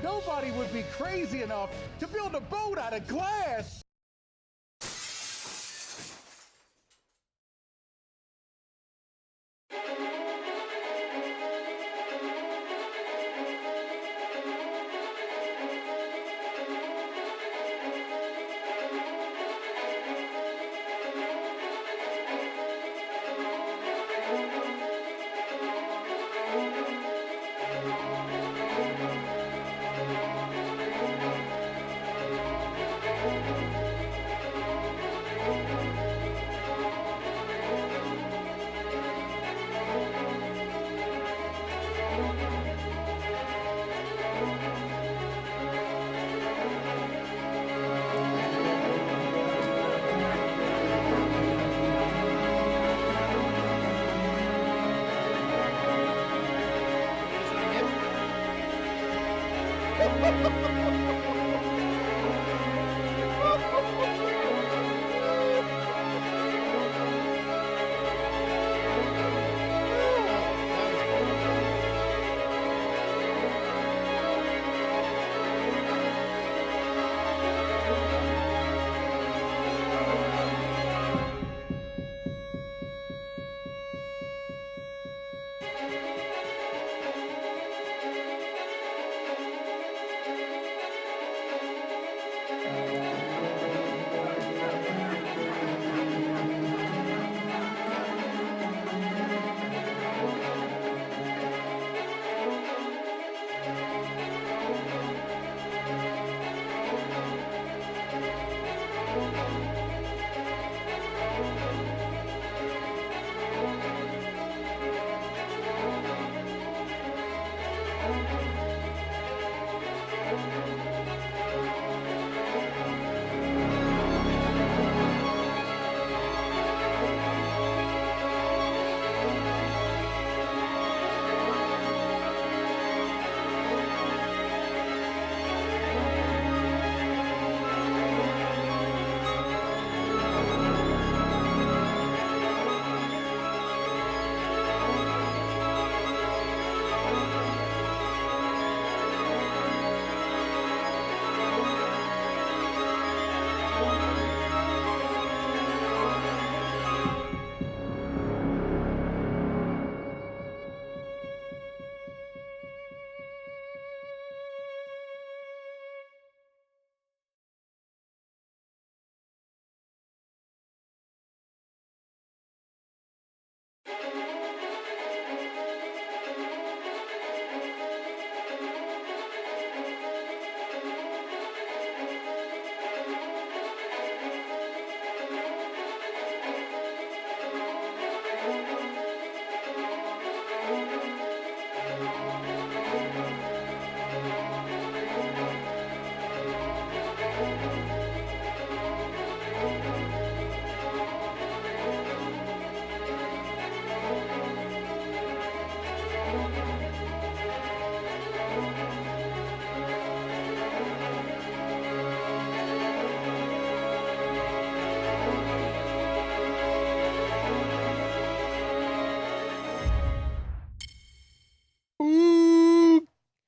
Nobody would be crazy enough to build a boat out of glass.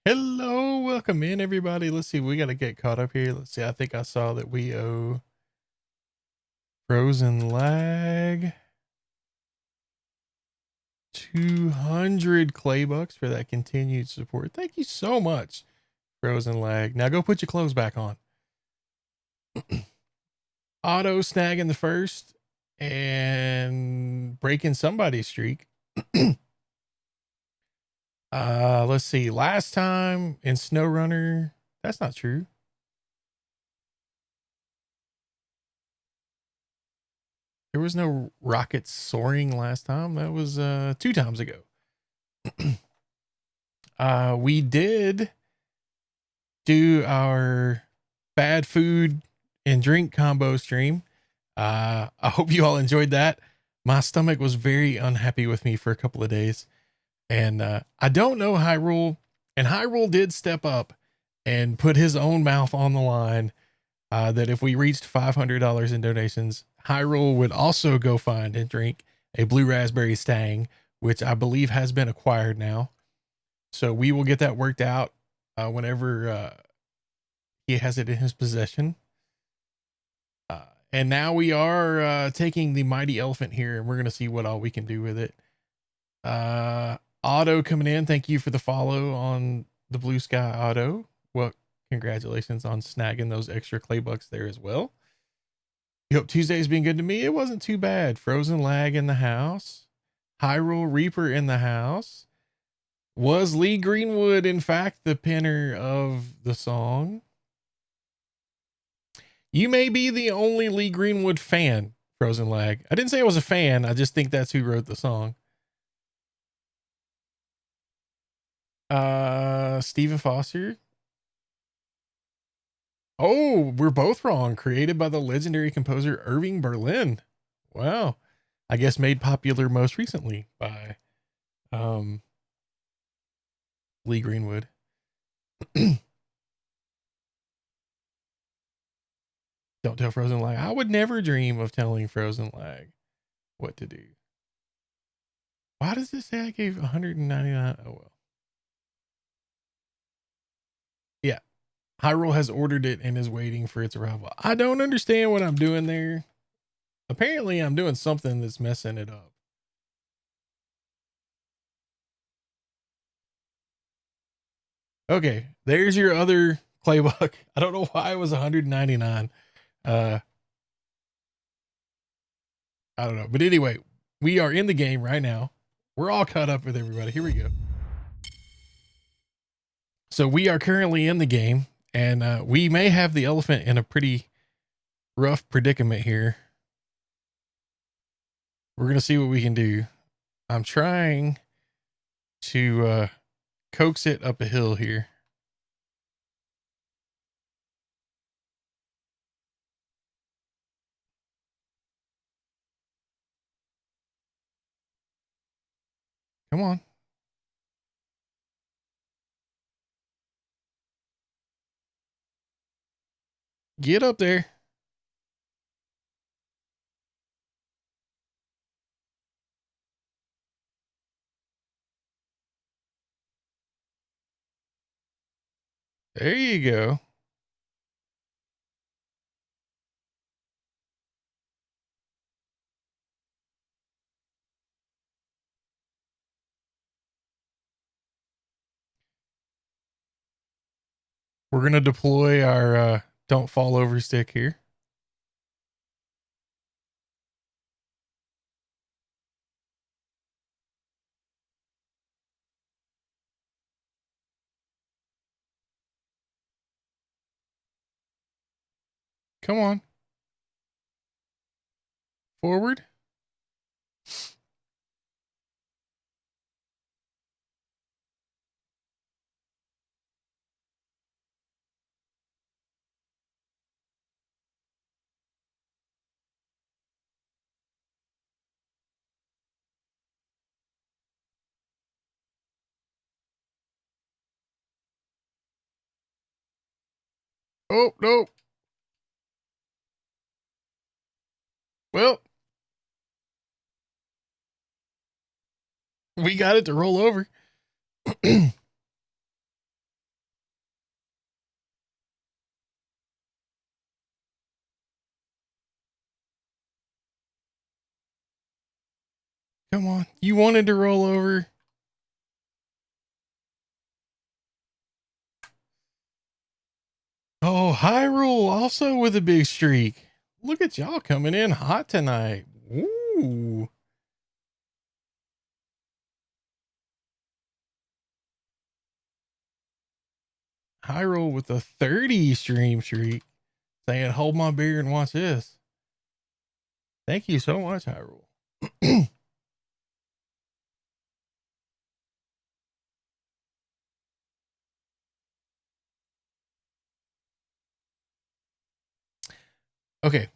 Hello, welcome in everybody. Let's see, we got to get caught up here. Let's see, I think I saw that we owe Frozen Lag 200 clay bucks for that continued support. Thank you so much. Frozen lag. Now go put your clothes back on. Auto snagging the first and breaking somebody's streak. Let's see. Last time in SnowRunner, that's not true. There was no rockets soaring last time. That was 2 times ago. We did do our bad food and drink combo stream. I hope you all enjoyed that. My stomach was very unhappy with me for a couple of days. And I don't know Hyrule. And Hyrule did step up and put his own mouth on the line that if we reached $500 in donations, Hyrule would also go find and drink a blue raspberry Stang, which I believe has been acquired now. So we will get that worked out whenever he has it in his possession. And now we are taking the mighty elephant here, and we're going to see what all we can do with it. Otto coming in. Thank you for the follow on the Blue Sky Otto. Well, congratulations on snagging those extra clay bucks there as well. You hope Tuesday's been good to me. It wasn't too bad. Frozen lag in the house. Hyrule Reaper in the house. Was Lee Greenwood, in fact, the pinner of the song? You may be the only Lee Greenwood fan, Frozen lag. I didn't say I was a fan. I just think that's who wrote the song. Stephen Foster. Oh, we're both wrong. Created by the legendary composer Irving Berlin. Wow. I guess made popular most recently by Lee Greenwood. Don't tell Frozen lag. I would never dream of telling Frozen lag what to do. Why does this say I gave 199? Oh well. Yeah. Hyrule has ordered it and is waiting for its arrival. I don't understand what I'm doing there. Apparently I'm doing something that's messing it up. Okay, there's your other Claybuck. I don't know why it was 199. I don't know. But anyway, we are in the game right now. We're all caught up with everybody. Here we go. So we are currently in the game, and we may have the elephant in a pretty rough predicament here. We're going to see what we can do. I'm trying to coax it up a hill here. Come on. Get up there. There you go. We're going to deploy our don't fall over stick here. Come on. Forward. Oh, no. Well, we got it to roll over. Come on. You wanted to roll over. Oh, Hyrule also with a big streak. Look at y'all coming in hot tonight. Ooh. Hyrule with a 30 stream streak, saying, hold my beer and watch this. Thank you so much, Hyrule. Okay.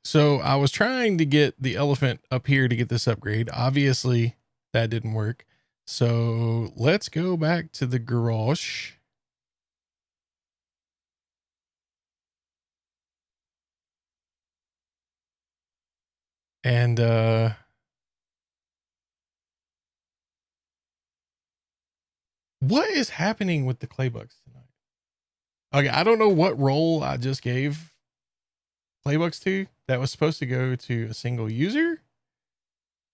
So I was trying to get the elephant up here to get this upgrade. Obviously, that didn't work. So let's go back to the garage. And what is happening with the Claybucks tonight? Okay, I don't know what role I just gave Claybucks to. That was supposed to go to a single user,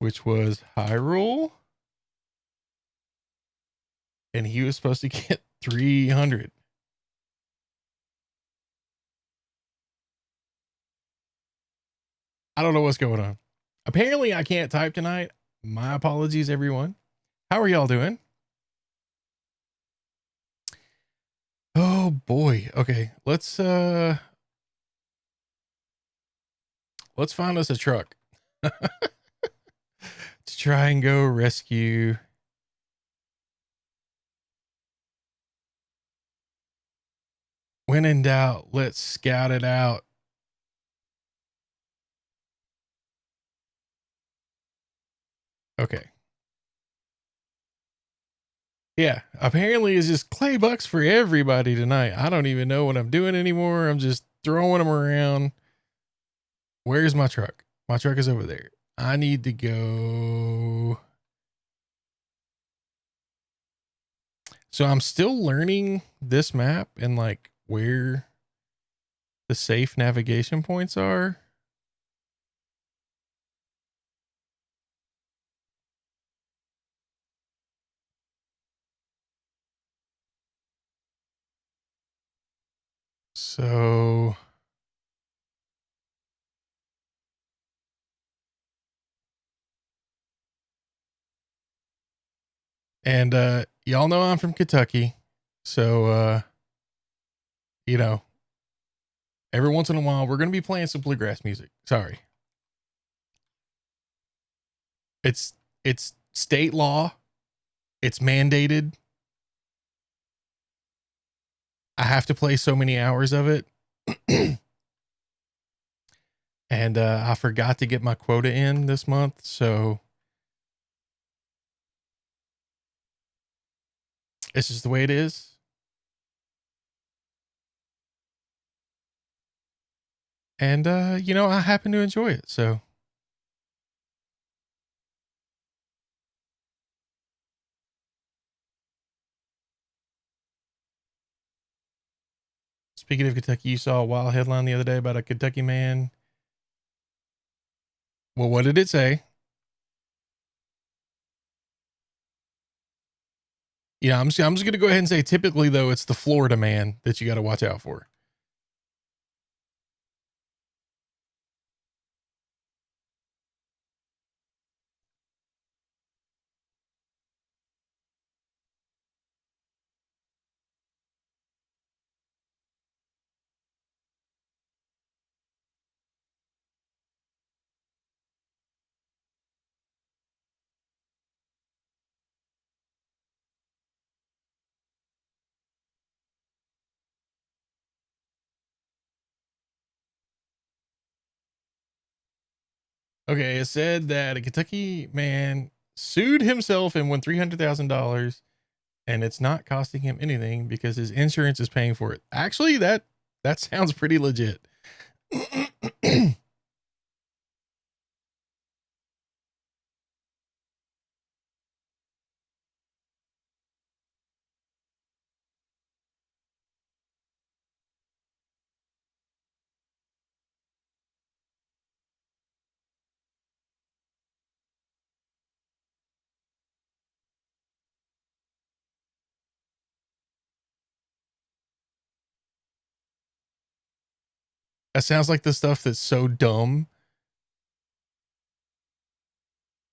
which was Hyrule. And he was supposed to get 300. I don't know what's going on. Apparently, I can't type tonight. My apologies, everyone. How are y'all doing? Oh boy. Okay, let's find us a truck to try and go rescue. When in doubt, let's scout it out. Okay. Yeah, apparently it's just clay bucks for everybody tonight. I don't even know what I'm doing anymore. I'm just throwing them around. Where's my truck? My truck is over there. I need to go. So I'm still learning this map and like where the safe navigation points are. So and y'all know I'm from Kentucky. So you know, every once in a while we're going to be playing some bluegrass music. Sorry. It's state law. It's mandated. I have to play so many hours of it. And I forgot to get my quota in this month, so it's just the way it is. And you know, I happen to enjoy it. So speaking of Kentucky, you saw a wild headline the other day about a Kentucky man. Well, what did it say? Yeah, I'm just gonna go ahead and say typically though, it's the Florida man that you got to watch out for. Okay, it said that a Kentucky man sued himself and won $300,000, and it's not costing him anything because his insurance is paying for it. Actually, that sounds pretty legit. That sounds like the stuff that's so dumb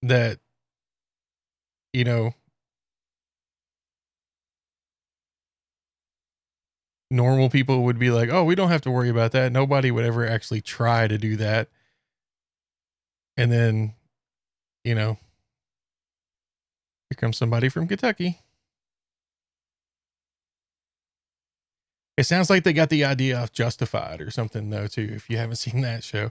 that, you know, normal people would be like, oh, we don't have to worry about that. Nobody would ever actually try to do that. And then, you know, here comes somebody from Kentucky. It sounds like they got the idea off Justified or something, though, too, if you haven't seen that show.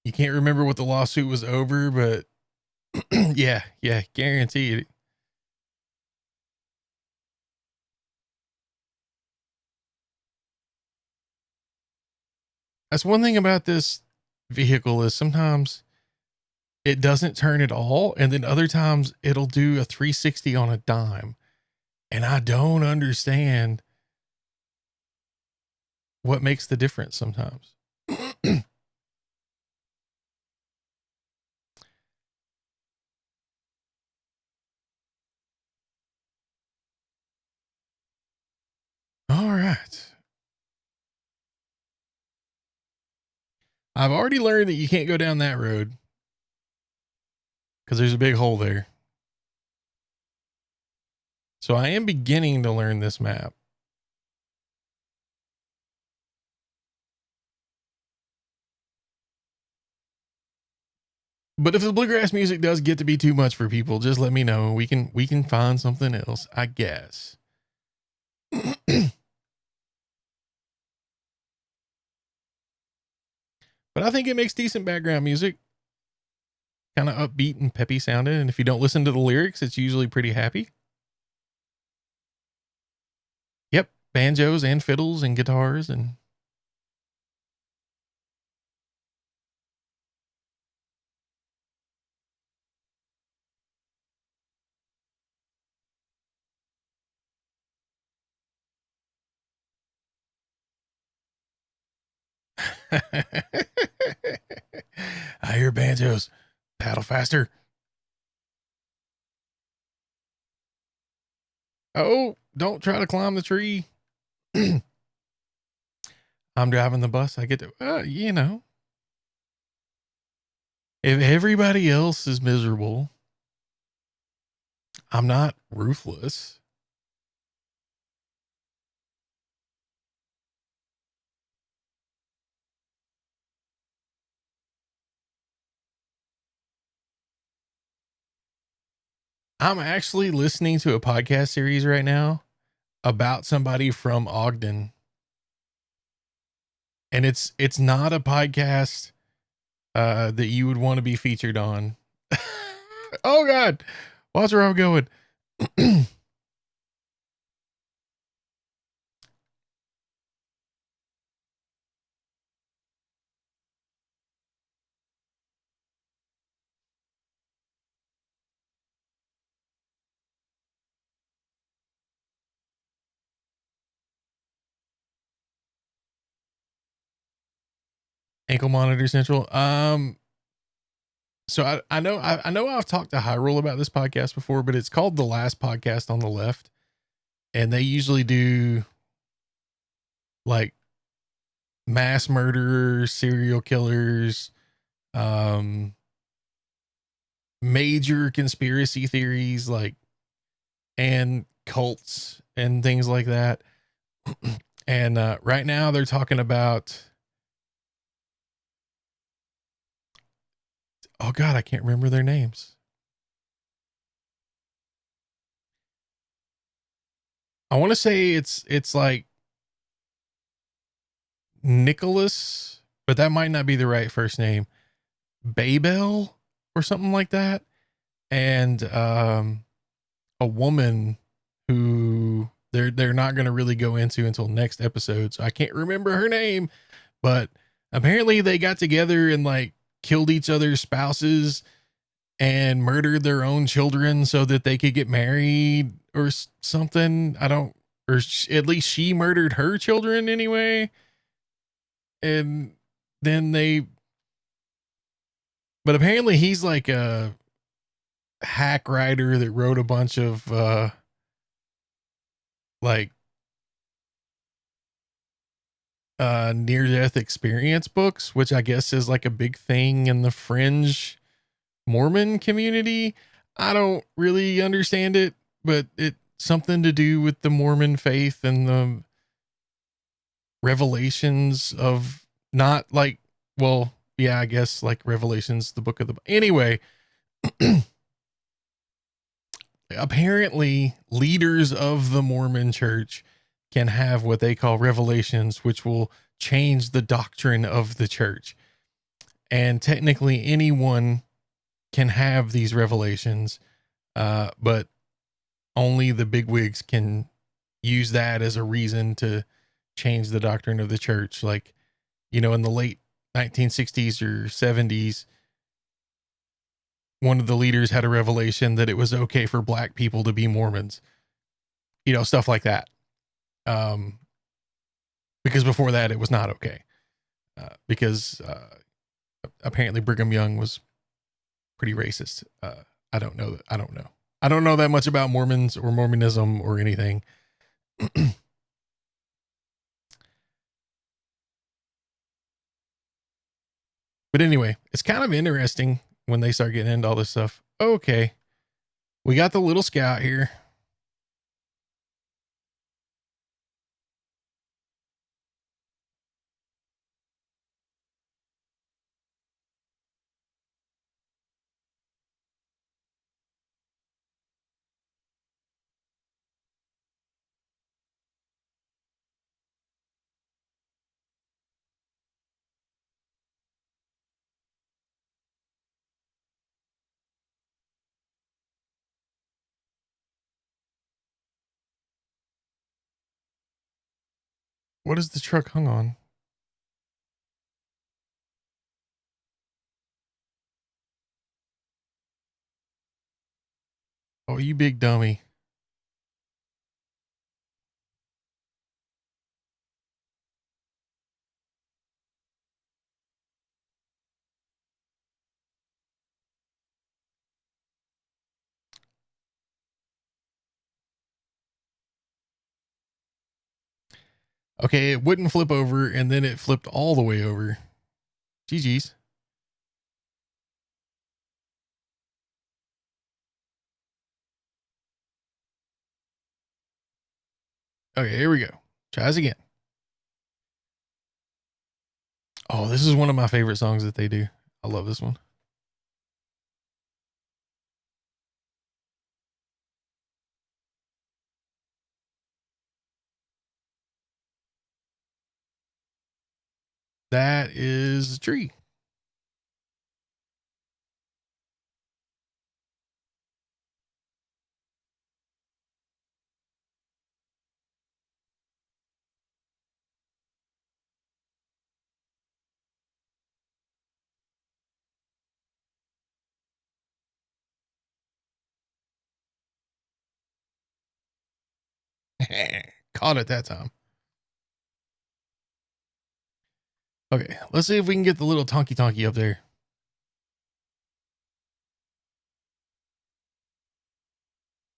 You can't remember what the lawsuit was over, but yeah, guaranteed. That's one thing about this vehicle is sometimes it doesn't turn at all, and then other times it'll do a 360 on a dime. And I don't understand what makes the difference sometimes. All right. I've already learned that you can't go down that road because there's a big hole there. So I am beginning to learn this map. But if the bluegrass music does get to be too much for people, just let me know. We can find something else, I guess. But I think it makes decent background music. Kind of upbeat and peppy sounding. And if you don't listen to the lyrics, it's usually pretty happy. Yep. Banjos and fiddles and guitars and I hear banjos. Paddle faster. Oh, don't try to climb the tree. I'm driving the bus. I get to, you know, if everybody else is miserable, I'm not ruthless. I'm actually listening to a podcast series right now about somebody from Ogden. And it's not a podcast that you would want to be featured on. Oh God. Watch where I'm going. Ankle Monitor Central. So I know I've talked to Hyrule about this podcast before, but it's called The Last Podcast on the Left. And they usually do like mass murderers, serial killers, um, major conspiracy theories, like, and cults and things like that. And right now they're talking about, oh God, I can't remember their names. I want to say it's like Nicholas, but that might not be the right first name. Babel or something like that. And a woman who they're not going to really go into until next episode. So I can't remember her name, but apparently they got together and like killed each other's spouses and murdered their own children so that they could get married or something. I don't, or at least she murdered her children anyway. And then but apparently he's like a hack writer that wrote a bunch of like near death experience books, which I guess is like a big thing in the fringe Mormon community. I don't really understand it, but it's something to do with the Mormon faith and the revelations of not like, well, yeah, I guess like Revelations, the book of the, anyway, apparently leaders of the Mormon church can have what they call revelations, which will change the doctrine of the church. And technically anyone can have these revelations, but only the bigwigs can use that as a reason to change the doctrine of the church. Like, you know, in the late 1960s or 70s, one of the leaders had a revelation that it was okay for black people to be Mormons, you know, stuff like that. Because before that, it was not okay. Because apparently Brigham Young was pretty racist. I don't know. I don't know. I don't know that much about Mormons or Mormonism or anything. But anyway, it's kind of interesting when they start getting into all this stuff. Okay. We got the little scout here. What is the truck hung on? Oh, you big dummy. Okay, it wouldn't flip over, and then it flipped all the way over. GG's. Okay, here we go. Tries again. Oh, this is one of my favorite songs that they do. I love this one. That is a tree. Caught it that time. Okay, let's see if we can get the little tonky tonky up there.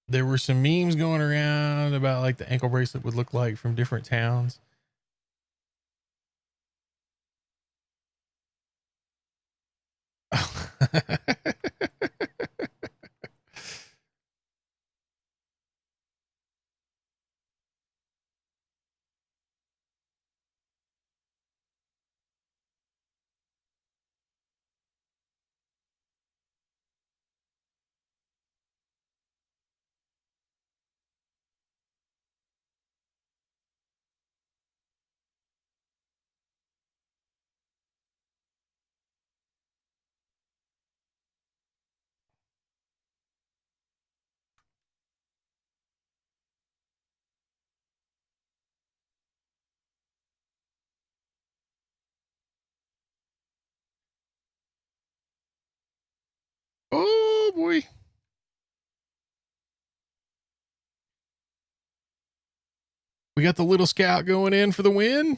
There were some memes going around about like the ankle bracelet would look like from different towns. Oh boy. We got the little scout going in for the win.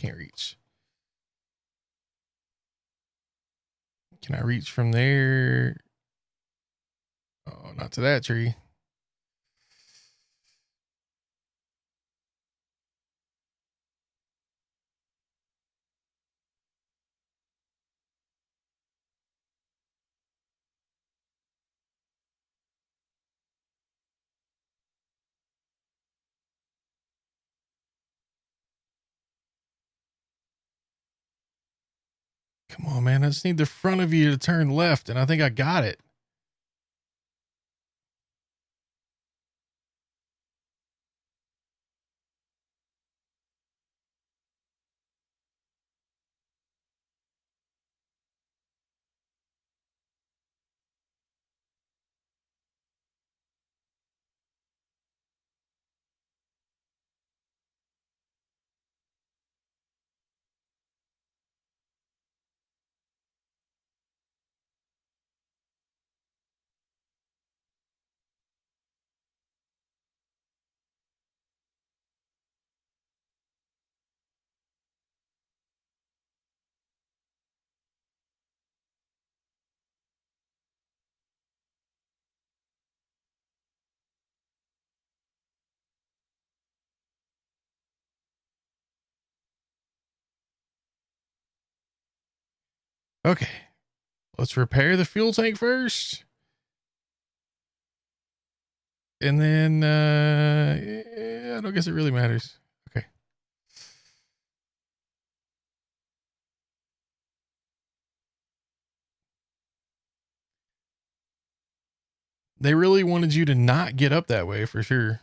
can't reach. Can I reach from there? Oh, not to that tree. Come on, man. I just need the front of you to turn left, and I think I got it. Okay. Let's repair the fuel tank first. And then, I don't guess it really matters. Okay. They really wanted you to not get up that way for sure.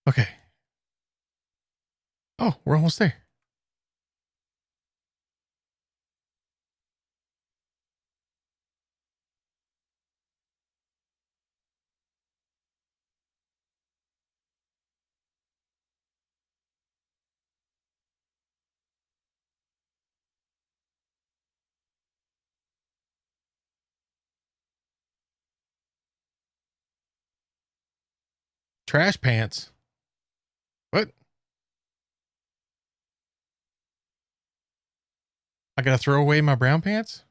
Okay. Oh, we're almost there. Trash pants. What? I gotta throw away my brown pants?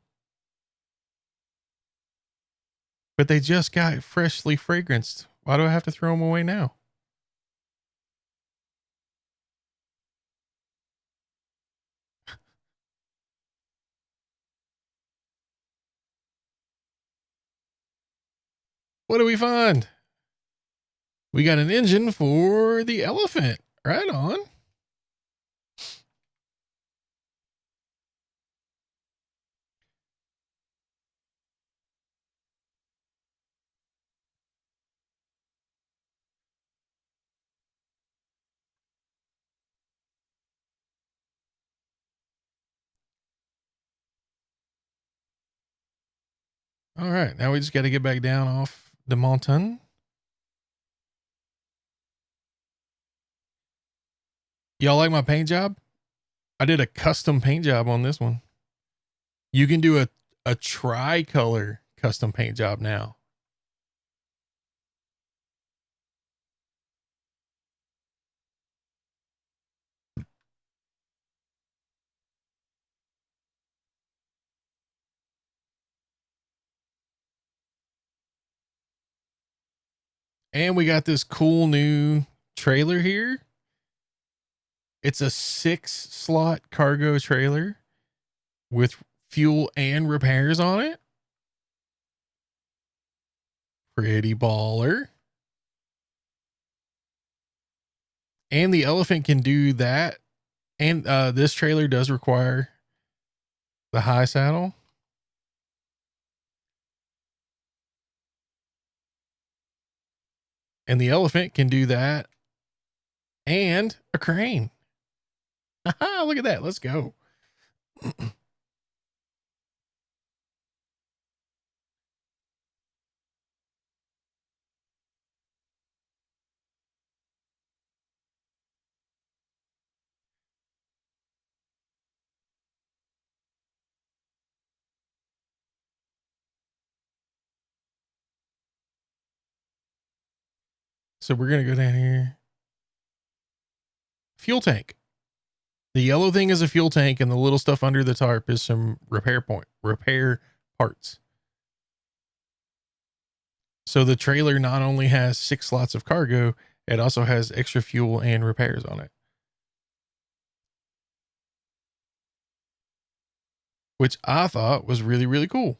But they just got freshly fragranced. Why do I have to throw them away now? What do we find? We got an engine for the elephant. Right on. All right. Now we just got to get back down off the mountain. Y'all like my paint job? I did a custom paint job on this one. You can do a tri-color custom paint job now. And we got this cool new trailer here. It's a 6-slot cargo trailer with fuel and repairs on it. Pretty baller. And the elephant can do that. And this trailer does require the high saddle. And the elephant can do that. And a crane. Look at that. Let's go. So we're going to go down here. Fuel tank. The yellow thing is a fuel tank, and the little stuff under the tarp is some repair parts. So the trailer not only has 6 slots of cargo, it also has extra fuel and repairs on it. Which I thought was really, really cool.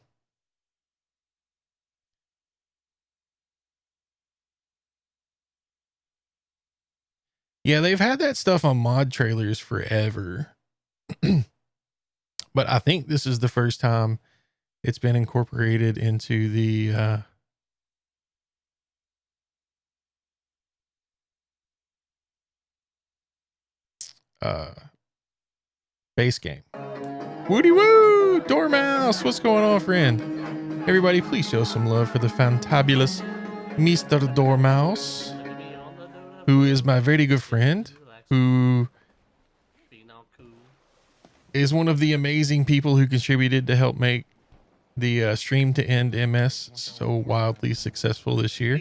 Yeah, they've had that stuff on mod trailers forever. But I think this is the first time it's been incorporated into the base game. Woody woo! Dormouse! What's going on, friend? Everybody, please show some love for the fantabulous Mr. Dormouse, who is my very good friend, who is one of the amazing people who contributed to help make the Stream to End MS so wildly successful this year.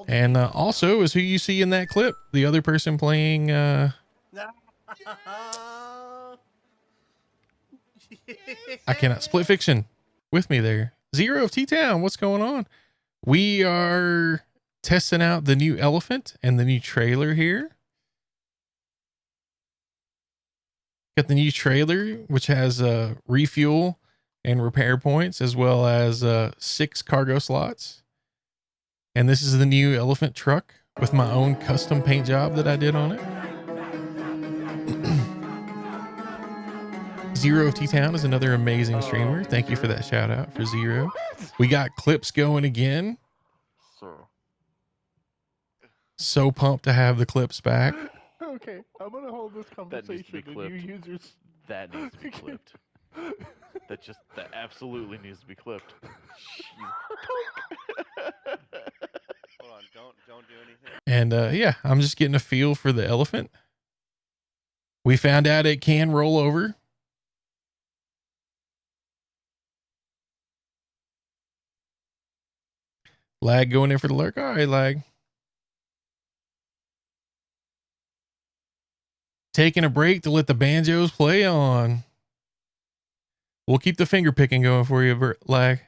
And also is who you see in that clip, the other person playing I cannot split fiction with me there. Zero of T-Town, what's going on? We are testing out the new elephant and the new trailer here. Got the new trailer, which has refuel and repair points, as well as 6 cargo slots. And this is the new elephant truck with my own custom paint job that I did on it. Zero of T-Town is another amazing streamer. Thank you for that shout out for Zero. We got clips going again. So pumped to have the clips back. Okay, I'm gonna hold this conversation and you users. That needs to be clipped. That absolutely needs to be clipped. Hold on, don't do anything. And yeah, I'm just getting a feel for the elephant. We found out it can roll over. Lag going in for the lurk. All right, lag. Taking a break to let the banjos play on. We'll keep the finger picking going for you, lag.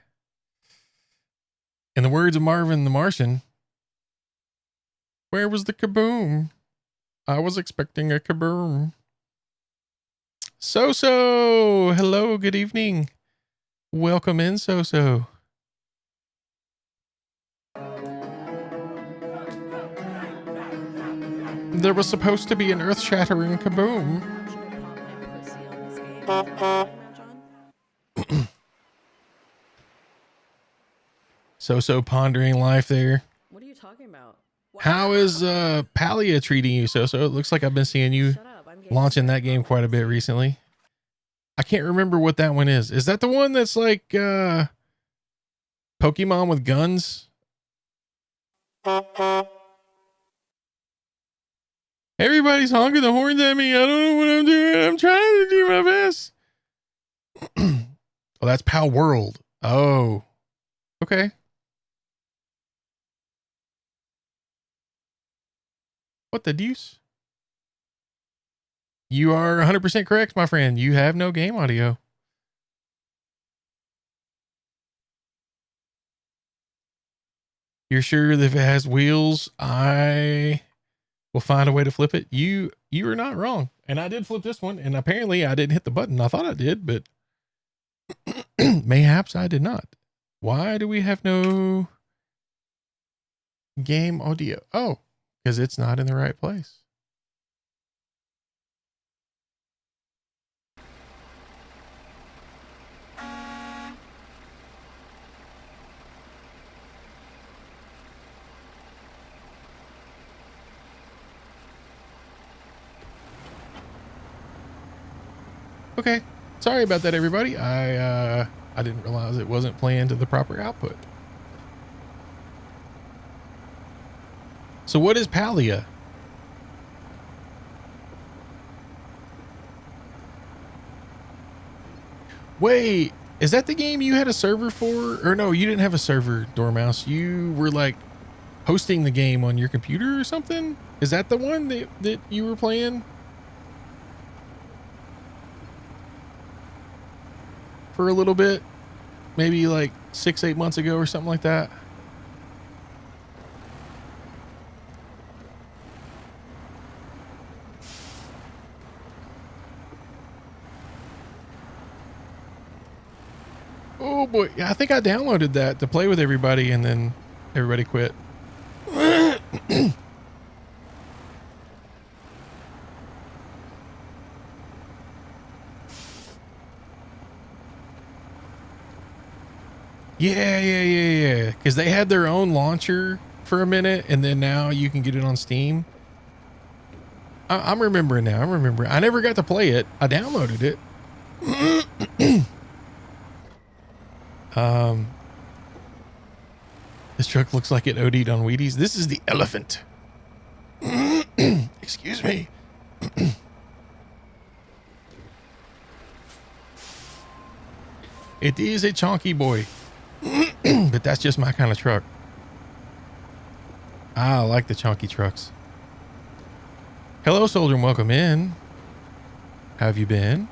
In the words of Marvin the Martian, where was the kaboom? I was expecting a kaboom. So, hello, good evening. Welcome in, So. There was supposed to be an earth-shattering kaboom. So pondering life there. What are you talking about? How is Palia treating you, So? It looks like I've been seeing you launching that game quite a bit recently. I can't remember what that one is. Is that the one that's like Pokemon with guns? Everybody's honking the horns at me. I don't know what I'm doing. I'm trying to do my best. Oh, that's Pal World. Oh, okay. What the deuce? You are 100% correct, my friend. You have no game audio. You're sure that if it has wheels, I will find a way to flip it? You are not wrong. And I did flip this one, and apparently I didn't hit the button. I thought I did, but mayhaps I did not. Why do we have no game audio? Oh, because it's not in the right place. Okay, sorry about that, everybody. I didn't realize it wasn't playing to the proper output. So what is Palia? Wait, is that the game you had a server for? Or no, you didn't have a server, Dormouse. You were like hosting the game on your computer or something. Is that the one that you were playing for a little bit? Maybe like 6-8 months ago or something like that. Oh boy, yeah, I think I downloaded that to play with everybody and then everybody quit. Yeah. Because they had their own launcher for a minute, and then now you can get it on Steam. I'm remembering now. I never got to play it. I downloaded it. This truck looks like it OD'd on Wheaties. This is the elephant. Excuse me. It is a chonky boy. But that's just my kind of truck. I like the chunky trucks. Hello, soldier, and welcome in. How have you been?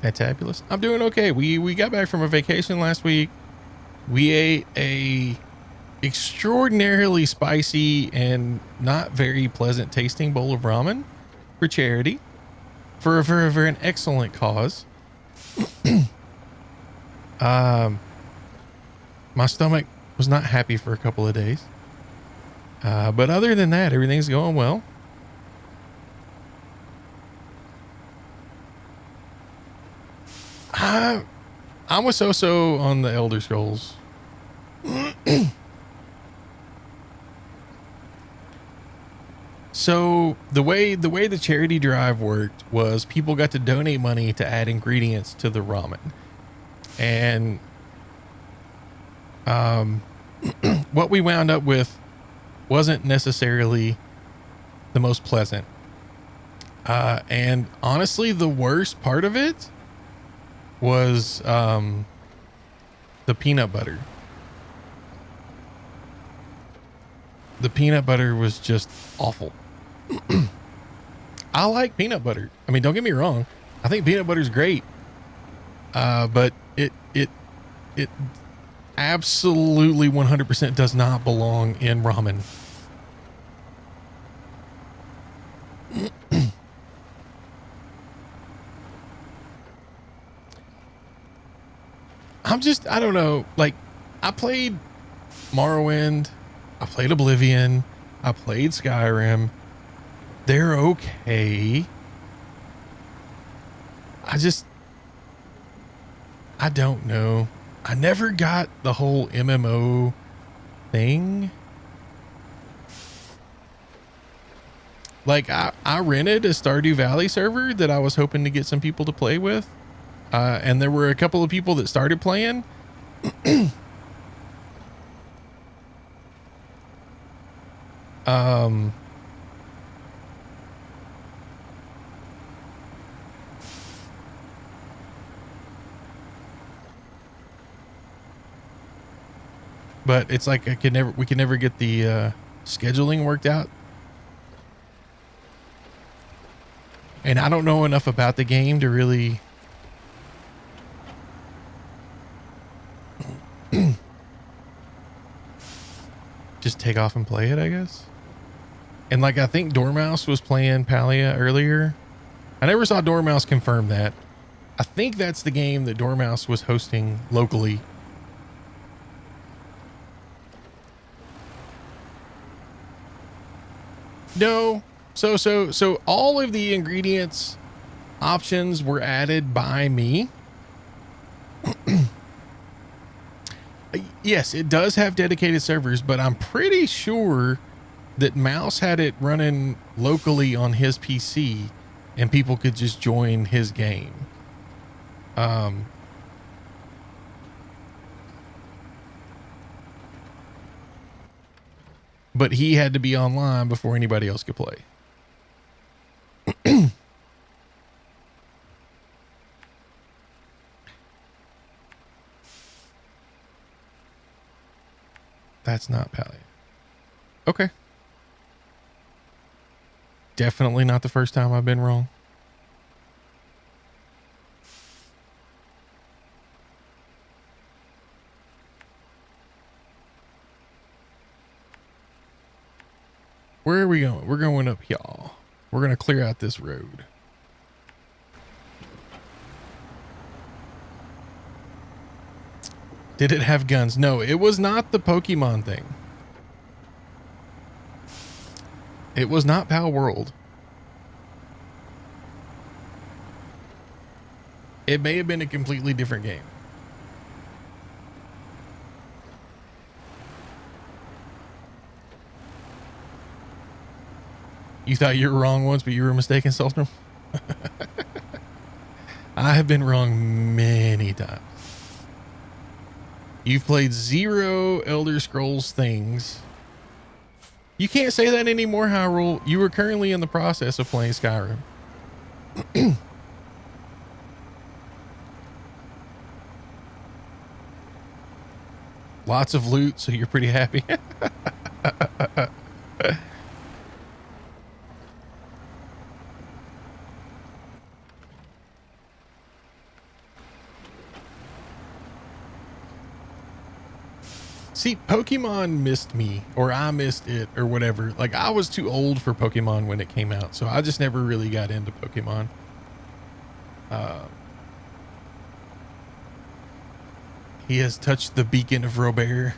Fantabulous. I'm doing okay. We got back from a vacation last week. We ate a extraordinarily spicy and not very pleasant tasting bowl of ramen for charity for an excellent cause. My stomach was not happy for a couple of days. But other than that, everything's going well. I'm with so on the Elder Scrolls. So the way the charity drive worked was people got to donate money to add ingredients to the ramen. And what we wound up with wasn't necessarily the most pleasant. And honestly, the worst part of it was the peanut butter. The peanut butter was just awful. I like peanut butter. I mean, don't get me wrong. I think peanut butter is great. But it absolutely 100% does not belong in ramen. I don't know. Like, I played Morrowind. I played Oblivion. I played Skyrim. They're okay. I don't know. I never got the whole MMO thing. Like, I rented a Stardew Valley server that I was hoping to get some people to play with. And there were a couple of people that started playing. But it's like we could never get the scheduling worked out. And I don't know enough about the game to really just take off and play it, I guess. And like, I think Dormouse was playing Palia earlier. I never saw Dormouse confirm that. I think that's the game that Dormouse was hosting locally. No. So all of the ingredients options were added by me. Yes, it does have dedicated servers, but I'm pretty sure that Mouse had it running locally on his PC and people could just join his game. But he had to be online before anybody else could play. That's not Pallion. Okay. Definitely not the first time I've been wrong. Where are we going? We're going up here. We're going to clear out this road. Did it have guns? No, it was not the Pokemon thing. It was not Pal World. It may have been a completely different game. You thought you were wrong once, but you were mistaken, Solstrom? I have been wrong many times. You've played 0 Elder Scrolls things. You can't say that anymore, Hyrule. You were currently in the process of playing Skyrim. Lots of loot, so you're pretty happy. See, Pokemon missed me, or I missed it, or whatever. Like, I was too old for Pokemon when it came out, so I just never really got into Pokemon. He has touched the beacon of Robert.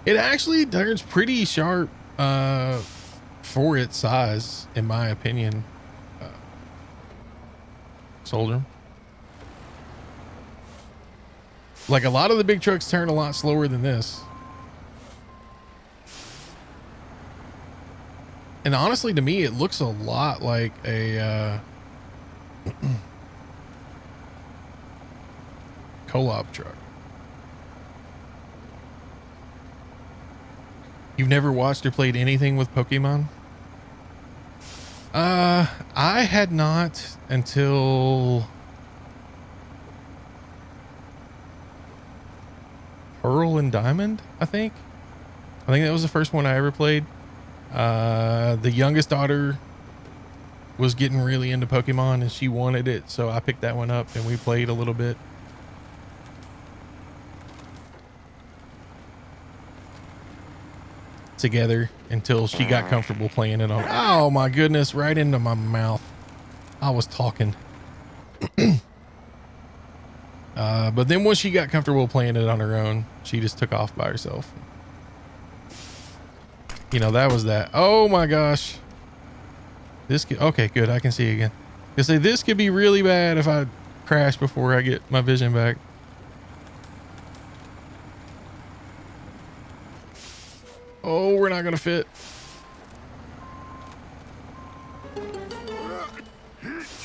It actually turns pretty sharp for its size, in my opinion. Soldier. Like, a lot of the big trucks turn a lot slower than this. And honestly, to me, it looks a lot like a co-op truck. You've never watched or played anything with Pokemon? I had not until Pearl and Diamond, I think. I think that was the first one I ever played. The youngest daughter was getting really into Pokemon and she wanted it, so I picked that one up and we played a little bit. Together until she got comfortable playing it on. Oh my goodness, right into my mouth. I was talking. But then once she got comfortable playing it on her own, she just took off by herself. You know, that was that. Oh my gosh. This could, okay, good. I can see again. I say this could be really bad if I crash before I get my vision back. Oh, we're not gonna fit.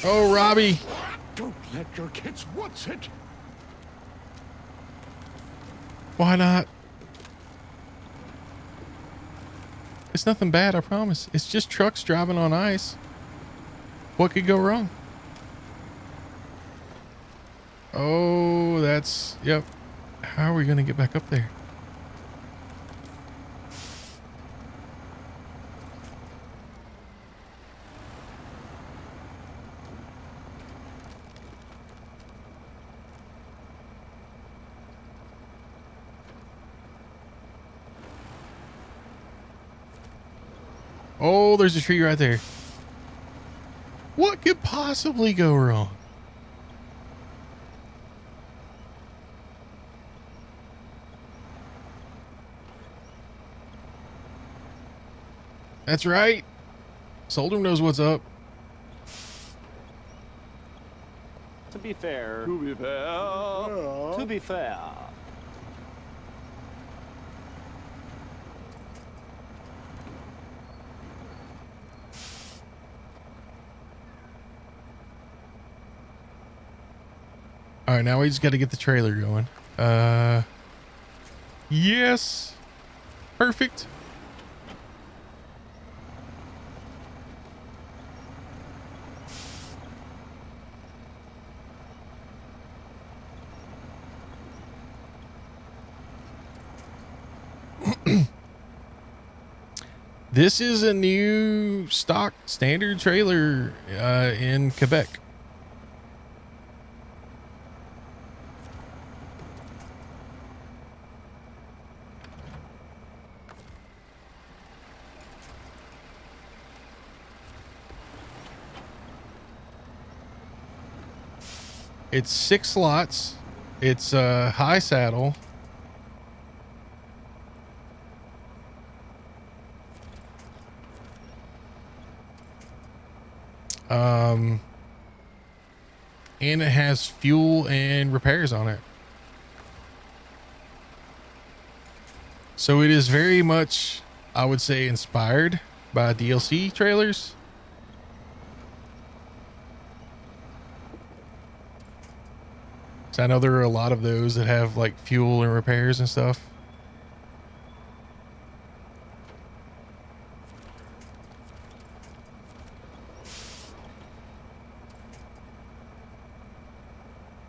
Oh, Robbie. Don't let your kids watch it. Why not? It's nothing bad, I promise. It's just trucks driving on ice. What could go wrong? Oh, that's, yep. How are we gonna get back up there? Oh, there's a tree right there. What could possibly go wrong? That's right. Soldier knows what's up. To be fair. To be fair. To be fair. All right, now we just got to get the trailer going. Yes. Perfect. This is a new stock standard trailer in Quebec. It's 6 slots. It's a high saddle. And it has fuel and repairs on it. So it is very much, I would say, inspired by DLC trailers. So I know there are a lot of those that have like fuel and repairs and stuff.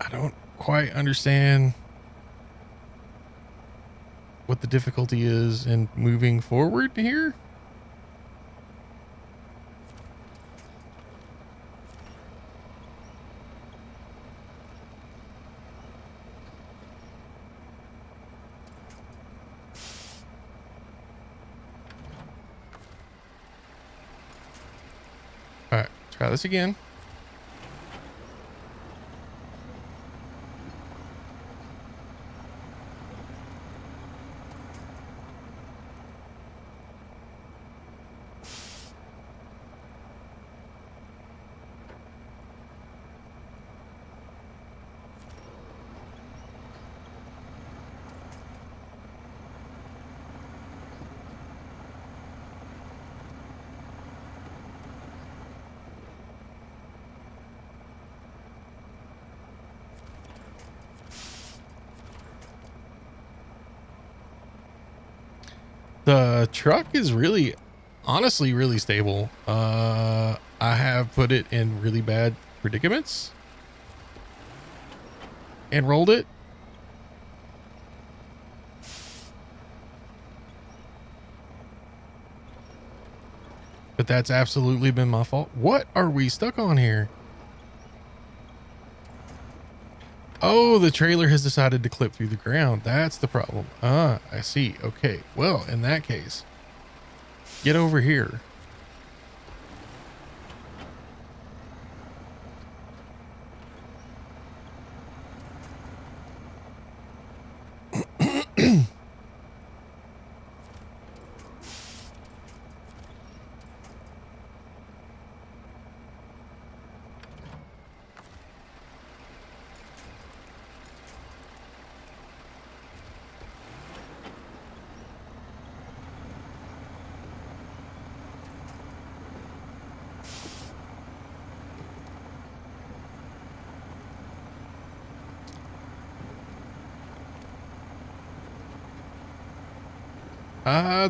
I don't quite understand what the difficulty is in moving forward here. All right, try this again. The truck is really, honestly, really stable. I have put it in really bad predicaments and rolled it. But that's absolutely been my fault. What are we stuck on here? Oh, the trailer has decided to clip through the ground. That's the problem. Ah, I see. Okay. Well, in that case, get over here.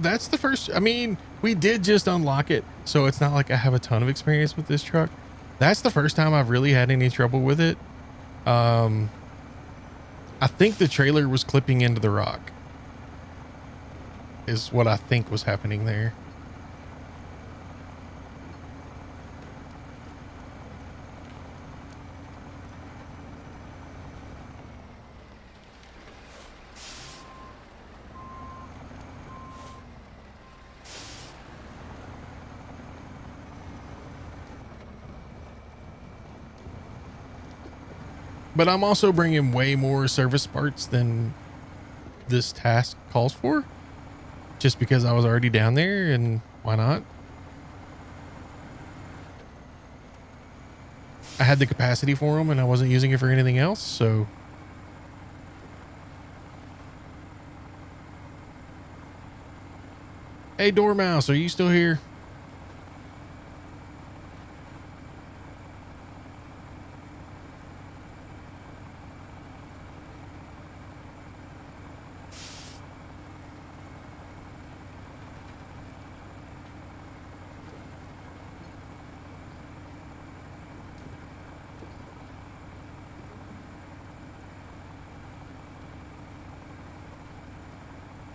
That's the first. I mean, we did just unlock it, so it's not like I have a ton of experience with this truck. That's the first time I've really had any trouble with it. I think the trailer was clipping into the rock, is what I think was happening there. But I'm also bringing way more service parts than this task calls for, just because I was already down there, and why not? I had the capacity for them and I wasn't using it for anything else, so. Hey, Dormouse, are you still here?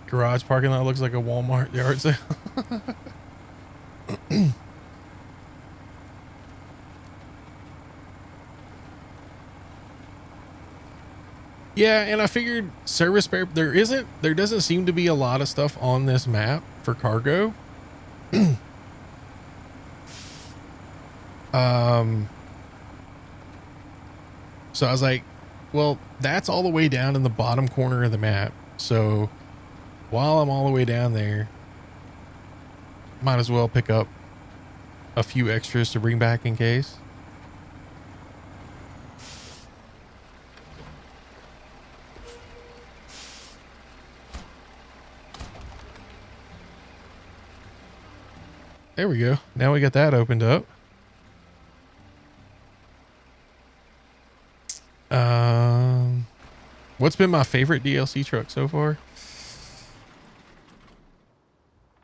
Garage parking lot looks like a Walmart yard sale. Yeah, and I figured service spare, there doesn't seem to be a lot of stuff on this map for cargo. So I was like, well, that's all the way down in the bottom corner of the map. So while I'm all the way down there, might as well pick up a few extras to bring back in case. There we go. Now we got that opened up. What's been my favorite DLC truck so far?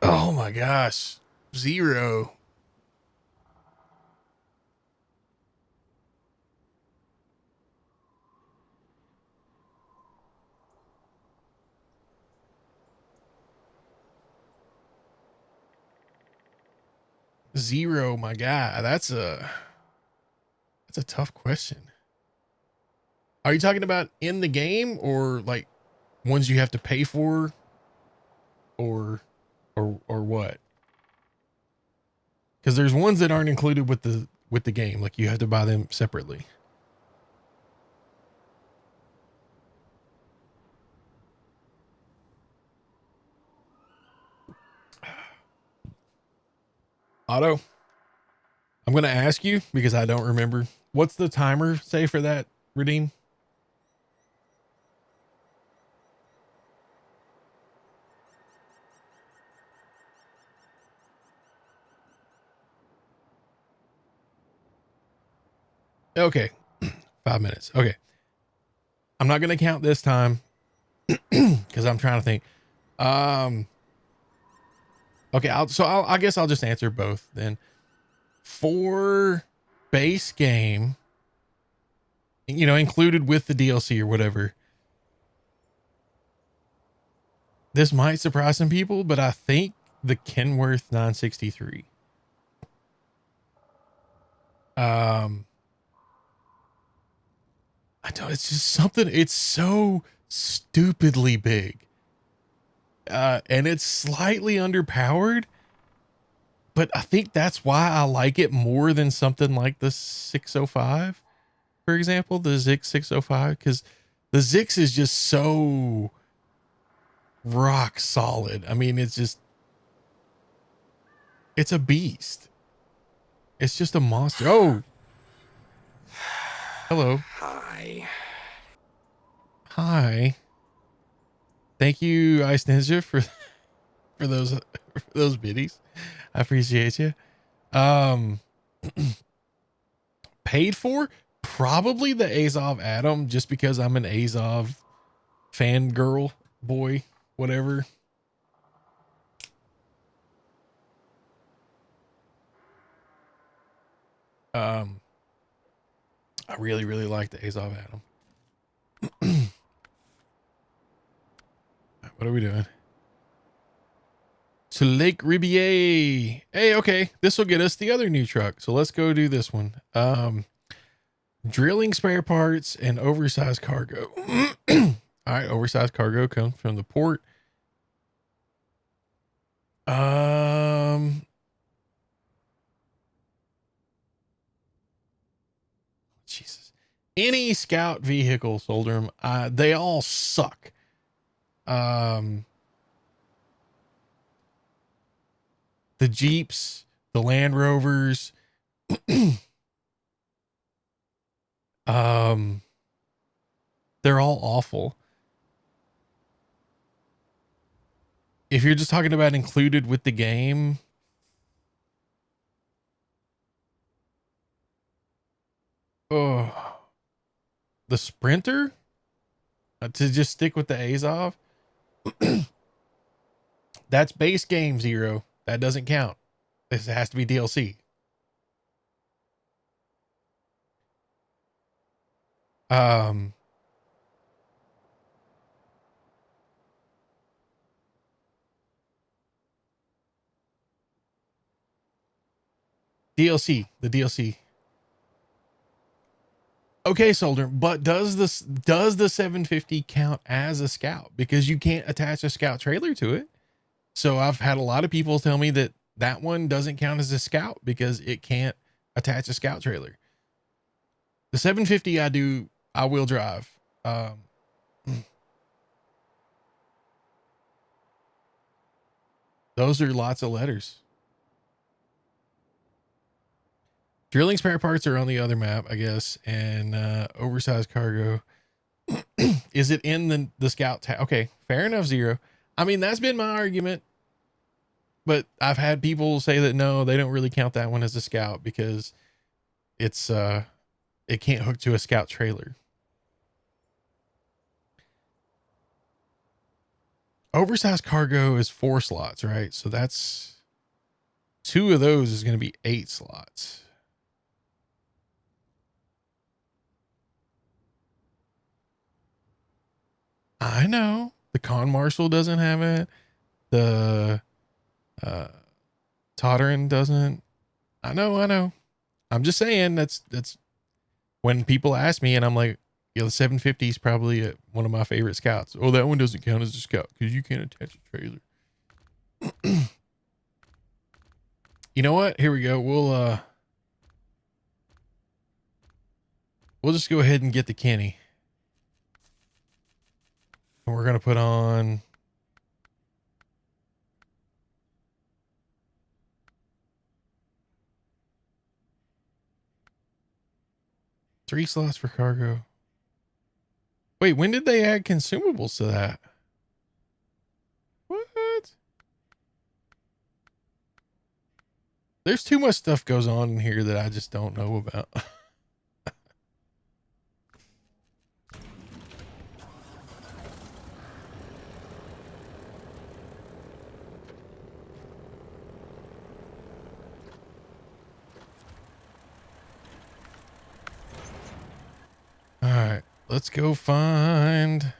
Oh my gosh. Zero. Zero, my guy. That's a tough question. Are you talking about in the game or like ones you have to pay for or what? Because there's ones that aren't included with the game, like you have to buy them separately. Otto, I'm gonna ask you because I don't remember. What's the timer say for that redeem? Okay, 5 minutes. Okay, I'm not gonna count this time because I'm trying to think. Okay, I guess I'll just answer both then. For base game, you know, included with the DLC or whatever. This might surprise some people, but I think the Kenworth 963. I don't, it's just something, it's so stupidly big. And it's slightly underpowered, but I think that's why I like it more than something like the 605, for example, the Zix 605, because the Zix is just so rock solid. I mean, it's a beast. It's just a monster. Oh, hello. Hi. Thank you, Ice Ninja, for those biddies. I appreciate you. Paid for probably the Azov Atom, just because I'm an Azov fangirl boy, whatever. I really, really like the Azov Atom. What are we doing? To Lake Ribier. Hey, okay. This will get us the other new truck. So let's go do this one. Drilling spare parts and oversized cargo. All right, oversized cargo comes from the port. Jesus. Any scout vehicle, Solderm, they all suck. The Jeeps, the Land Rovers, they're all awful. If you're just talking about included with the game, oh, the Sprinter, to just stick with the Azov, that's base game Zero. That doesn't count. This has to be DLC. Um, DLC, the DLC. Okay, Soldier, but does the 750 count as a scout? Because you can't attach a scout trailer to it. So I've had a lot of people tell me that that one doesn't count as a scout because it can't attach a scout trailer. The 750 I will drive. Those are lots of letters. Drilling spare parts are on the other map, I guess, and oversized cargo. Is it in the scout tab? Okay, fair enough, Zero. I mean, that's been my argument, but I've had people say that no, they don't really count that one as a scout because it's it can't hook to a scout trailer. Oversized cargo is 4 slots, right? So that's 2 of those is going to be 8 slots. I know the con marshal doesn't have it. The Totterin doesn't. I know. I'm just saying that's when people ask me and I'm like, yeah, the 750 is probably one of my favorite scouts. Oh, that one doesn't count as a scout because you can't attach a trailer. You know what? Here we go. We'll just go ahead and get the Kenny. And we're going to put on three slots for cargo. Wait, when did they add consumables to that? What? There's too much stuff goes on in here that I just don't know about. All right, let's go find.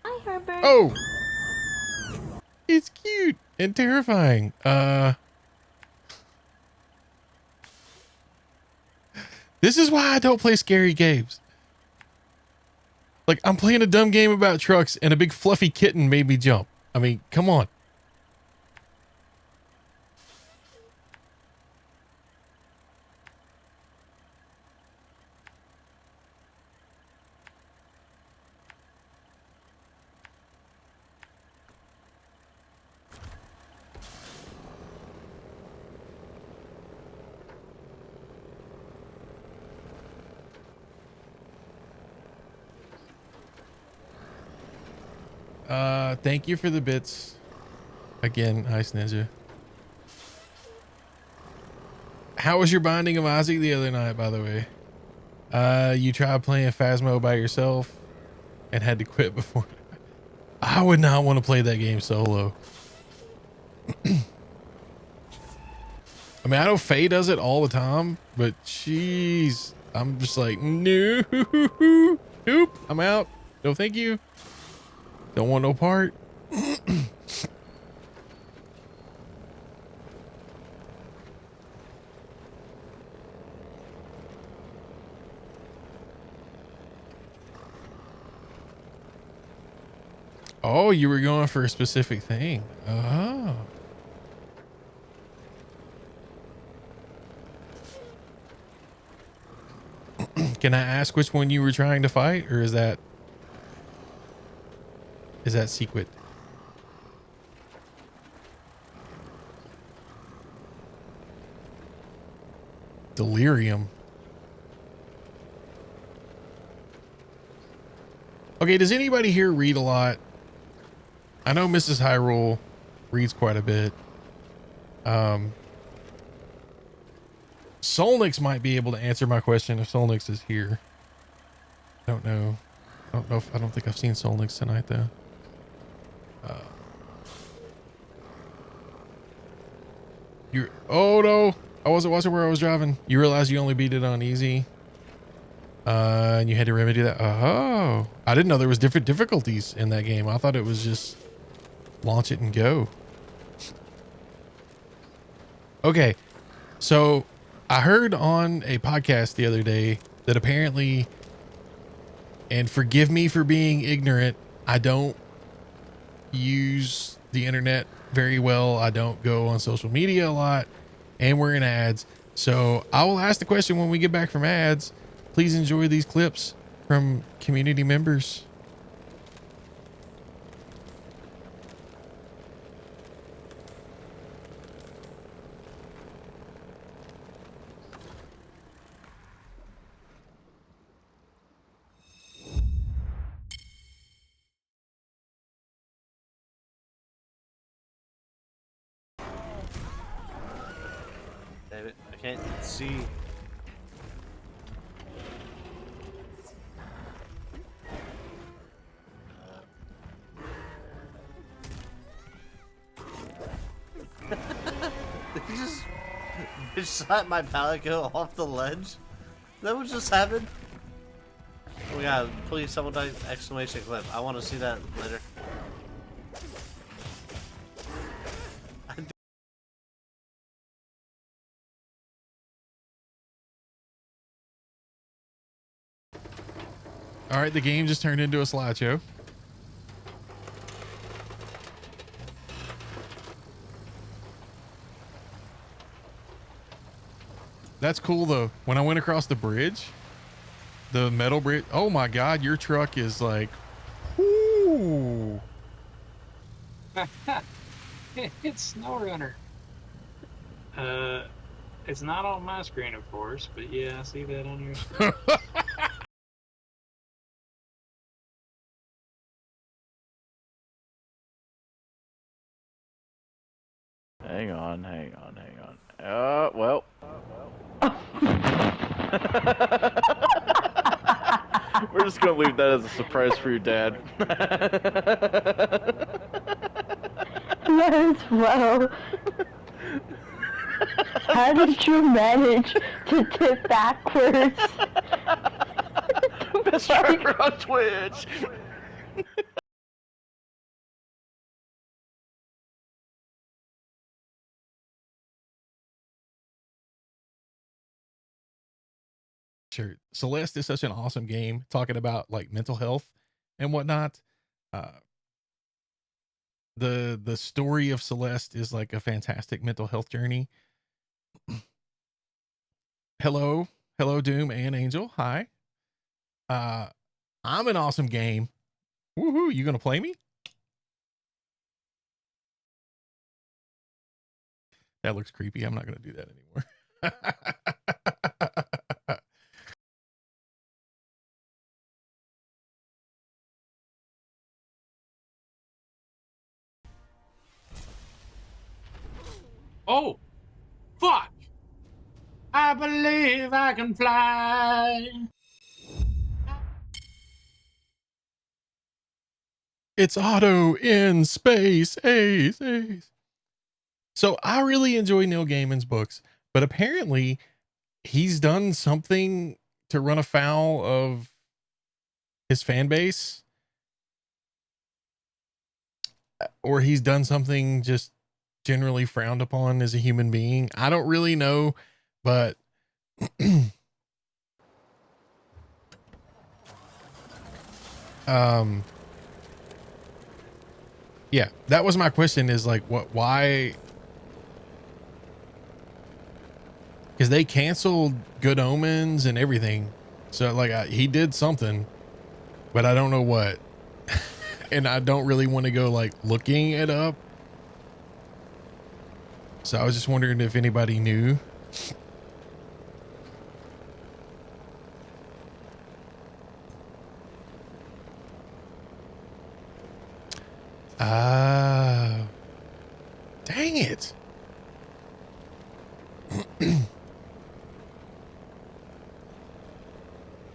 Hi, Herbert. Oh, it's cute and terrifying. This is why I don't play scary games. Like, I'm playing a dumb game about trucks and a big fluffy kitten made me jump. I mean, come on. Thank you for the bits. Again, Ice Ninja. How was your Binding of Isaac the other night, by the way? You tried playing Phasmo by yourself and had to quit before. I would not want to play that game solo. I mean, I know Faye does it all the time, but jeez, I'm just like, no, nope, I'm out. No, thank you. Don't want no part. Oh, you were going for a specific thing. Oh. Can I ask which one you were trying to fight, or is that secret? Delirium. Okay, does anybody here read a lot? I know Mrs. Hyrule reads quite a bit. Solnix might be able to answer my question if Solnix is here. I don't know. I don't think I've seen Solnix tonight though. Oh no, I wasn't watching where I was driving. You realize you only beat it on easy. And you had to remedy that. Oh, I didn't know there was different difficulties in that game. I thought it was just launch it and go. Okay. So I heard on a podcast the other day that apparently, and forgive me for being ignorant, I don't use the internet very well. I don't go on social media a lot, and we're in ads. So I will ask the question when we get back from ads. Please enjoy these clips from community members. David, I can't see. Did you just bitch slap my palico off the ledge? Is that what just happened? Oh my god, please someone type exclamation clip. I want to see that later. All right, the game just turned into a slideshow. That's cool though. When I went across the bridge, the metal bridge, oh my God, your truck is like, whoo. It's SnowRunner. It's not on my screen, of course, but yeah, I see that on your screen. Hang on. Well. We're just gonna leave that as a surprise for your dad. Might as well. How did you manage to tip backwards? Best driver on Twitch. Sure. Celeste is such an awesome game, talking about like mental health and whatnot. The story of Celeste is like a fantastic mental health journey. Hello Doom and Angel. Hi. I'm an awesome game. Woohoo, you gonna play me? That looks creepy. I'm not gonna do that anymore. Oh, fuck! I believe I can fly. It's Otto in space. Ace. So I really enjoy Neil Gaiman's books, but apparently he's done something to run afoul of his fan base, or he's done something just generally frowned upon as a human being. I don't really know, but yeah, that was my question, is like, why? Because they canceled Good Omens and everything. So like he did something, but I don't know what. And I don't really want to go like looking it up. So I was just wondering if anybody knew. Dang it.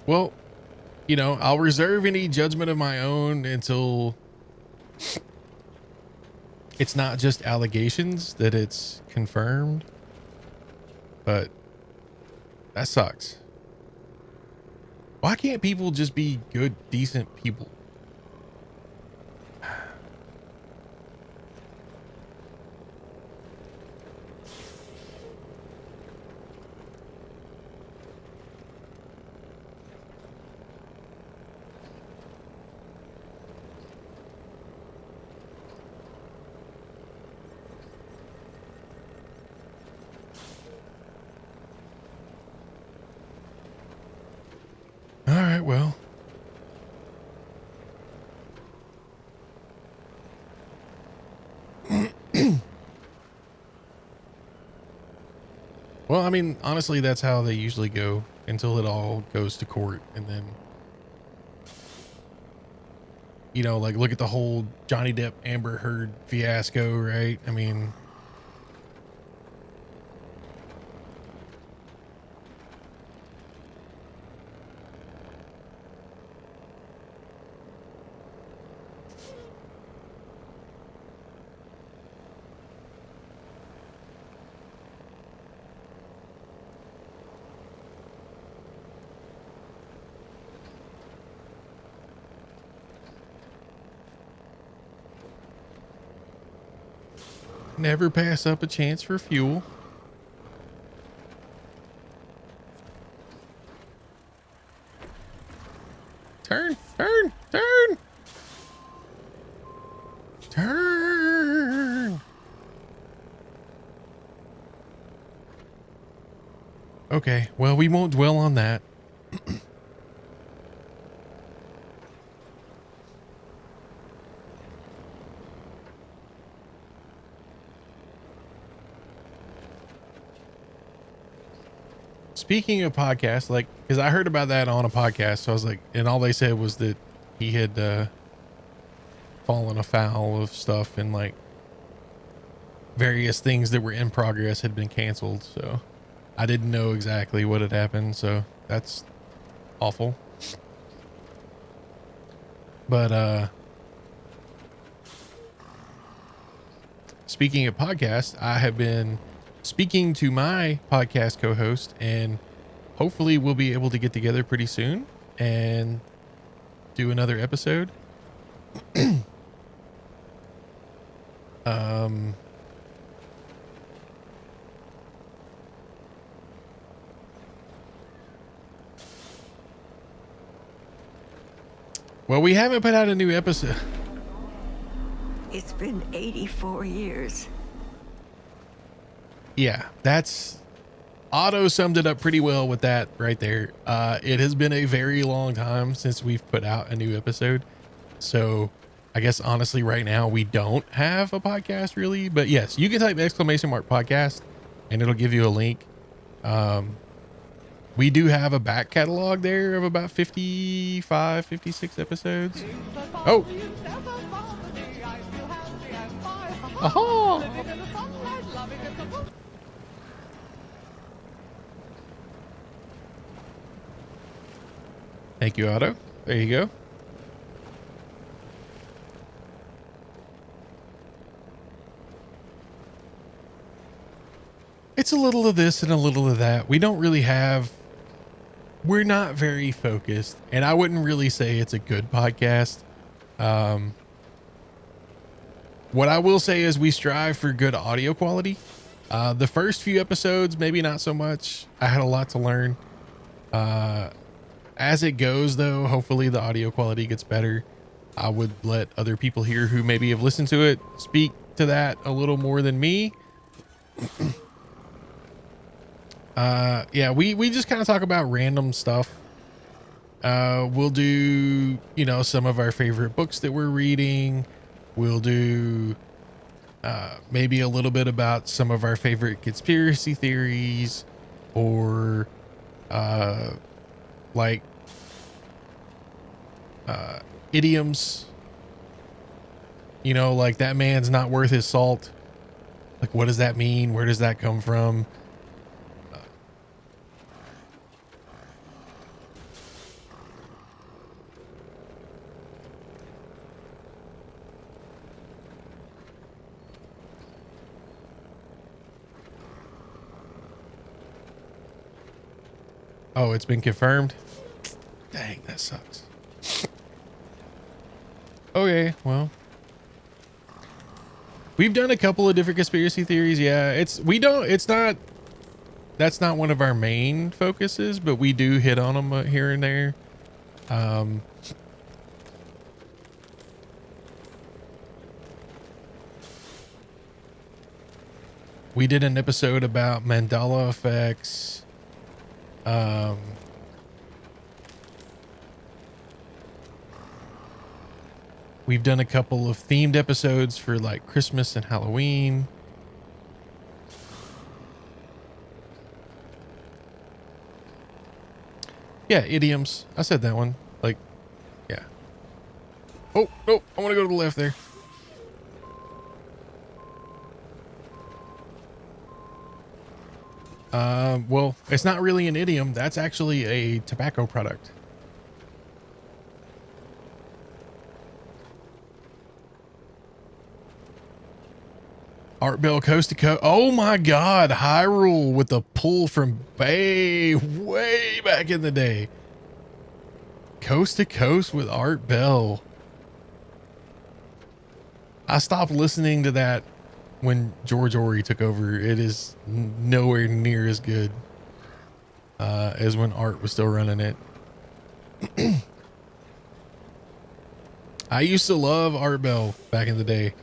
Well, you know, I'll reserve any judgment of my own until it's not just allegations, that it's confirmed. But that sucks. Why can't people just be good, decent people? All right, well. Well, I mean, honestly, that's how they usually go until it all goes to court. And then, you know, like look at the whole Johnny Depp Amber Heard fiasco, right? I mean, never pass up a chance for fuel. Turn, turn, turn, turn. Okay, well, we won't dwell on that. Speaking of podcasts, like, because I heard about that on a podcast, so I was like, and all they said was that he had fallen afoul of stuff, and like various things that were in progress had been canceled. So I didn't know exactly what had happened, so that's awful. But speaking of podcasts, I have been speaking to my podcast co-host, and hopefully we'll be able to get together pretty soon and do another episode. Well, we haven't put out a new episode. It's been 84 years. Yeah, that's Otto summed it up pretty well with that right there. It has been a very long time since we've put out a new episode. So I guess honestly right now we don't have a podcast really, but yes, you can type !podcast and it'll give you a link. We do have a back catalog there of about 55, 56 episodes. Oh. Aha. Thank you, Otto. There you go. It's a little of this and a little of that. We don't really have, we're not very focused, and I wouldn't really say it's a good podcast. What I will say is we strive for good audio quality. The first few episodes, maybe not so much. I had a lot to learn. As it goes though, hopefully the audio quality gets better. I would let other people here who maybe have listened to it speak to that a little more than me. Yeah, we just kind of talk about random stuff. We'll do, you know, some of our favorite books that we're reading. We'll do maybe a little bit about some of our favorite conspiracy theories, or like idioms, you know, like that man's not worth his salt. Like, what does that mean? Where does that come from? Oh, it's been confirmed. That sucks. Okay, well. We've done a couple of different conspiracy theories. Yeah, that's not one of our main focuses, but we do hit on them here and there. We did an episode about Mandela effects. We've done a couple of themed episodes for like Christmas and Halloween. Yeah, idioms. I said that one. Like, yeah. Oh, no, I want to go to the left there. Well, it's not really an idiom. That's actually a tobacco product. Art Bell Coast to Coast. Oh my God. Hyrule with the pull from Bay way back in the day. Coast to Coast with Art Bell. I stopped listening to that when George Ory took over. It is nowhere near as good as when Art was still running it. I used to love Art Bell back in the day.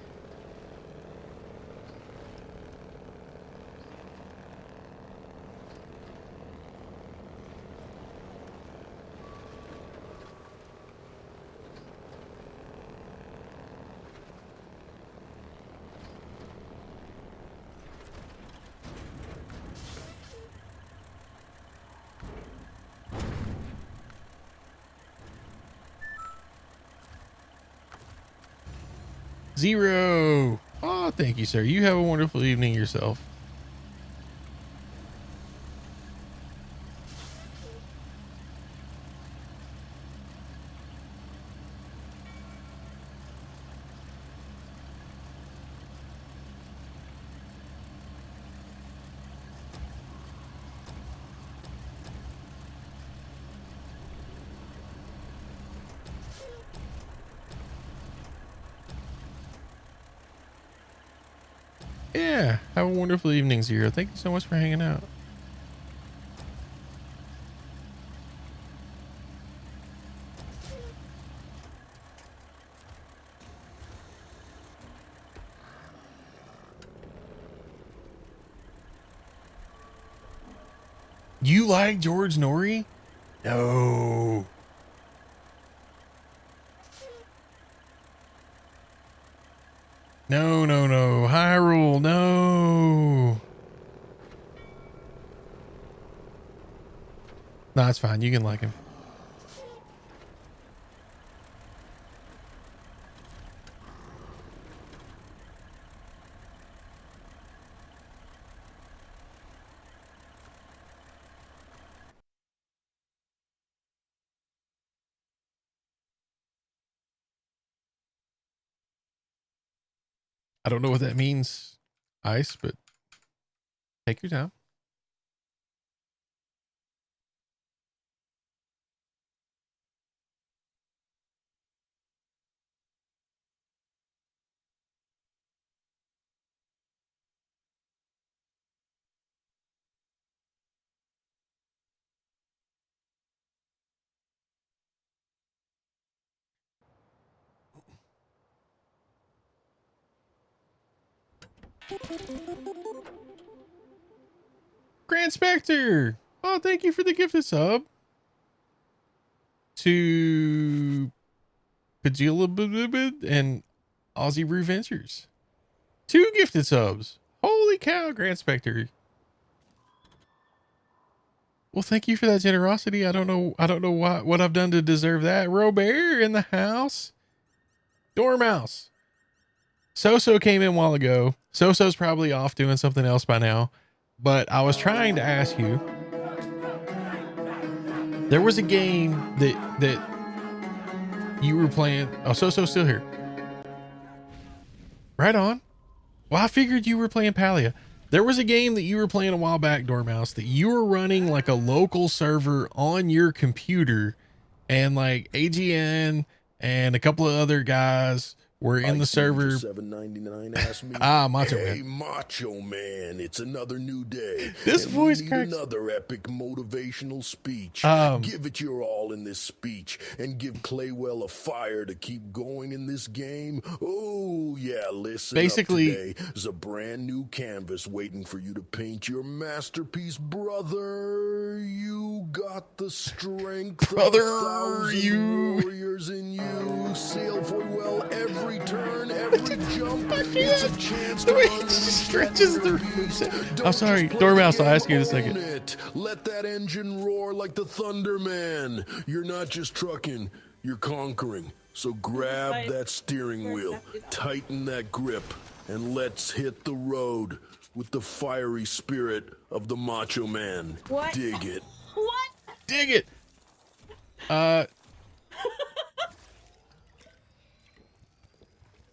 Zero. Oh, thank you, sir. You have a wonderful evening yourself. Yeah, have a wonderful evening, Zero. Thank you so much for hanging out. You like George Norrie? No. No, no, no. Hyrule, no. No, it's fine. You can like him. I don't know what that means, Ice, but take your time. Grand Spectre. Oh, thank you for the gifted sub. To Pagila and Aussie Brew Ventures. 2 gifted subs. Holy cow, Grand Spectre. Well, thank you for that generosity. I don't know what I've done to deserve that. Robert in the house. Dormouse. Soso came in a while ago. Soso's probably off doing something else by now. But I was trying to ask you. There was a game that you were playing. Oh, Soso's still here. Right on. Well, I figured you were playing Palia. There was a game that you were playing a while back, Dormouse, that you were running like a local server on your computer, and like AGN and a couple of other guys were in the server. $7.99 asked me, Macho hey, Man. Macho Man, it's another new day. This and voice we need cracks. another epic motivational speech. Give it your all in this speech and give Claywell a fire to keep going in this game. Oh, yeah, listen basically, up today. There's a brand new canvas waiting for you to paint your masterpiece, brother. You got the strength brother, of 1,000 warriors in you. Sail for well every turn, every jump. It's a chance to stretches the. I'm sorry, Dormouse. I'll ask you in a second. Let that engine roar like the Thunderman. You're not just trucking, you're conquering. So grab that steering wheel, tighten that grip, and let's hit the road with the fiery spirit of the Macho Man. What? Dig it. What? Dig it.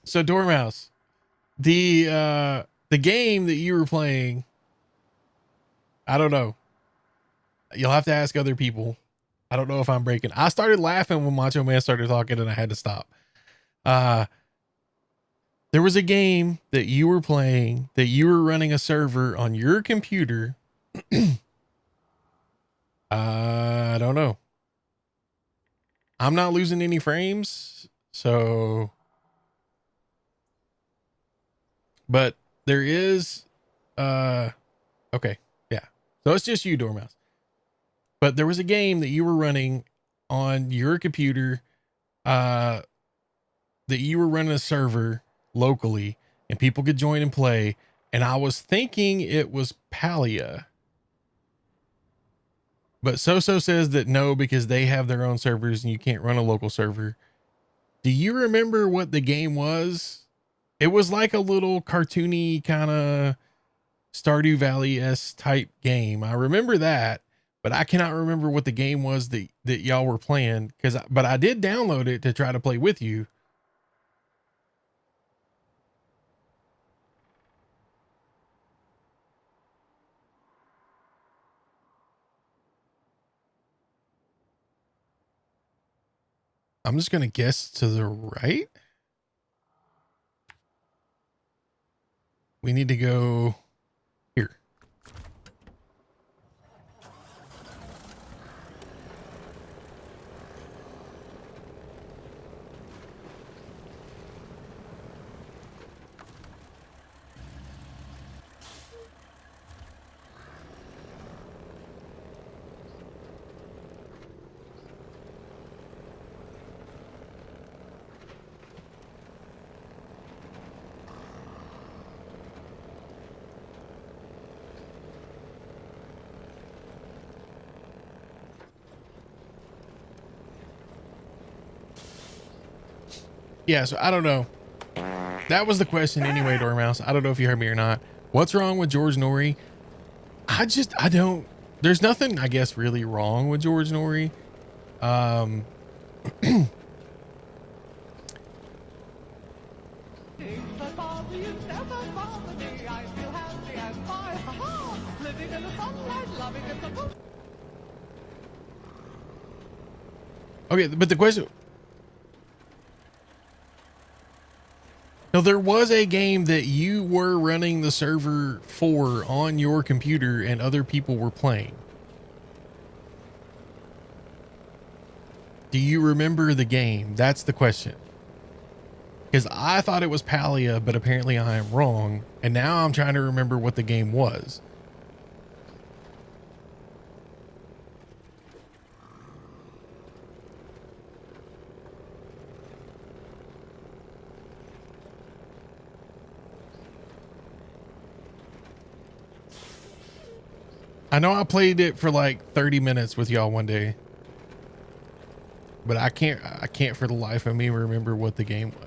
So Dormouse, the game that you were playing, I don't know. You'll have to ask other people. I don't know if I'm breaking. I started laughing when Macho Man started talking and I had to stop. There was a game that you were playing that you were running a server on your computer. I don't know. I'm not losing any frames, so. But there is, okay, yeah. So it's just you, Dormouse. But there was a game that you were running on your computer, that you were running a server locally, and people could join and play. And I was thinking it was Palia. But So says that no, because they have their own servers and you can't run a local server. Do you remember what the game was? It was like a little cartoony kind of Stardew Valley-esque type game. I remember that, but I cannot remember what the game was that y'all were playing. But I did download it to try to play with you. I'm just going to guess to the right. We need to go here. Yeah, so I don't know. That was the question anyway, Dormouse. I don't know if you heard me or not. What's wrong with George Norrie? I don't, there's nothing, I guess, really wrong with George Norrie. Okay, but the question... No, there was a game that you were running the server for on your computer and other people were playing. Do you remember the game? That's the question. Because I thought it was Palia, but apparently I am wrong. And now I'm trying to remember what the game was. I know I played it for like 30 minutes with y'all one day, but I can't for the life of me remember what the game was.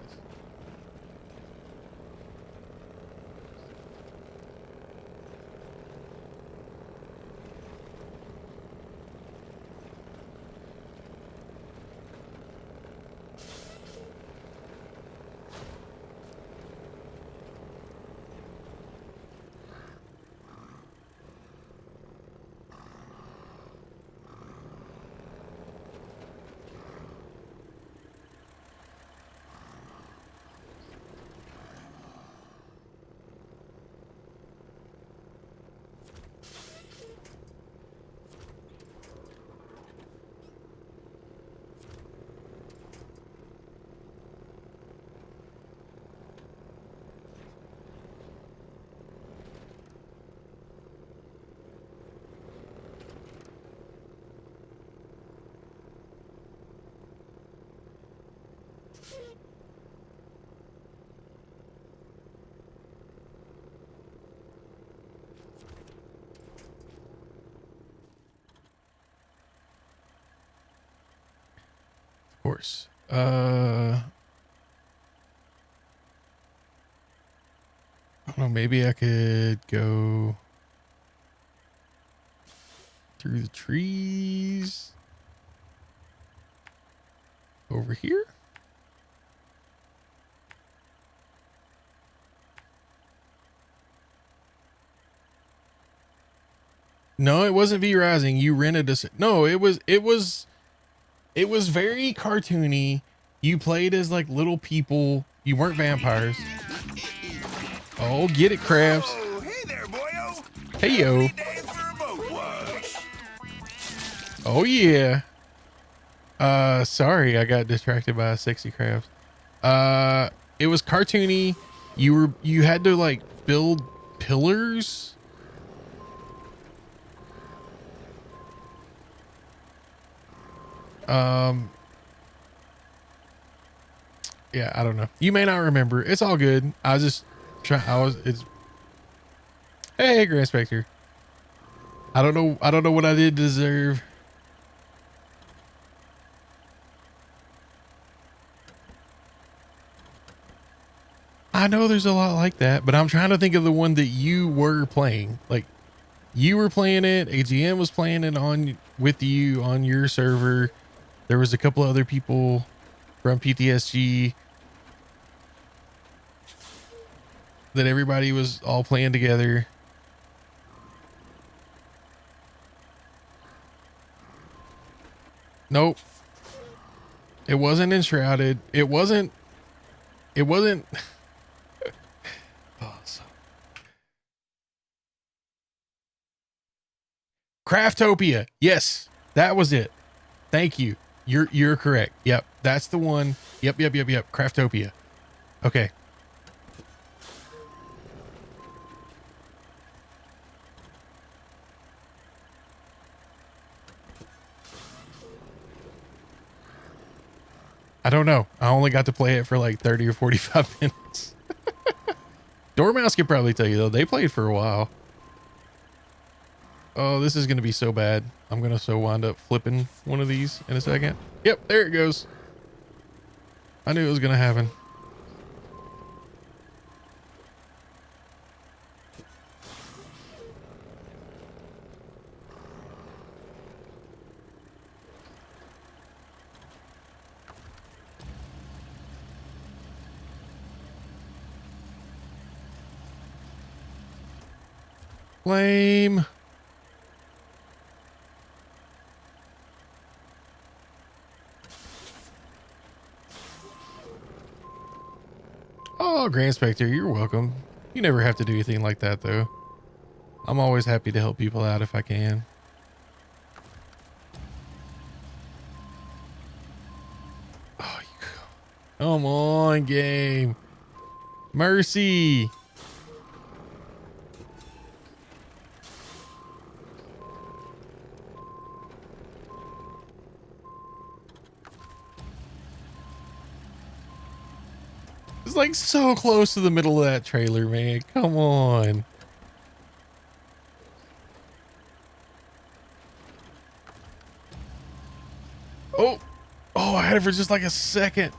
Of course. I don't know, maybe I could go through the trees over here. No, it wasn't V Rising. You rented us. No, it was very cartoony. You played as like little people. You weren't vampires. Oh, get it, crabs. Oh, hey there, boyo. Hey, yo. Day for a boat wash. Oh, yeah. Sorry, I got distracted by sexy crabs. It was cartoony. You had to like build pillars. Yeah, I don't know. You may not remember. It's all good. It's, hey, Grand Spectre. I don't know what I did to deserve. I know there's a lot like that, but I'm trying to think of the one that you were playing. Like, you were playing it. AGM was playing it with you on your server. There was a couple other people from PTSG that everybody was all playing together. Nope. It wasn't Enshrouded. It wasn't. Awesome. Craftopia. Yes, that was it. Thank you. You're correct. Yep, that's the one. Yep. Craftopia. Okay. I don't know. I only got to play it for like 30 or 45 minutes. Dormouse could probably tell you though. They played for a while. Oh, this is going to be so bad. I'm going to wind up flipping one of these in a second. Yep, there it goes. I knew it was going to happen. Lame. Oh, Grand Spectre, you're welcome. You never have to do anything like that, though. I'm always happy to help people out if I can. Oh, come on, game. Mercy. It's like so close to the middle of that trailer, man. Come on. Oh, I had it for just like a second.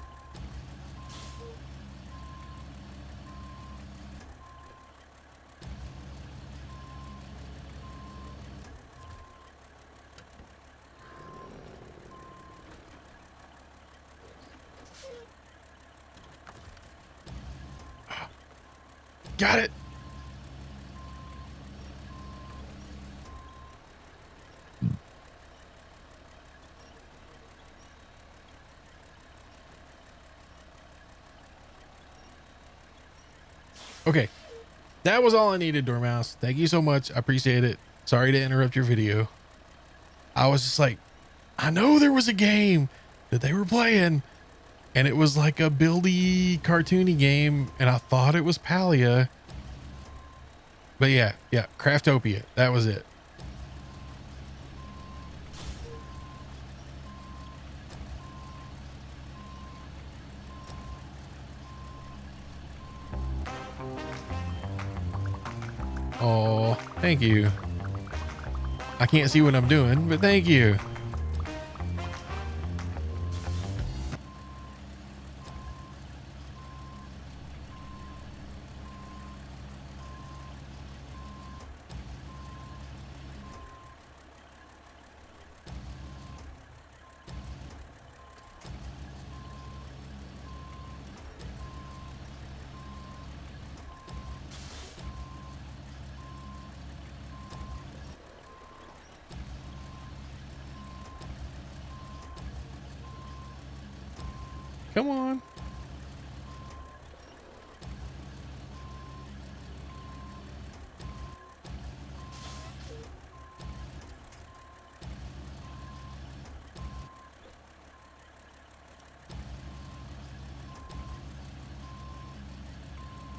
Got it. Okay. That was all I needed, Dormouse. Thank you so much. I appreciate it. Sorry to interrupt your video. I was just like, I know there was a game that they were playing and it was like a buildy cartoony game and I thought it was Palia. But yeah, Craftopia. That was it. Oh, thank you. I can't see what I'm doing, but thank you. Come on.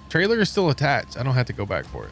Trailer is still attached. I don't have to go back for it.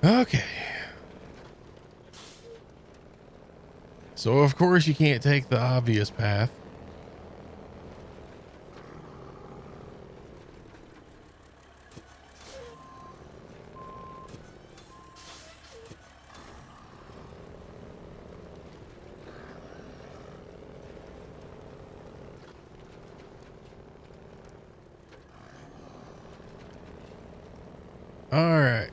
Okay. So of course you can't take the obvious path. All right.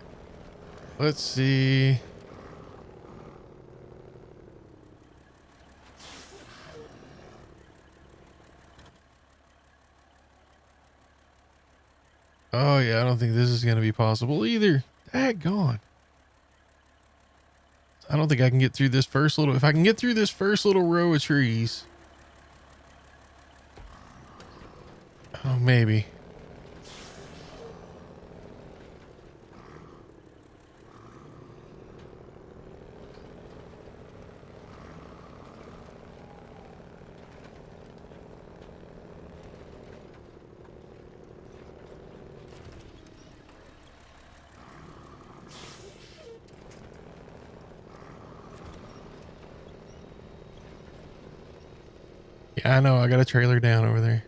Let's see. Oh yeah, I don't think this is going to be possible either. Daggone. I don't think I can get through this first little, if I can get through this first little row of trees. Oh, maybe. Yeah, I know. I got a trailer down over there.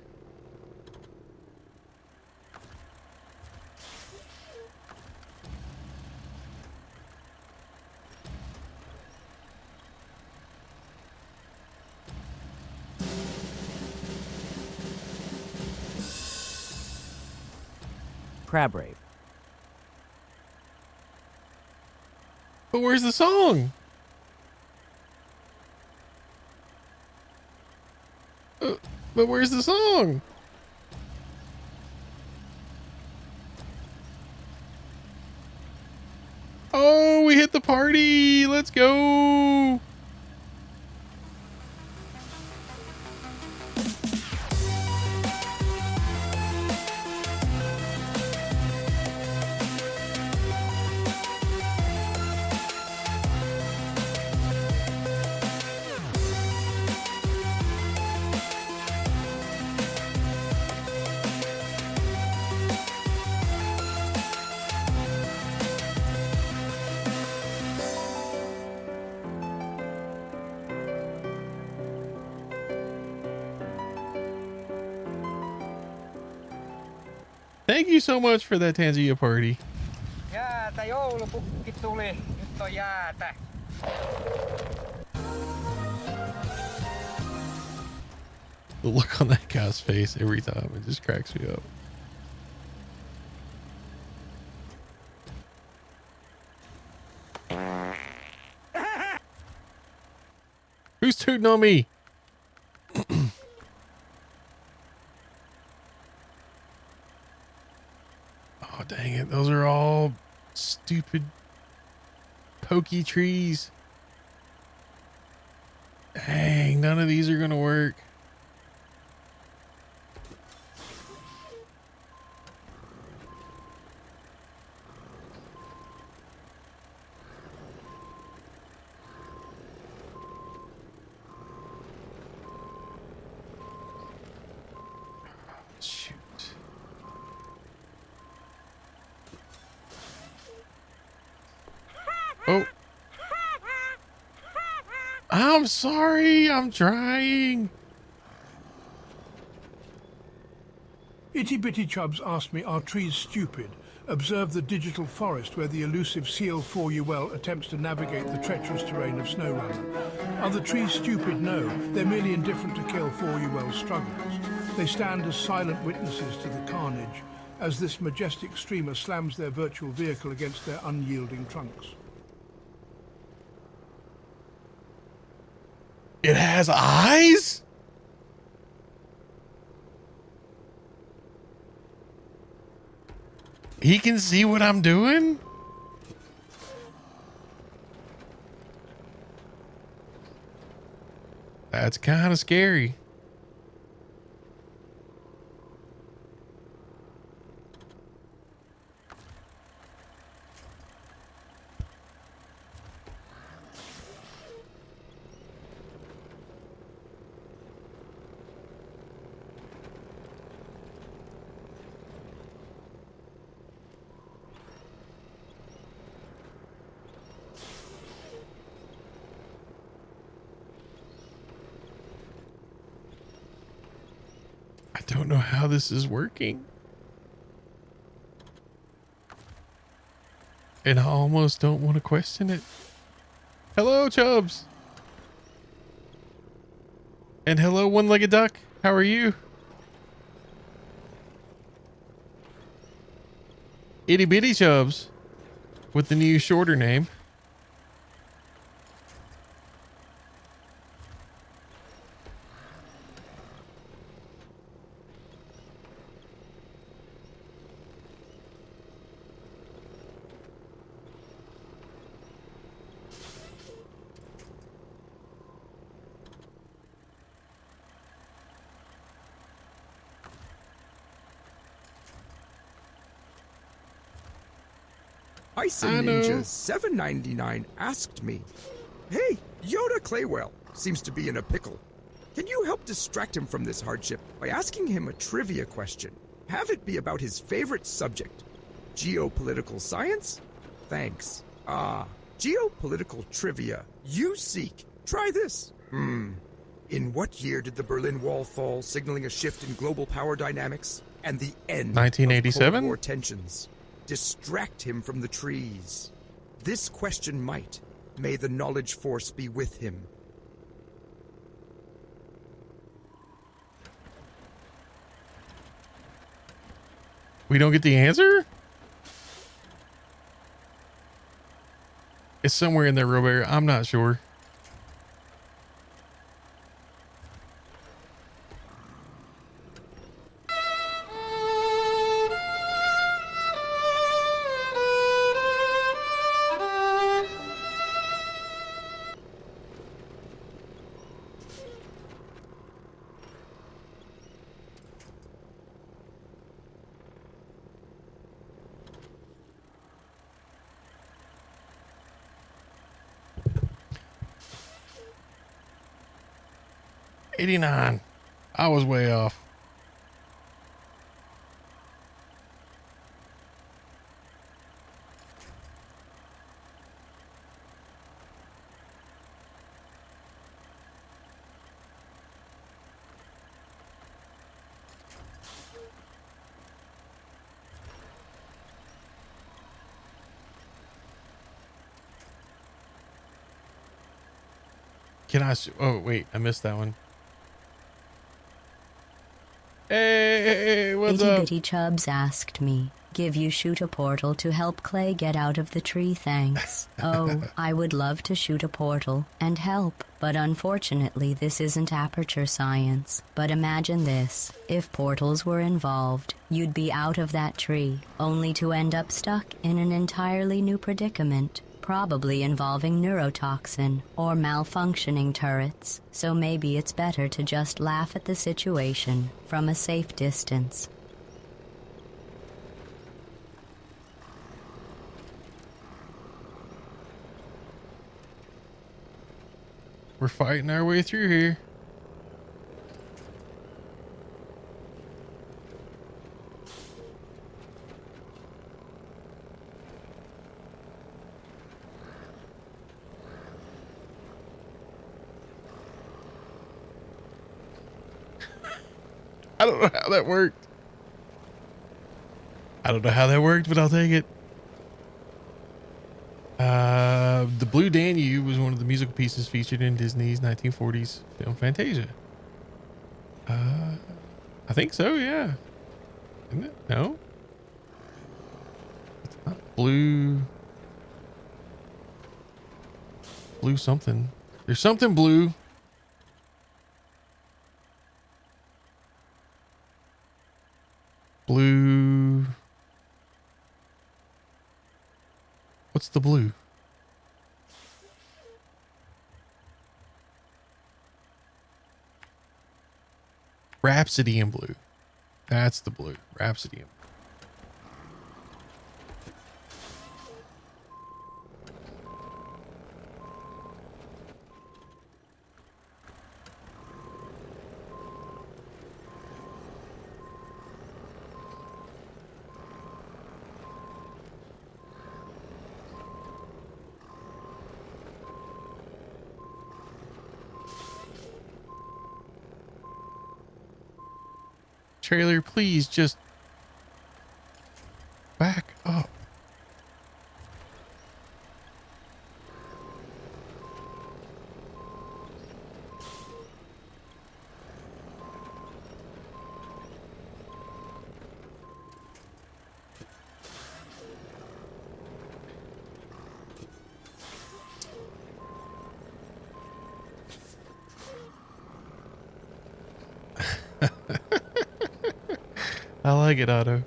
Crab rave. But where's the song? But where's the song? Oh, we hit the party. Let's go. Thank you so much for that Tanzania party. Jäätä, joulupukki tuli. Nyt on jäätä. The look on that guy's face every time, it just cracks me up. Who's tooting on me? Oh, dang it. Those are all stupid pokey trees. Dang, none of these are going to work. Shoot. Oh. I'm sorry. I'm trying. Itty Bitty Chubs asked me, are trees stupid? Observe the digital forest where the elusive CL4UL attempts to navigate the treacherous terrain of SnowRunner. Are the trees stupid? No, they're merely indifferent to KL4UL's struggles. They stand as silent witnesses to the carnage, as this majestic streamer slams their virtual vehicle against their unyielding trunks. It has eyes? He can see what I'm doing? That's kind of scary. I don't know how this is working. And I almost don't want to question it. Hello, Chubbs. And hello, one-legged duck. How are you? Itty Bitty Chubbs with the new shorter name. Bison Ninja 799 asked me, "Hey, Yoda Claywell seems to be in a pickle. Can you help distract him from this hardship by asking him a trivia question? Have it be about his favorite subject, geopolitical science? Thanks. Geopolitical trivia. You seek. Try this. In what year did the Berlin Wall fall, signaling a shift in global power dynamics and the end 1987? of Cold War tensions? Distract him from the trees. This question might. May the knowledge force be with him." We don't get the answer? It's somewhere in there, Robert. I'm not sure. $89. I was way off. Can I? Oh, wait, I missed that one. Hey, what's Itty up? Bitty Chubs asked me, "Give you shoot a portal to help Clay get out of the tree, thanks." Oh, I would love to shoot a portal and help, but unfortunately this isn't aperture science. But imagine this, if portals were involved, you'd be out of that tree, only to end up stuck in an entirely new predicament. Probably involving neurotoxin or malfunctioning turrets, so maybe it's better to just laugh at the situation from a safe distance. We're fighting our way through here. don't know how that worked. I don't know how that worked, but I'll take it. The Blue Danube was one of the musical pieces featured in Disney's 1940s film Fantasia. I think so, yeah. Isn't it? No? It's not blue. Blue something. There's something blue. Blue. What's the blue? Rhapsody in Blue. That's the blue. Rhapsody in Blue. Trailer, please just back up. I like it, Otto.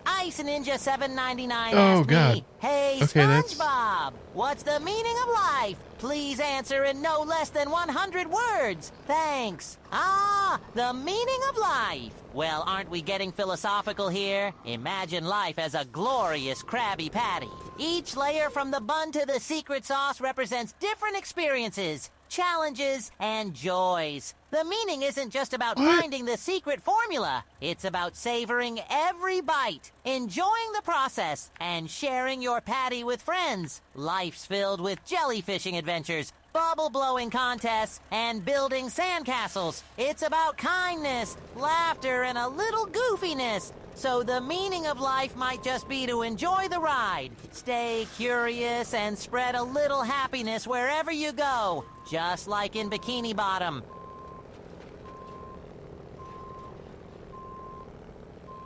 Ice Ninja 799 Oh, asked God. me, "Hey, Okay, that's- SpongeBob, what's the meaning of life? Please answer in no less than 100 words. Thanks." Ah, the meaning of life. Well, aren't we getting philosophical here? Imagine life as a glorious Krabby Patty. Each layer from the bun to the secret sauce represents different experiences, challenges, and joys. The meaning isn't just about finding the secret formula. It's about savoring every bite, enjoying the process, and sharing your patty with friends. Life's filled with jellyfishing adventures, bubble-blowing contests, and building sandcastles. It's about kindness, laughter, and a little goofiness. So the meaning of life might just be to enjoy the ride, stay curious, and spread a little happiness wherever you go, just like in Bikini Bottom.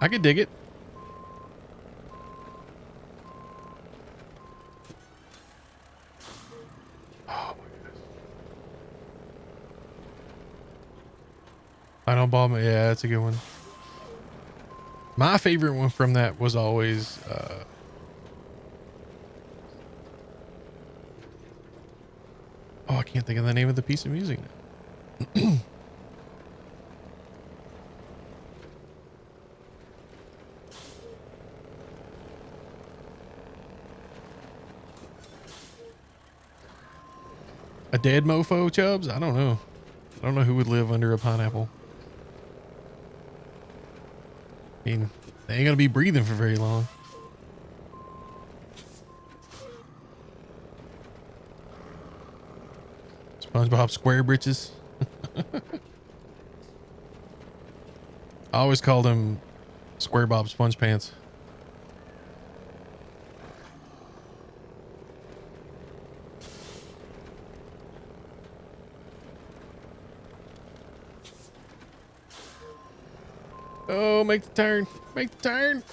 I could dig it. Oh my goodness. Final Ball, yeah, that's a good one. My favorite one from that was always oh, I can't think of the name of the piece of music now. A dead mofo, Chubbs? I don't know. I don't know who would live under a pineapple. I mean, they ain't gonna be breathing for very long. SpongeBob Square Britches. I always called him Square Bob Sponge Pants. Oh, make the turn. Make the turn.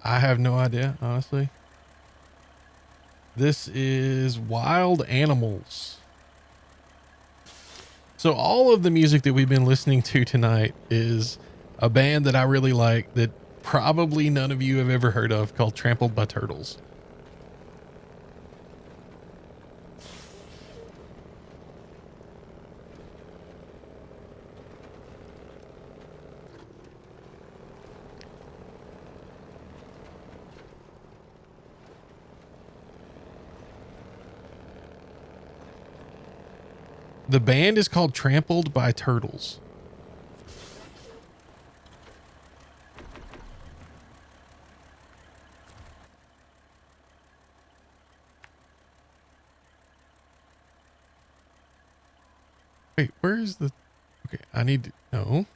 I have no idea, honestly. This is Wild Animals. So all of the music that we've been listening to tonight is a band that I really like that probably none of you have ever heard of, called Trampled by Turtles. The band is called Trampled by Turtles. Wait, where's the... Okay, I need to... No.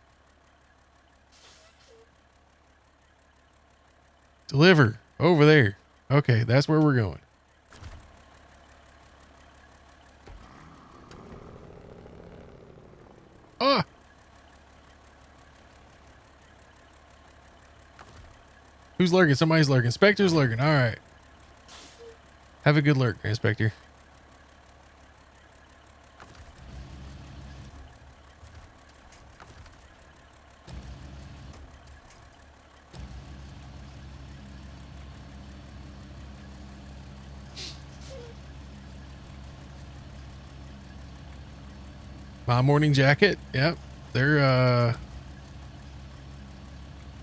Deliver. Over there. Okay, that's where we're going. Ah! Who's lurking? Somebody's lurking. Spectre's lurking. All right. Have a good lurk, Inspector. My Morning Jacket. Yep. They're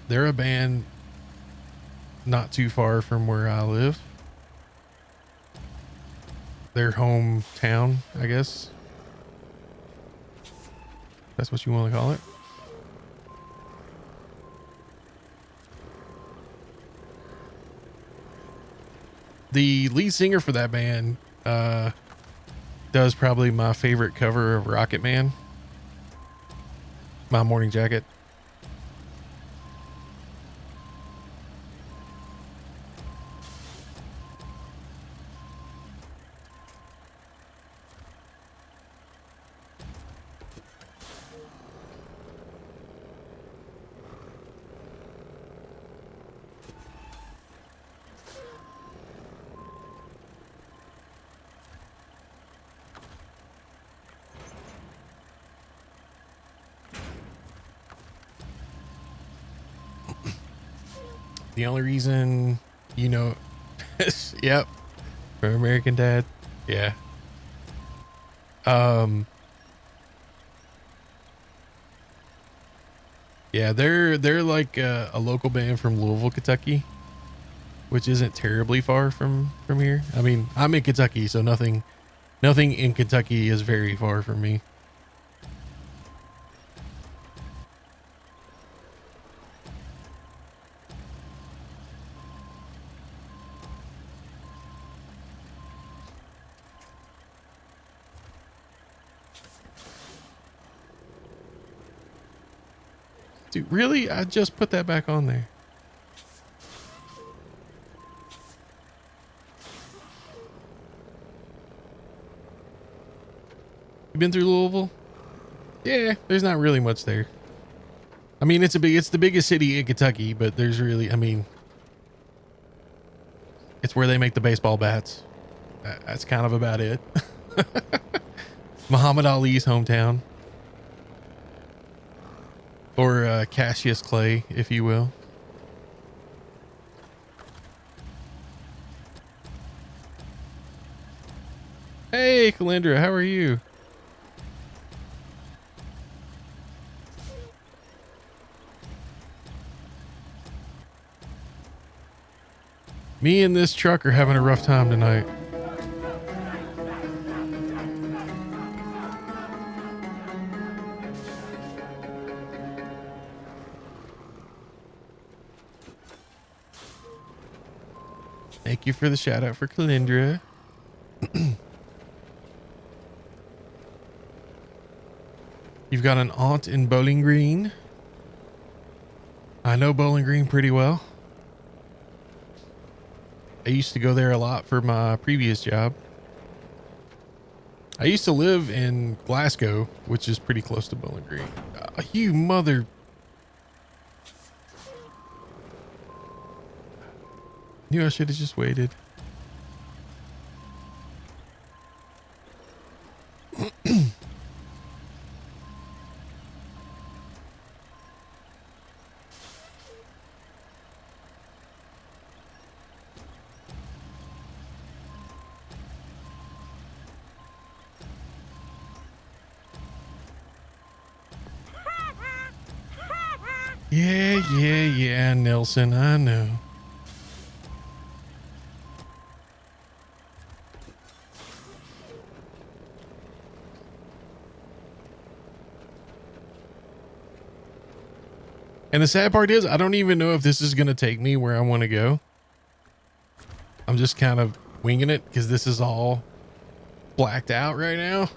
a band not too far from where I live. Their hometown, I guess. That's what you want to call it. The lead singer for that band does probably my favorite cover of Rocket Man. My Morning Jacket. The only reason, you know, yep, for American Dad, yeah. Yeah, they're like a local band from Louisville, Kentucky, which isn't terribly far from here. I mean, I'm in Kentucky, so nothing in Kentucky is very far from me. Dude, really? I just put that back on there. You been through Louisville? Yeah, there's not really much there. I mean, it's the biggest city in Kentucky, but there's really, I mean, it's where they make the baseball bats. That's kind of about it. Muhammad Ali's hometown. Or Cassius Clay, if you will. Hey, Calendra, how are you? Me and this truck are having a rough time tonight. Thank you for the shout out for Calendra. You've got an aunt in Bowling Green. I know Bowling Green pretty well. I used to go there a lot for my previous job. I used to live in Glasgow, which is pretty close to Bowling Green. You mother... Knew I should have just waited. Yeah, Nelson, I know. And the sad part is, I don't even know if this is going to take me where I want to go. I'm just kind of winging it because this is all blacked out right now.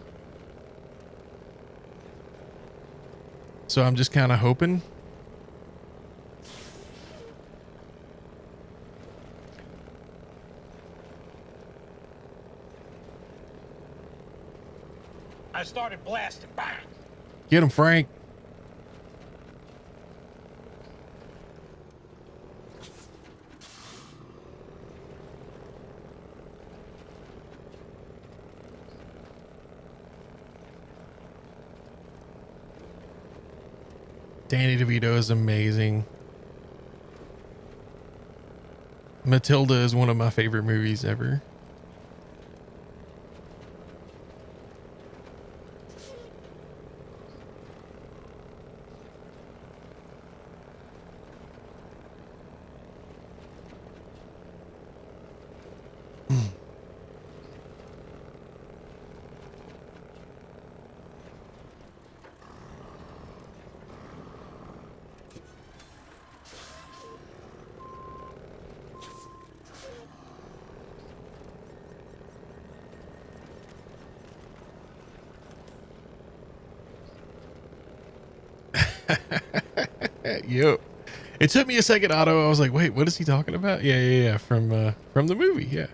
So I'm just kind of hoping. I started blasting. Bang! Get him, Frank. Danny DeVito is amazing. Matilda is one of my favorite movies ever. Yep. It took me a second, Otto. I was like, wait, what is he talking about? Yeah. From the movie. Yeah.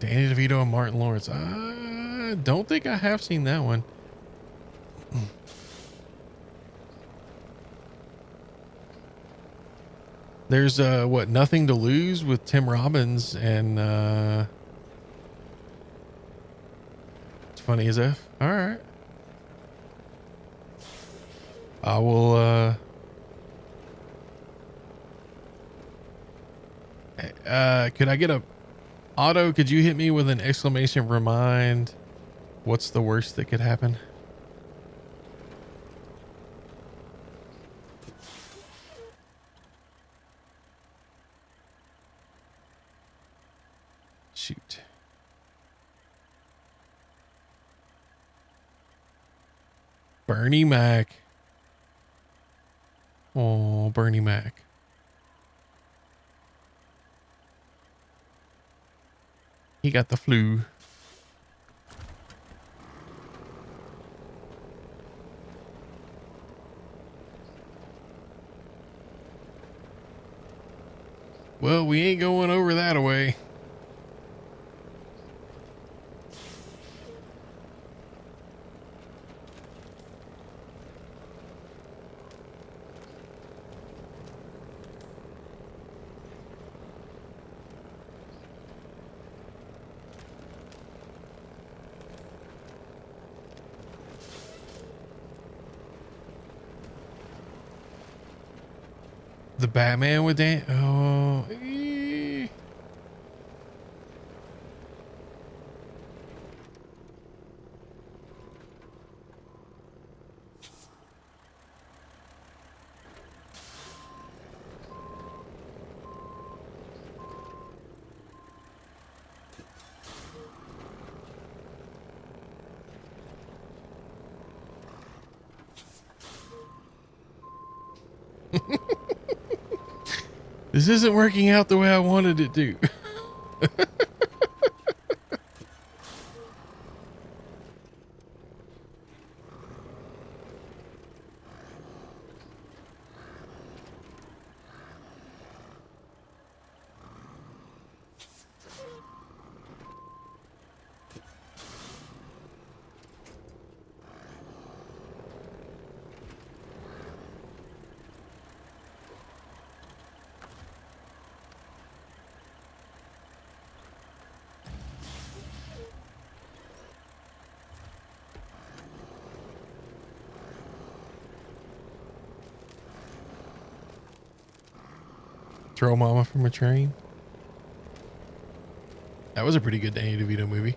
Danny DeVito and Martin Lawrence. I don't think I have seen that one. There's what, Nothing to Lose with Tim Robbins and it's funny as F. All right. I will could I get a Otto, could you hit me with an exclamation remind? What's the worst that could happen? Shoot. Bernie Mac. Oh, Bernie Mac. He got the flu. Well, we ain't going over that away. The Batman with Dan. Oh. This isn't working out the way I wanted it to. Throw Mama from a Train. That was a pretty good Danny DeVito movie.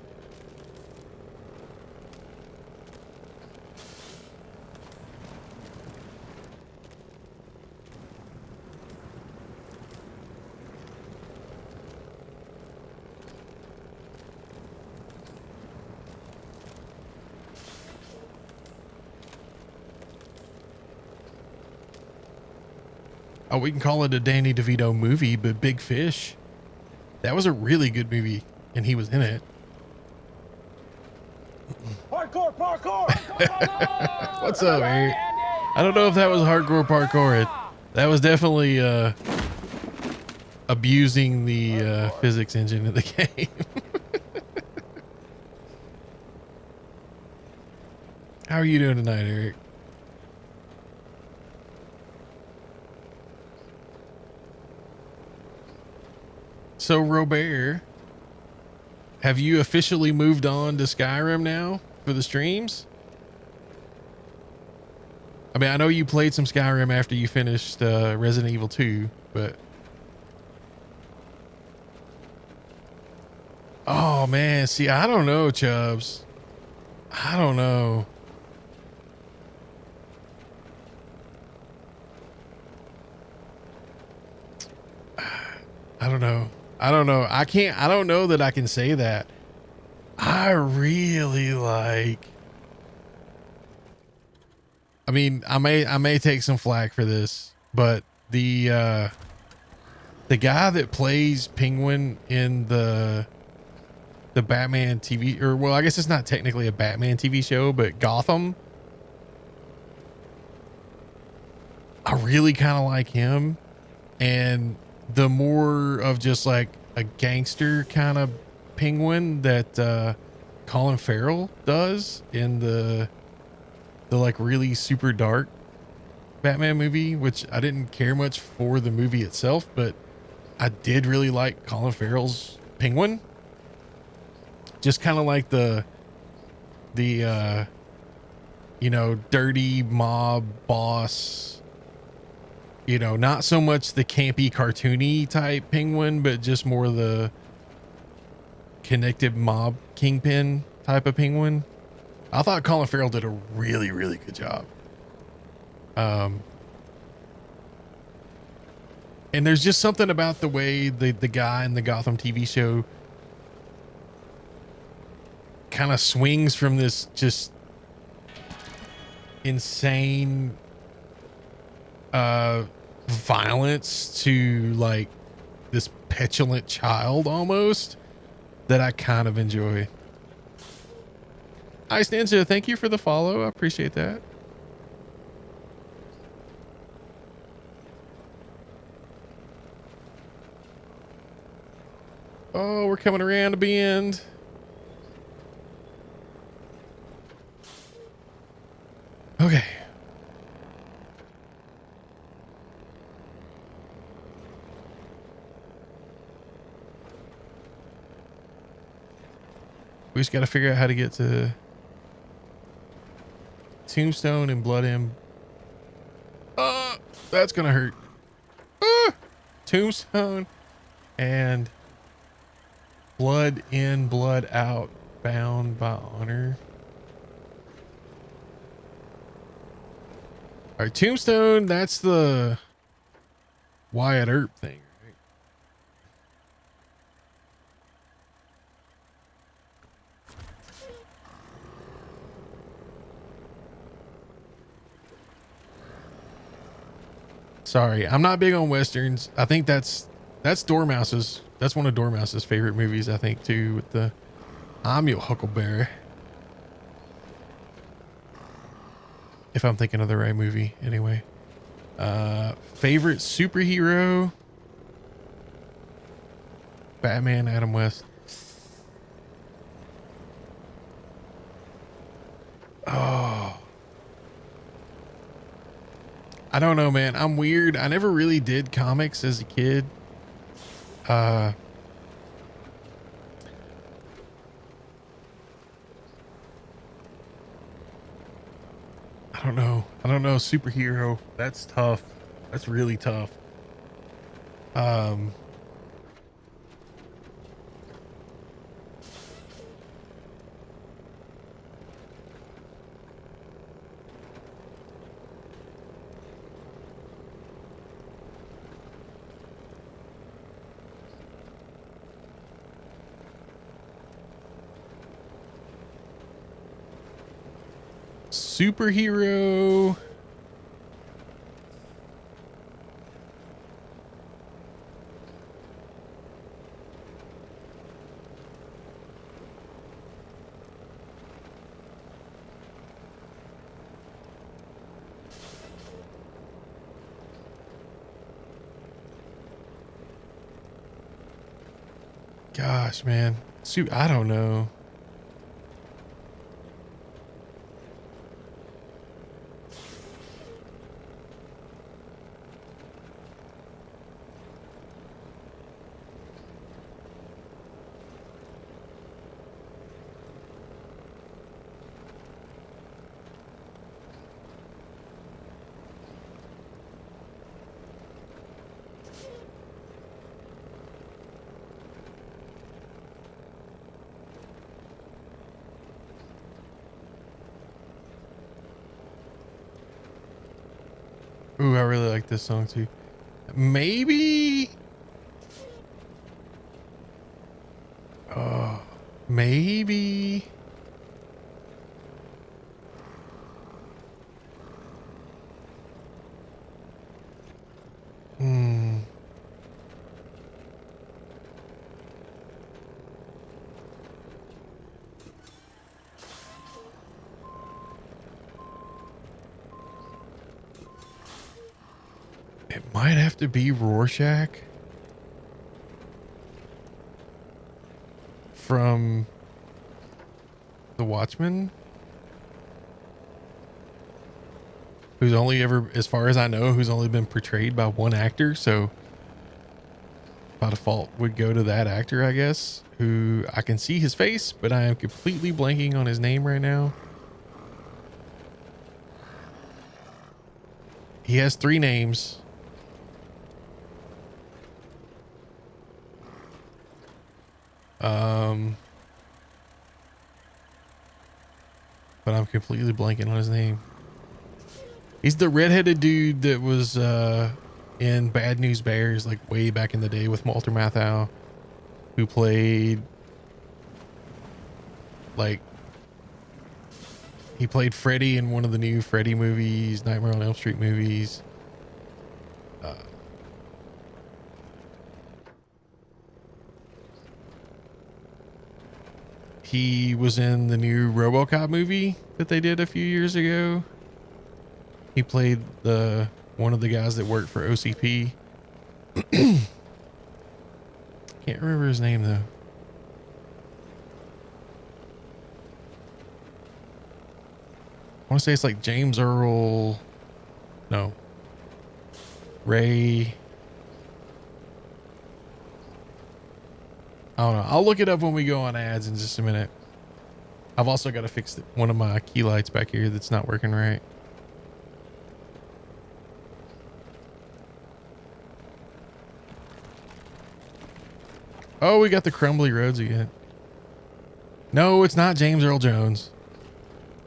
Oh, we can call it a Danny DeVito movie, but Big Fish, that was a really good movie, and he was in it. Parkour, parkour! What's up, Eric? I don't know if that was hardcore parkour. That was definitely abusing the physics engine of the game. How are you doing tonight, Eric? So, Robert, have you officially moved on to Skyrim now for the streams? I mean, I know you played some Skyrim after you finished Resident Evil 2, but... Oh, man. See, I don't know, Chubbs. I don't know. I don't know. I don't know. I don't know that I can say that. I really like... I mean, I may take some flack for this, but the guy that plays Penguin in the Batman TV, or well, I guess it's not technically a Batman TV show, but Gotham, I really kind of like him. And the more of just like a gangster kind of Penguin that Colin Farrell does in the like really super dark Batman movie, which I didn't care much for the movie itself, but I did really like Colin Farrell's Penguin. Just kind of like the you know, dirty mob boss, you know, not so much the campy cartoony type Penguin, but just more the connected mob kingpin type of Penguin. I thought Colin Farrell did a really, really good job. And there's just something about the way the guy in the Gotham TV show kind of swings from this just insane violence to like this petulant child almost, that I kind of enjoy. Ice Ninja, thank you for the follow. I appreciate that. Oh, we're coming around a bend. Okay. We just got to figure out how to get to Tombstone and Blood M. That's gonna hurt. Tombstone and Blood in, Blood out, bound by honor. All right, Tombstone, that's the Wyatt Earp thing, right? Sorry, I'm not big on Westerns. I think that's Dormouse's. That's one of Dormouse's favorite movies, I think, too, with the I'm your Huckleberry. If I'm thinking of the right movie, anyway. Favorite superhero? Batman, Adam West. Oh. I don't know, man. I'm weird. I never really did comics as a kid. I don't know. Superhero. That's tough. That's really tough. Superhero. gosh, man. I don't know. Ooh, I really like this song too. Maybe. Oh, maybe. Hmm. It might have to be Rorschach from The Watchmen, who's only ever, as far as I know, who's only been portrayed by one actor. So by default would go to that actor, I guess, who I can see his face, but I am completely blanking on his name right now. He has 3 names. But I'm completely blanking on his name. He's the redheaded dude that was in Bad News Bears, like way back in the day with Walter Matthau, who played he played Freddy in one of the new Freddy movies, Nightmare on Elm Street movies. He was in the new RoboCop movie that they did a few years ago. He played one of the guys that worked for OCP. Can't remember his name though. I want to say it's like James Earl. No. Ray. I don't know. I'll look it up when we go on ads in just a minute. I've also got to fix one of my key lights back here that's not working right. Oh, we got the crumbly roads again. No, it's not James Earl Jones.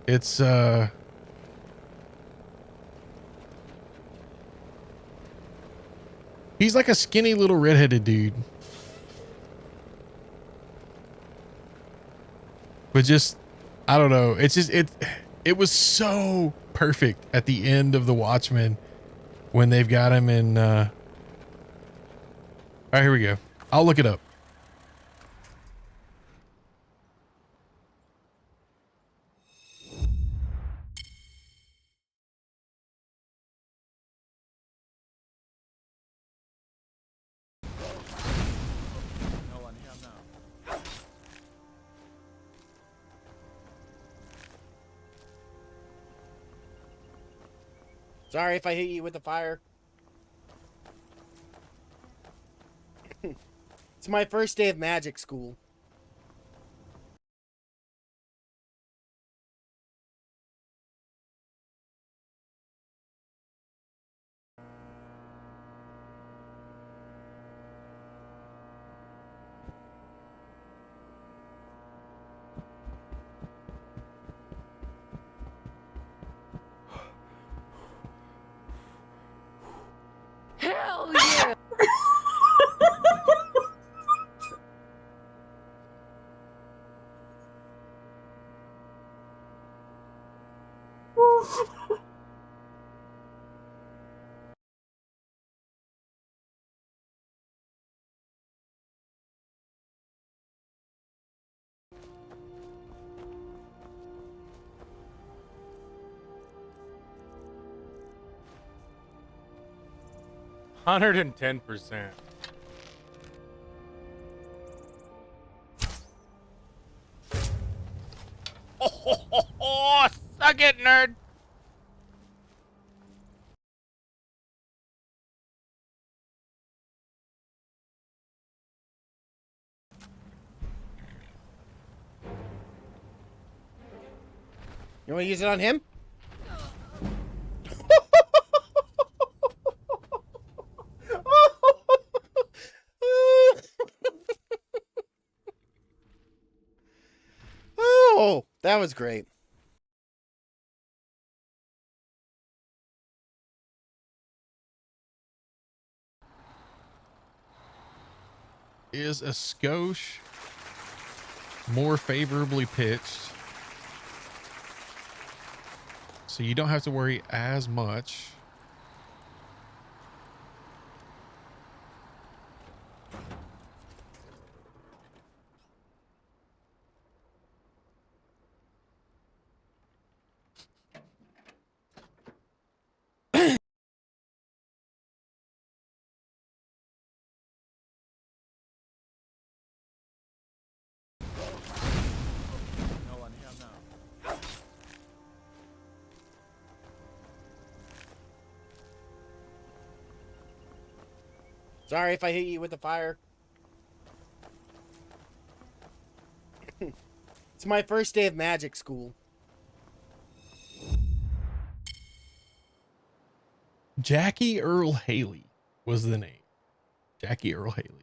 It's he's like a skinny little redheaded dude. But just, I don't know. It's just, it was so perfect at the end of The Watchmen when they've got him in, all right, here we go. I'll look it up. Sorry if I hit you with the fire. It's my first day of magic school. Hell yeah! $110%. Suck it, nerd. You want to use it on him? Oh, that was great. Is a skosh more favorably pitched, so you don't have to worry as much. Sorry if I hit you with the fire. It's my first day of magic school. Jackie Earl Haley was the name. Jackie Earl Haley.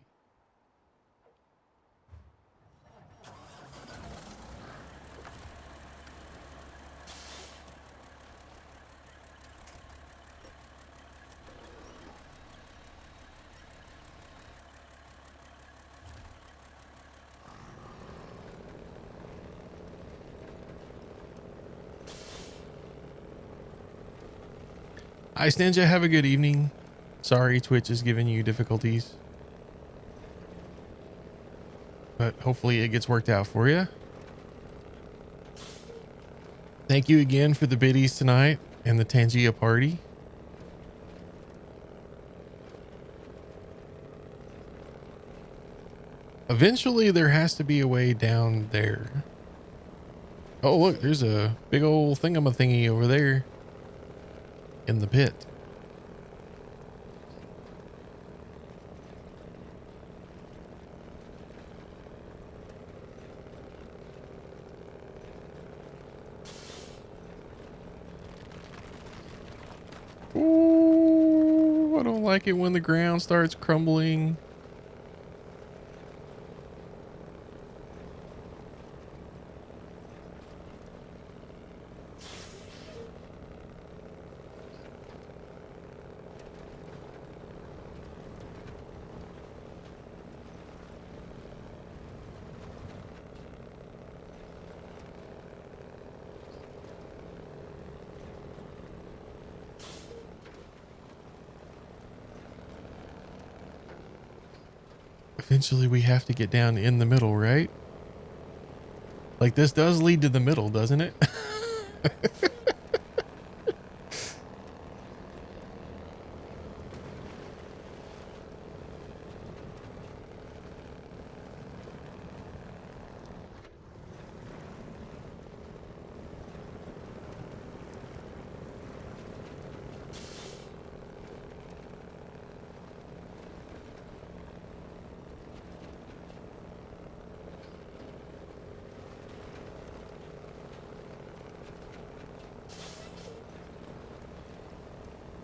Ice Ninja, have a good evening. Sorry, Twitch is giving you difficulties, but hopefully it gets worked out for you. Thank you again for the biddies tonight and the Tangia party. Eventually there has to be a way down there. Oh, look, there's a big old thingy over there in the pit. Ooh, I don't like it when the ground starts crumbling. Eventually we have to get down in the middle, right? Like this does lead to the middle, doesn't it?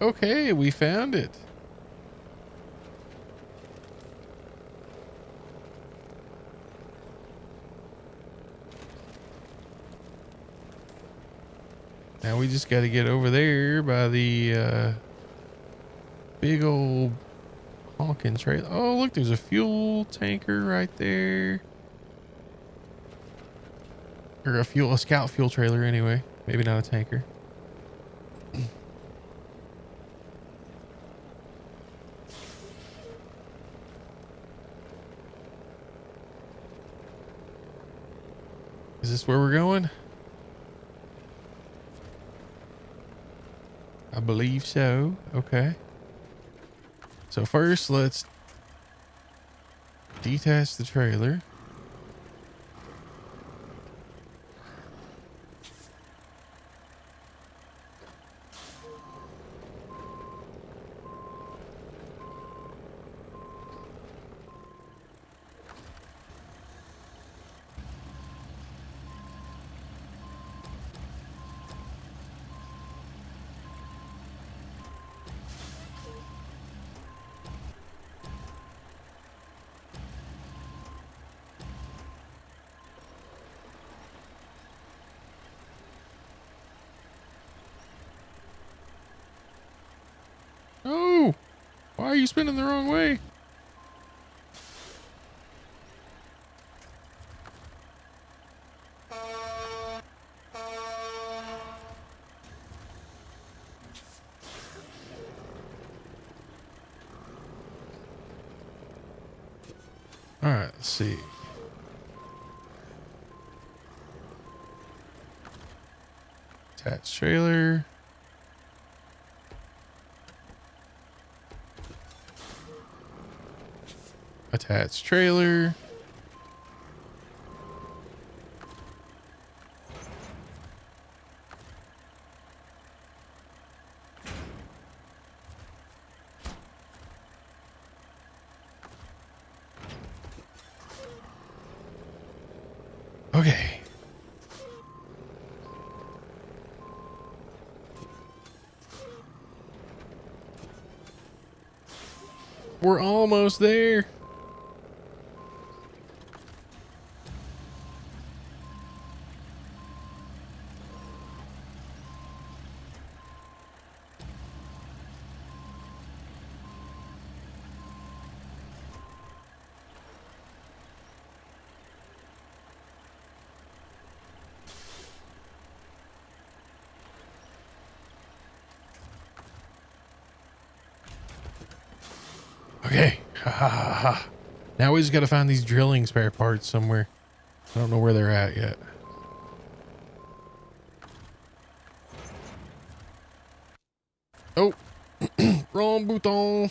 Okay, we found it. Now we just got to get over there by the big old honking trailer. Oh, look, there's a fuel tanker right there. Or a scout fuel trailer anyway. Maybe not a tanker. Is this where we're going? I believe so. Okay. So first, let's detach the trailer. are you spinning the wrong way? All right, let's see. Attached trailer. Attached trailer. Okay. We're almost there. Okay. Ha, ha, ha, ha. Now we just got to find these drilling spare parts somewhere. I don't know where they're at yet. Oh, wrong button.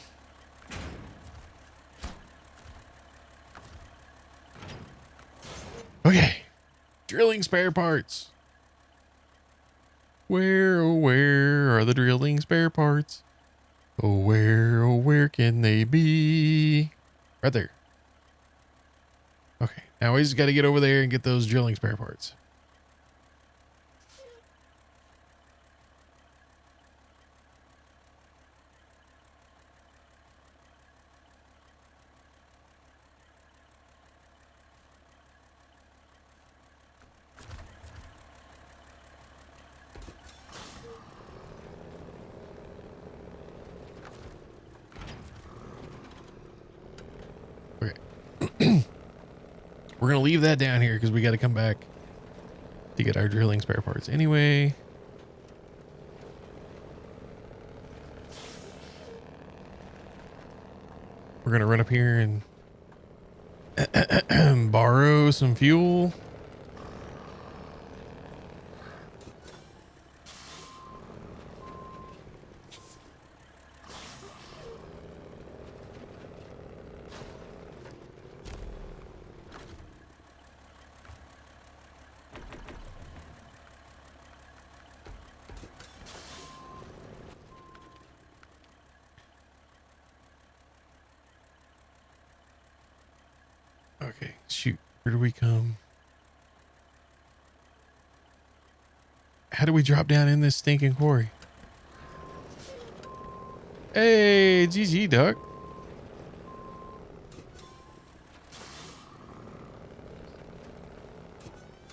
Okay. Drilling spare parts. Where, oh, where are the drilling spare parts? Oh, where can they be? Right there. Okay, now we just got to get over there and get those drilling spare parts. We're going to leave that down here because we got to come back to get our drilling spare parts anyway. We're going to run up here and borrow some fuel. Okay, shoot. Where do we come? How do we drop down in this stinking quarry? Hey, GG, duck.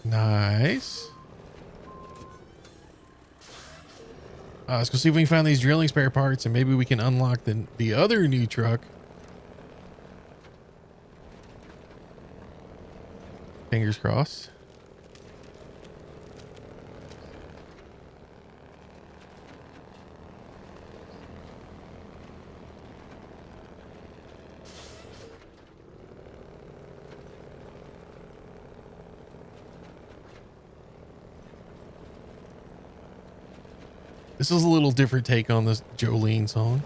Nice. Let's go see if we can find these drilling spare parts and maybe we can unlock the other new truck. Fingers crossed. This is a little different take on this Jolene song.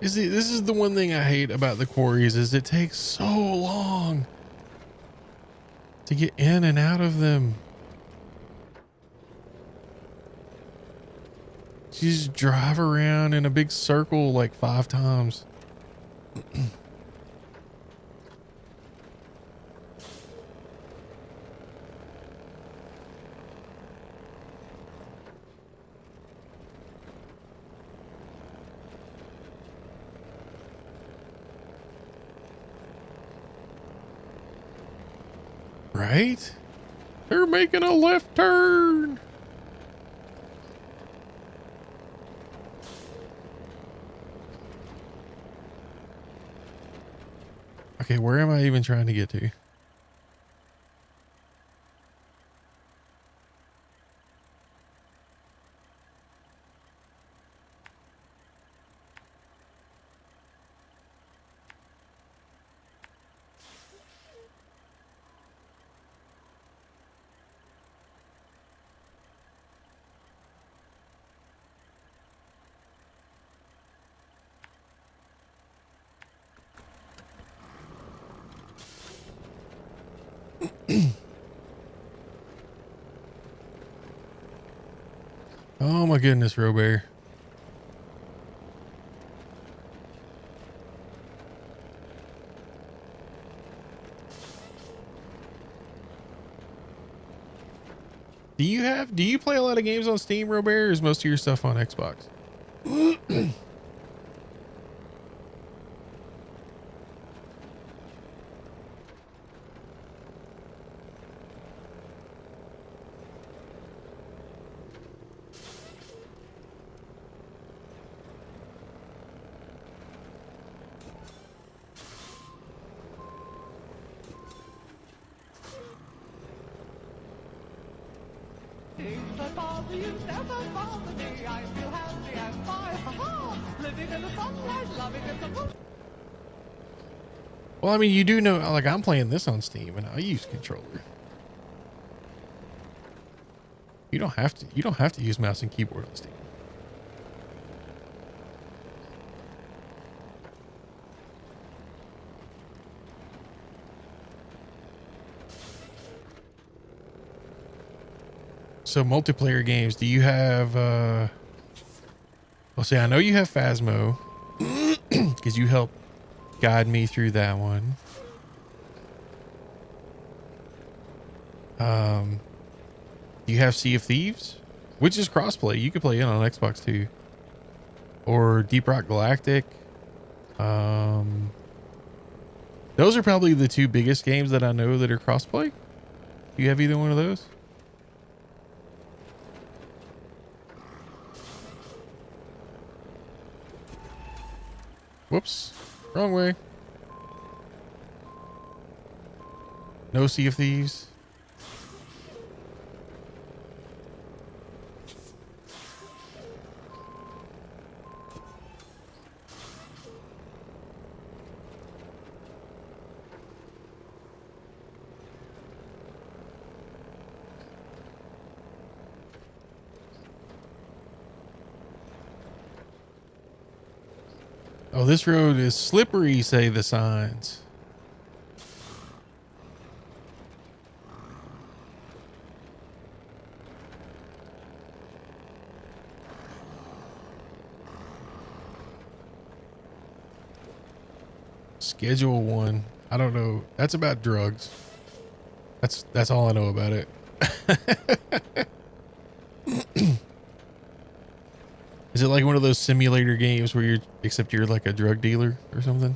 This is the one thing I hate about the quarries is it takes so long to get in and out of them. You just drive around in a big circle like 5 times. Right? They're making a left turn. Okay, where am I even trying to get to? Oh my goodness, Robert. Do you play a lot of games on Steam, Robert, or is most of your stuff on Xbox? Things that bother you never bother me. I feel happy and fine. Ha-ha! Living in the sunlight, loving in the moon. Well, I mean, you do know, like, I'm playing this on Steam and I use controller. You don't have to use mouse and keyboard on Steam. So multiplayer games, do you have, well, see, I know you have Phasmo because you helped guide me through that one. Do you have Sea of Thieves, which is crossplay? You could play it on Xbox too, or Deep Rock Galactic. Those are probably the 2 biggest games that I know that are crossplay. Do you have either one of those? Whoops, wrong way. No Sea of Thieves. Oh, this road is slippery, say the signs. Schedule 1. I don't know. That's about drugs. That's all I know about it. Is it like one of those simulator games where except you're like a drug dealer or something?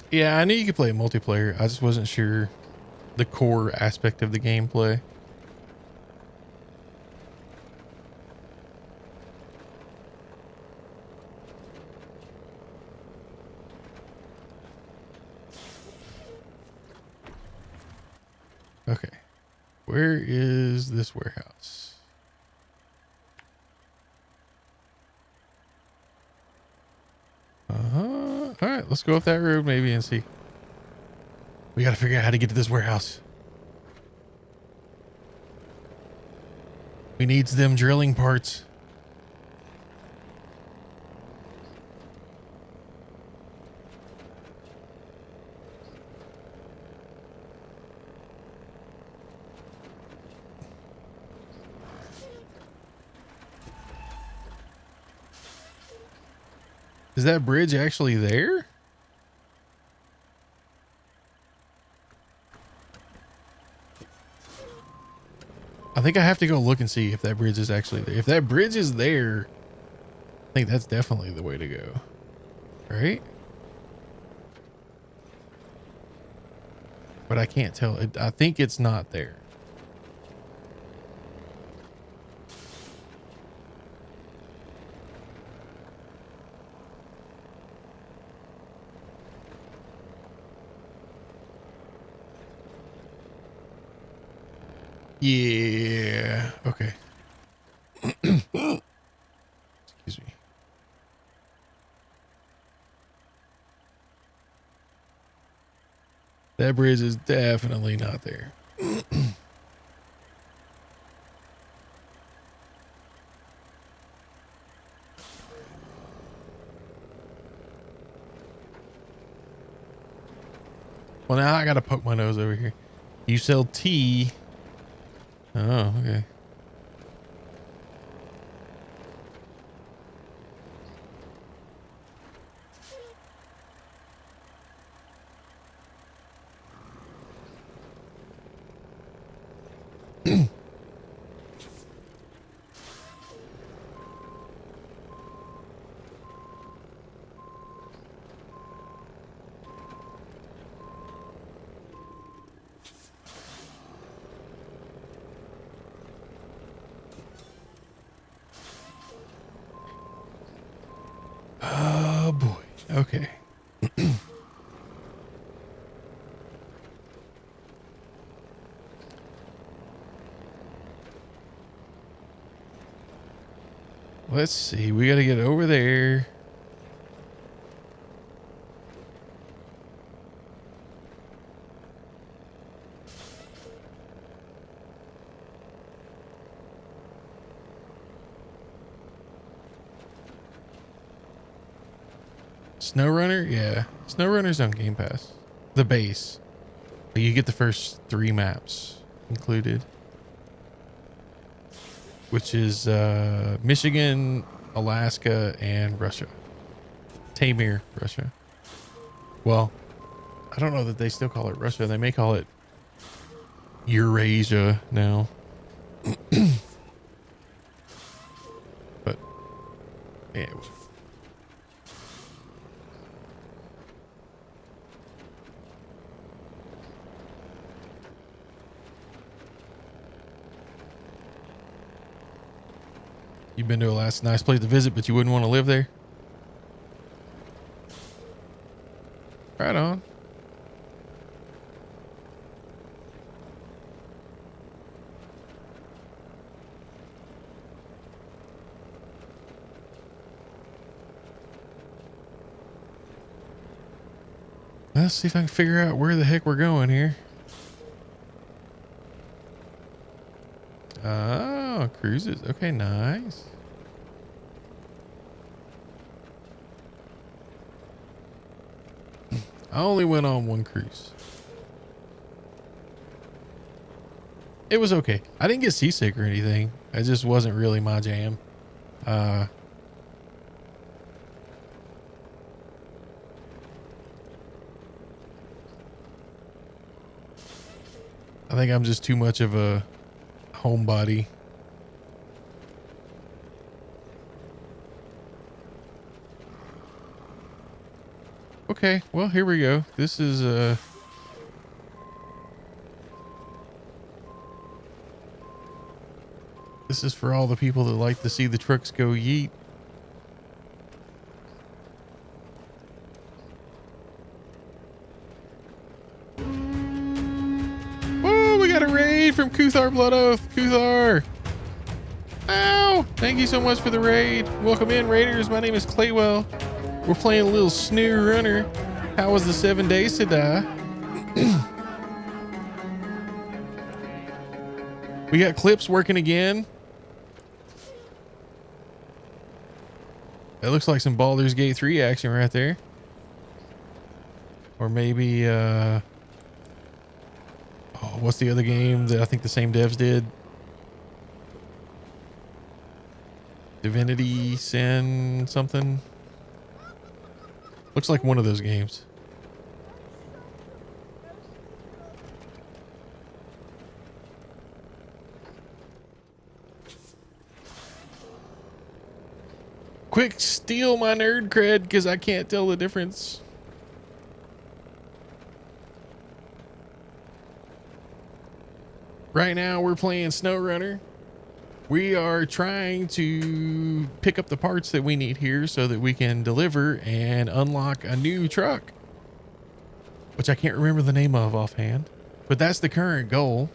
Yeah, I knew you could play multiplayer. I just wasn't sure the core aspect of the gameplay. Okay. Where is this warehouse? let's go up that road maybe and see. We got to figure out how to get to this warehouse. We needs them drilling parts. Is that bridge actually there? I think I have to go look and see if that bridge is actually there. If that bridge is there, I think that's definitely the way to go. Right? But I can't tell. I think it's not there. Yeah. Okay. Excuse me. That bridge is definitely not there. Well, now I gotta poke my nose over here. You sell tea. Oh, okay. Oh boy. Okay. Let's see. We got to get over there. SnowRunner? Yeah. SnowRunner's on Game Pass. The base. But you get the first 3 maps included. Which is Michigan, Alaska, and Russia. Tamir, Russia. Well, I don't know that they still call it Russia. They may call it Eurasia now. But, yeah. You've been to Alaska, nice place to visit, but you wouldn't want to live there? Right on. Let's see if I can figure out where the heck we're going here. Oh, cruises. Okay, nice. I only went on 1 cruise. It was okay. I didn't get seasick or anything. It just wasn't really my jam. I think I'm just too much of a homebody. Okay, well, here we go. This is this is for all the people that like to see the trucks go yeet. Oh, we got a raid from Kuthar Blood Oath. Kuthar. Ow! Thank you so much for the raid. Welcome in, Raiders. My name is Claywell. We're playing a little Snoo Runner. How was the 7 days to die? We got clips working again. That looks like some Baldur's Gate 3 action right there. Or maybe, oh, what's the other game that I think the same devs did? Divinity Sin something. Looks like one of those games. Quick, steal my nerd cred because I can't tell the difference. Right now we're playing SnowRunner. We are trying to pick up the parts that we need here so that we can deliver and unlock a new truck, which I can't remember the name of offhand, but that's the current goal.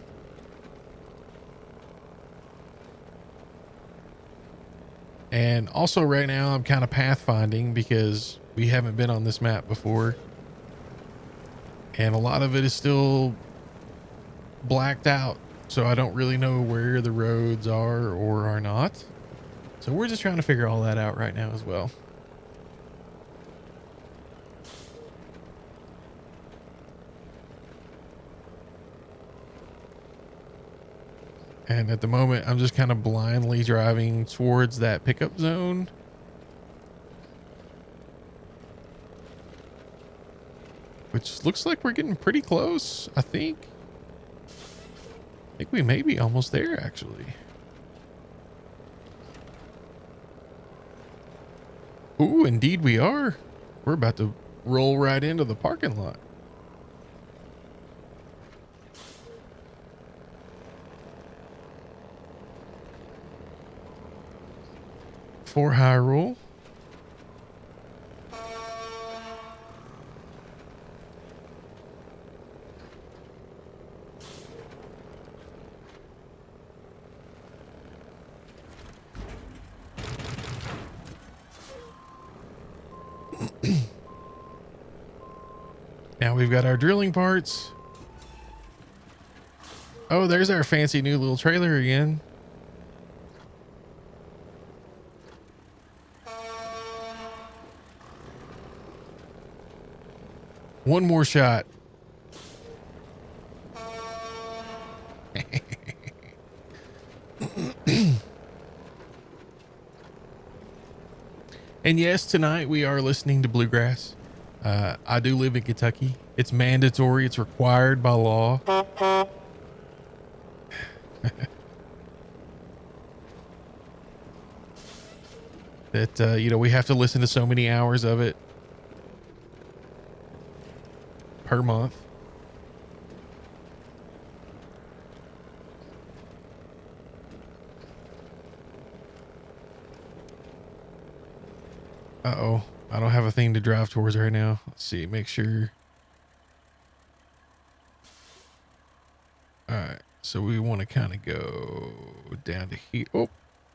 And also right now I'm kind of pathfinding because we haven't been on this map before. And a lot of it is still blacked out. So I don't really know where the roads are or are not. So we're just trying to figure all that out right now as well. And at the moment, I'm just kind of blindly driving towards that pickup zone. Which looks like we're getting pretty close, I think. I think we may be almost there, actually. Ooh, indeed we are. We're about to roll right into the parking lot. For Hyrule. Now we've got our drilling parts. Oh, there's our fancy new little trailer again. One more shot. And yes, tonight we are listening to bluegrass. I do live in Kentucky. It's mandatory. It's required by law. That, you know, we have to listen to so many hours of it per month. Uh-oh. I don't have a thing to drive towards right now. Let's see. Make sure. All right. So we want to kind of go down to here. Oh,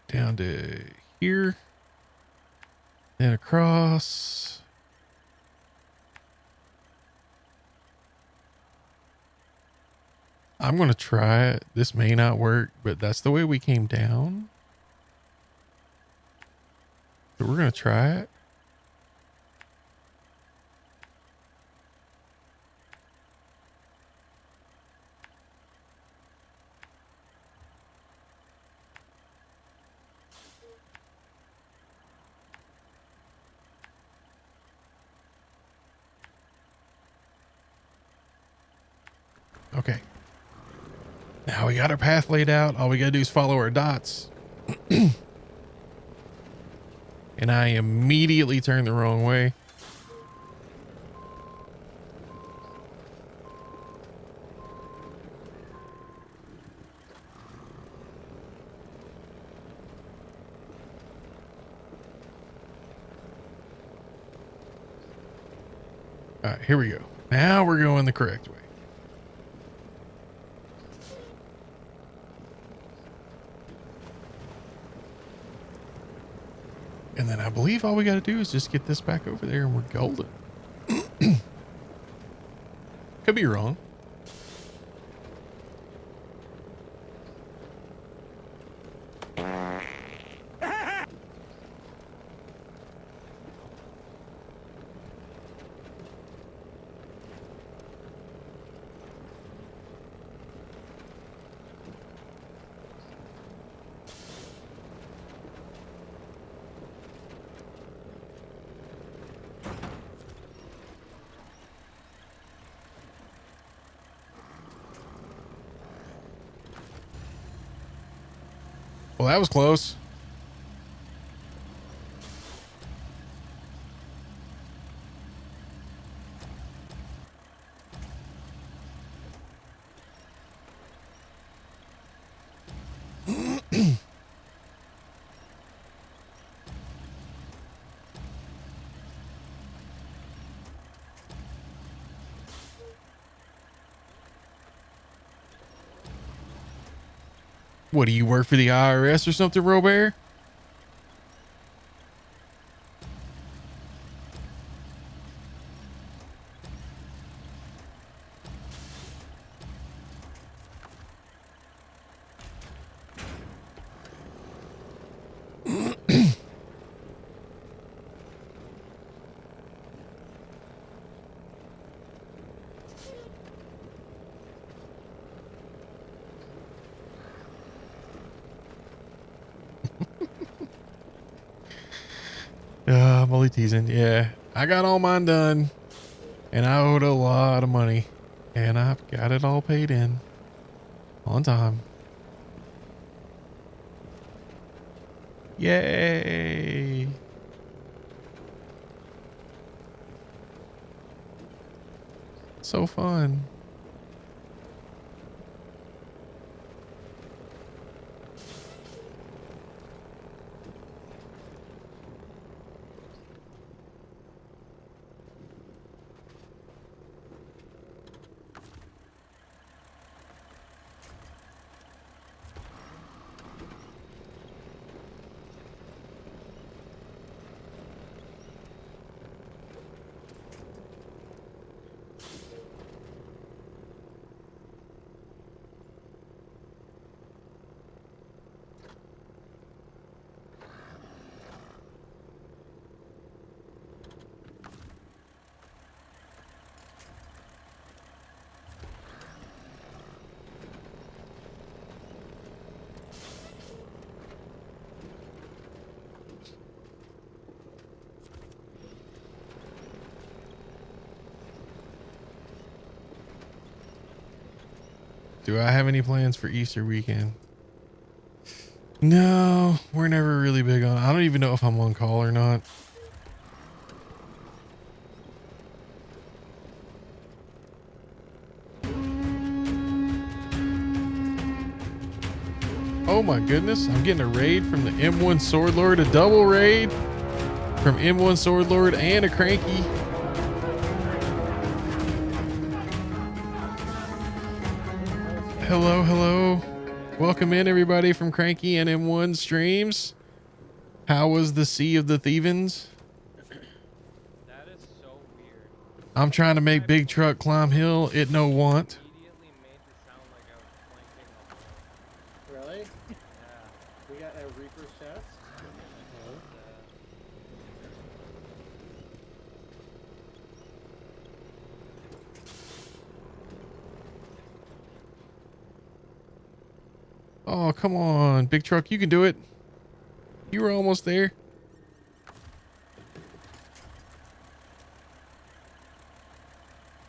down to here. Then across. I'm going to try it. This may not work, but that's the way we came down. So we're going to try it. Okay. Now we got our path laid out. All we got to do is follow our dots. And I immediately turned the wrong way. All right, here we go. Now we're going the correct way. And then I believe all we got to do is just get this back over there and we're golden. Could be wrong. Well, that was close. What, do you work for the IRS or something, Robert? I'm only teasing. Yeah, I got all mine done, and I owed a lot of money, and I've got it all paid in on time. Yay! So fun. Do I have any plans for Easter weekend? No, we're never really big on. I don't even know if I'm on call or not. Oh my goodness, I'm getting a raid from the M1 Sword Lord, a double raid from M1 Sword Lord and a Cranky. Hello, hello. Welcome in everybody from Cranky and M1 streams. How was the Sea of the Thievens? That is so weird. I'm trying to make Big Truck climb hill. It no want. Immediately made it sound like I was flanking a bull. Really? Yeah. We got a Reaper's chest? Oh, come on, Big Truck. You can do it. You were almost there.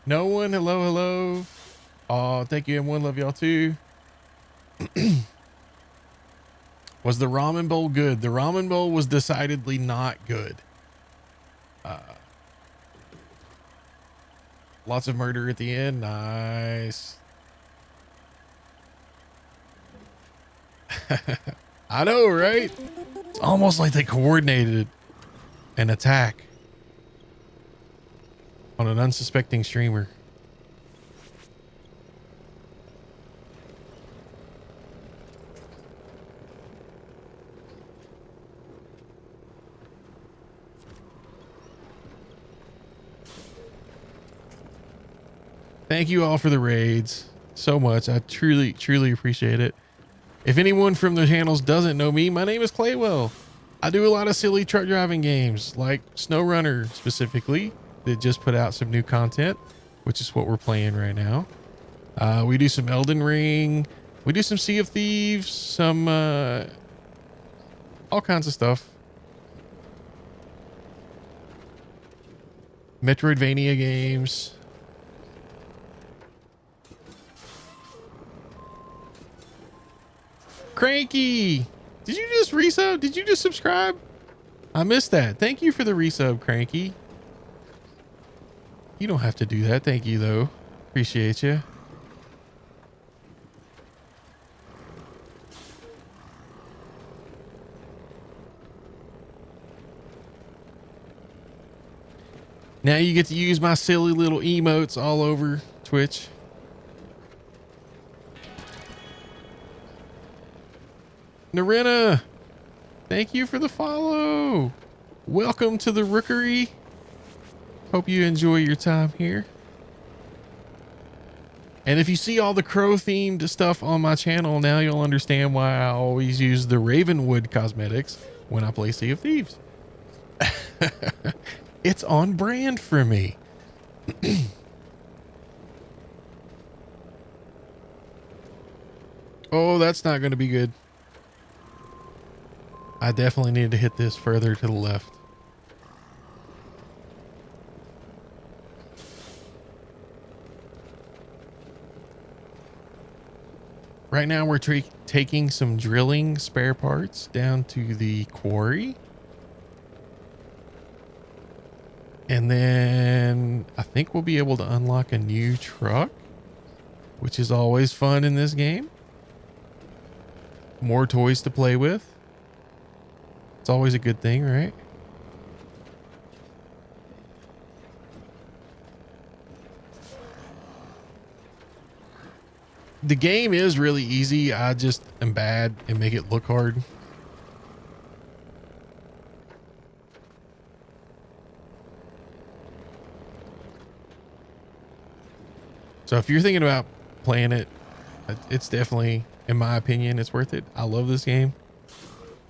No one. Hello, hello. Oh, thank you, M1. Love y'all too. Was the ramen bowl good? The ramen bowl was decidedly not good. Lots of murder at the end. Nice. I know, right? It's almost like they coordinated an attack on an unsuspecting streamer. Thank you all for the raids so much. I truly, truly appreciate it. If anyone from the channels doesn't know me, my name is Claywell. I do a lot of silly truck driving games like SnowRunner specifically that just put out some new content, which is what we're playing right now. We do some Elden Ring. We do some Sea of Thieves, some all kinds of stuff. Metroidvania games. Cranky, did you just resub? Did you just subscribe? I missed that. Thank you for the resub, Cranky. You don't have to do that. Thank you, though. Appreciate you. Now you get to use my silly little emotes all over Twitch. Narina, thank you for the follow. Welcome to the Rookery. Hope you enjoy your time here. And if you see all the crow themed stuff on my channel, now you'll understand why I always use the Ravenwood cosmetics when I play Sea of Thieves. It's on brand for me. Oh, that's not going to be good. I definitely need to hit this further to the left. Right now we're taking some drilling spare parts down to the quarry. And then I think we'll be able to unlock a new truck, which is always fun in this game. More toys to play with. It's always a good thing, right? The game is really easy. I just am bad and make it look hard. So if you're thinking about playing it, it's definitely, in my opinion, it's worth it. I love this game.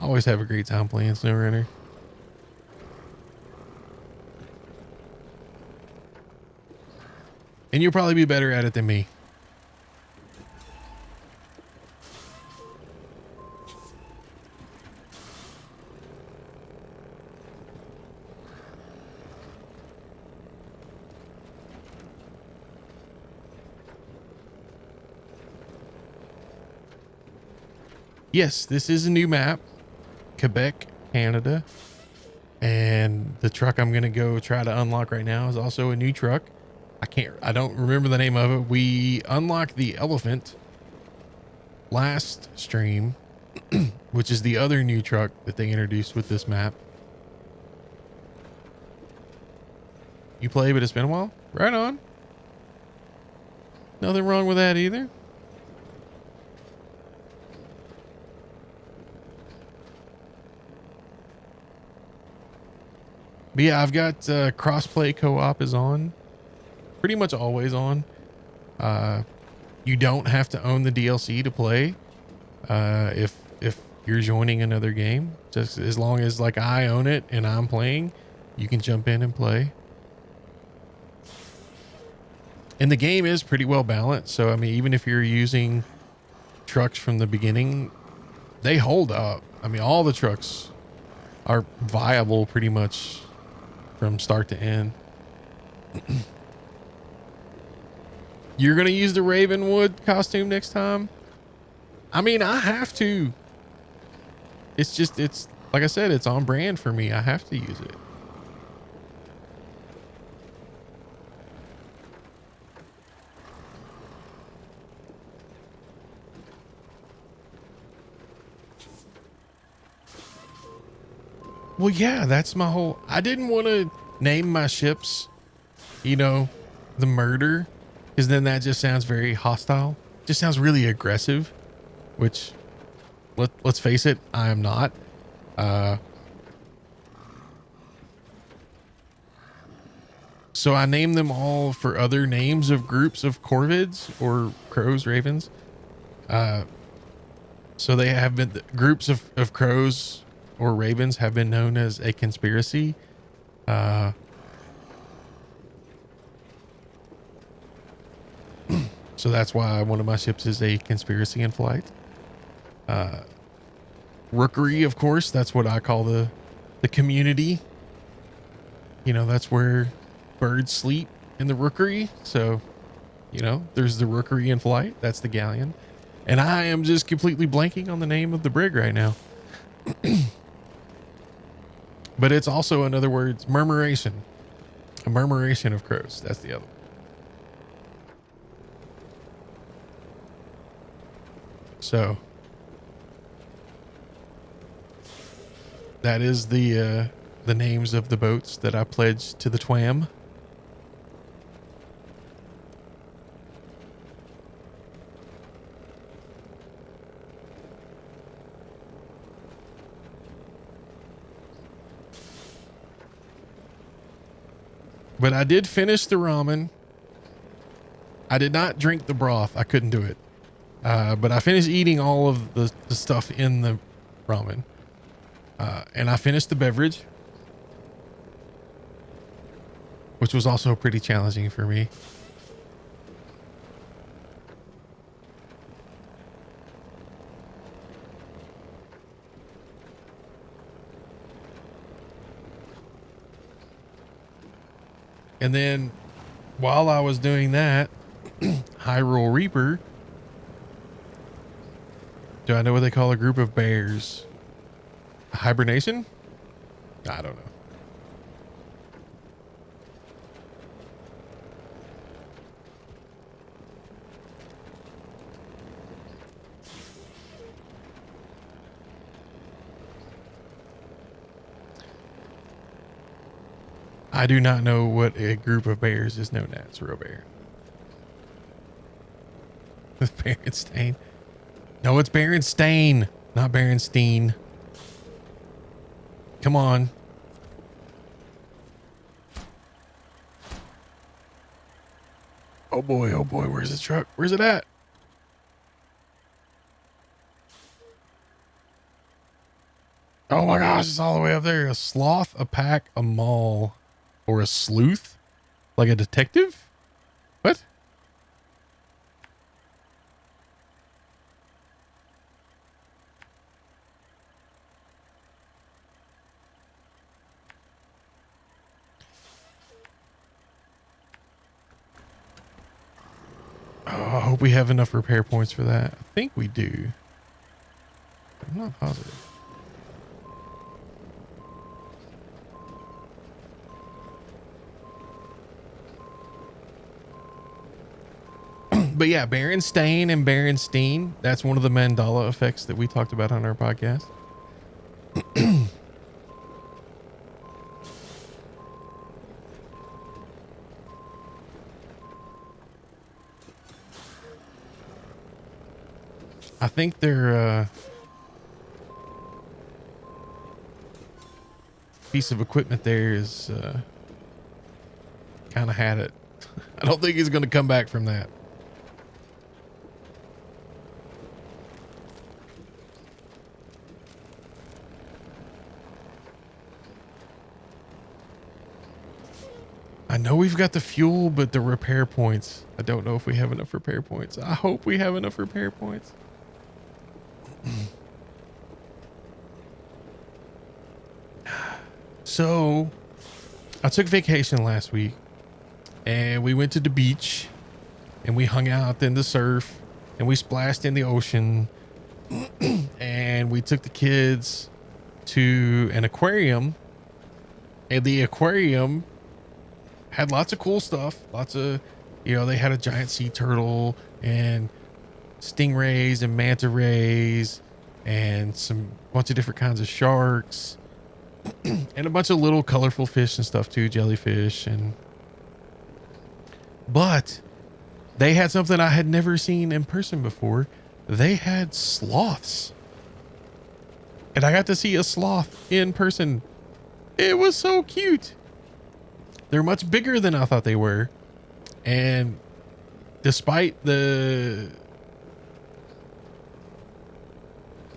I always have a great time playing SnowRunner. And you'll probably be better at it than me. Yes, this is a new map. Quebec, Canada. And the truck I'm going to go try to unlock right now is also a new truck. I don't remember the name of it. We unlocked the elephant last stream, which is the other new truck that they introduced with this map. You play, but it's been a while? Right on. Nothing wrong with that either. But yeah, I've got crossplay co-op is on. Pretty much always on. You don't have to own the DLC to play. If you're joining another game, just as long as like I own it and I'm playing, you can jump in and play. And the game is pretty well balanced. So, I mean, even if you're using trucks from the beginning, they hold up. I mean, all the trucks are viable pretty much from start to end. You're going to use the Ravenwood costume next time? I mean, I have to. It's just, it's like I said, it's on brand for me. I have to use it. Well, yeah, that's my whole, I didn't want to name my ships, you know, the murder, because then that just sounds very hostile. Just sounds really aggressive, which let's face it, I am not. So I named them all for other names of groups of corvids or crows, ravens. So they have been, groups of crows or ravens have been known as a conspiracy. So that's why one of my ships is a conspiracy in flight. Rookery, of course, that's what I call the community. You know, that's where birds sleep, in the rookery. So, you know, there's the rookery in flight. That's the galleon. And I am just completely blanking on the name of the brig right now. But it's also, in other words, murmuration. A murmuration of crows. That's the other one. So that is the names of the boats that I pledged to the TWAM. But I did finish the ramen. I did not drink the broth. I couldn't do it. But I finished eating all of the stuff in the ramen. And I finished the beverage, which was also pretty challenging for me. And then while I was doing that, Hyrule Reaper. Do I know what they call a group of bears? Hibernation? I don't know. I do not know what a group of bears is known as, real bear. With Berenstain. No, it's Berenstain, not Berenstein. Come on. Oh boy, where's the truck? Where's it at? Oh my gosh, it's all the way up there. A sloth, a pack, a mall, or a sleuth? Like a detective? What? Oh, I hope we have enough repair points for that. I think we do. I'm not positive. But yeah, Berenstain and Berenstein, that's one of the Mandela effects that we talked about on our podcast. I think their piece of equipment there is kind of had it. I don't think he's going to come back from that. I know we've got the fuel, but the repair points, I don't know if we have enough repair points. I hope we have enough repair points. So I took vacation last week and we went to the beach and we hung out in the surf and we splashed in the ocean and we took the kids to an aquarium, and the aquarium had lots of cool stuff. Lots of, you know, they had a giant sea turtle and stingrays and manta rays and some bunch of different kinds of sharks and a bunch of little colorful fish and stuff too, jellyfish. But they had something I had never seen in person before. They had sloths, and I got to see a sloth in person. It was so cute. They're much bigger than I thought they were. And despite the...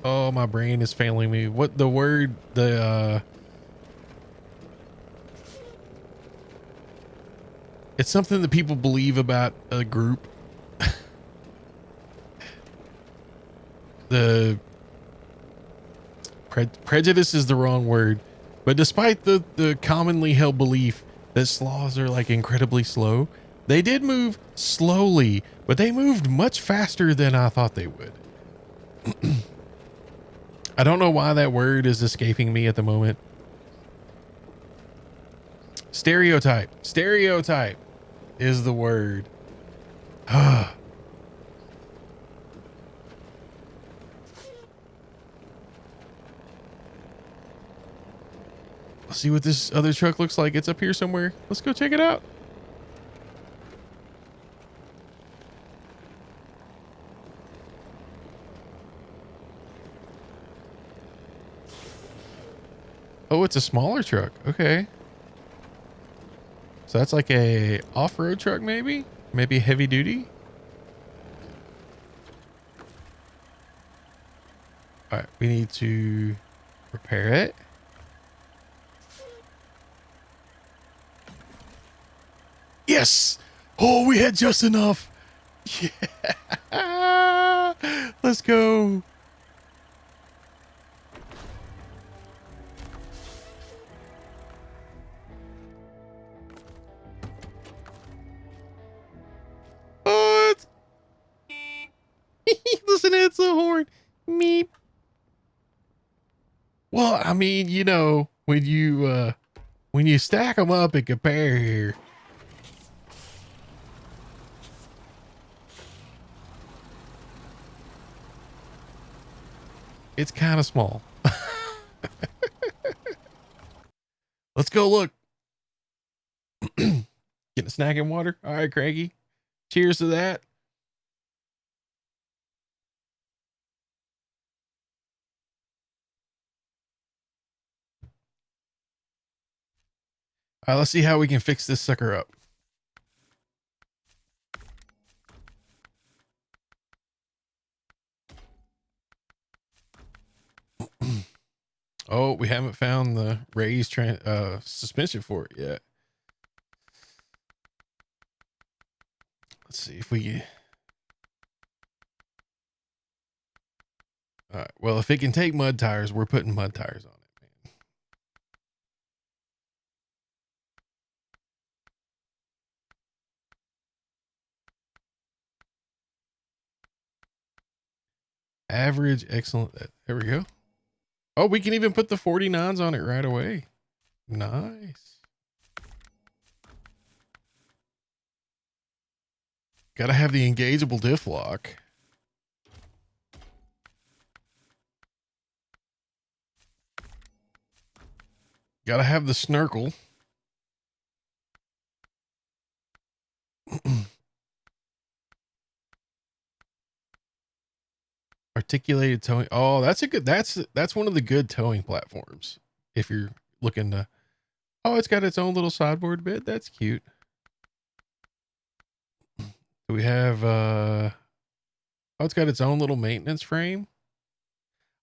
Oh, my brain is failing me. What the word, it's something that people believe about a group. The prejudice is the wrong word, but despite the commonly held belief that sloths are like incredibly slow, they did move slowly, but they moved much faster than I thought they would. I don't know why that word is escaping me at the moment. Stereotype. Stereotype is the word. Let's see what this other truck looks like. It's up here somewhere. Let's go check it out. Oh, it's a smaller truck. Okay. So that's like a off-road truck, maybe? Maybe heavy duty? All right, we need to repair it. Yes! Oh, we had just enough. Yeah! Let's go. Oh, it's... Listen, it's a horn. Meep. Well, I mean, you know, when you stack them up and compare here, it's kind of small. Let's go look. Getting a snack and water. All right, Craigie. Cheers to that. All right, let's see how we can fix this sucker up. Oh, we haven't found the raised suspension for it yet. Let's see if we... All right. Well, if it can take mud tires, we're putting mud tires on it, man. Average, excellent. There we go. Oh, we can even put the 49s on it right away. Nice. Gotta have the engageable diff lock. Gotta have the snirkle. Articulated towing. Oh, that's a good, that's one of the good towing platforms. If you're looking to, oh, it's got its own little sideboard bed. That's cute. Do we have, oh, it's got its own little maintenance frame.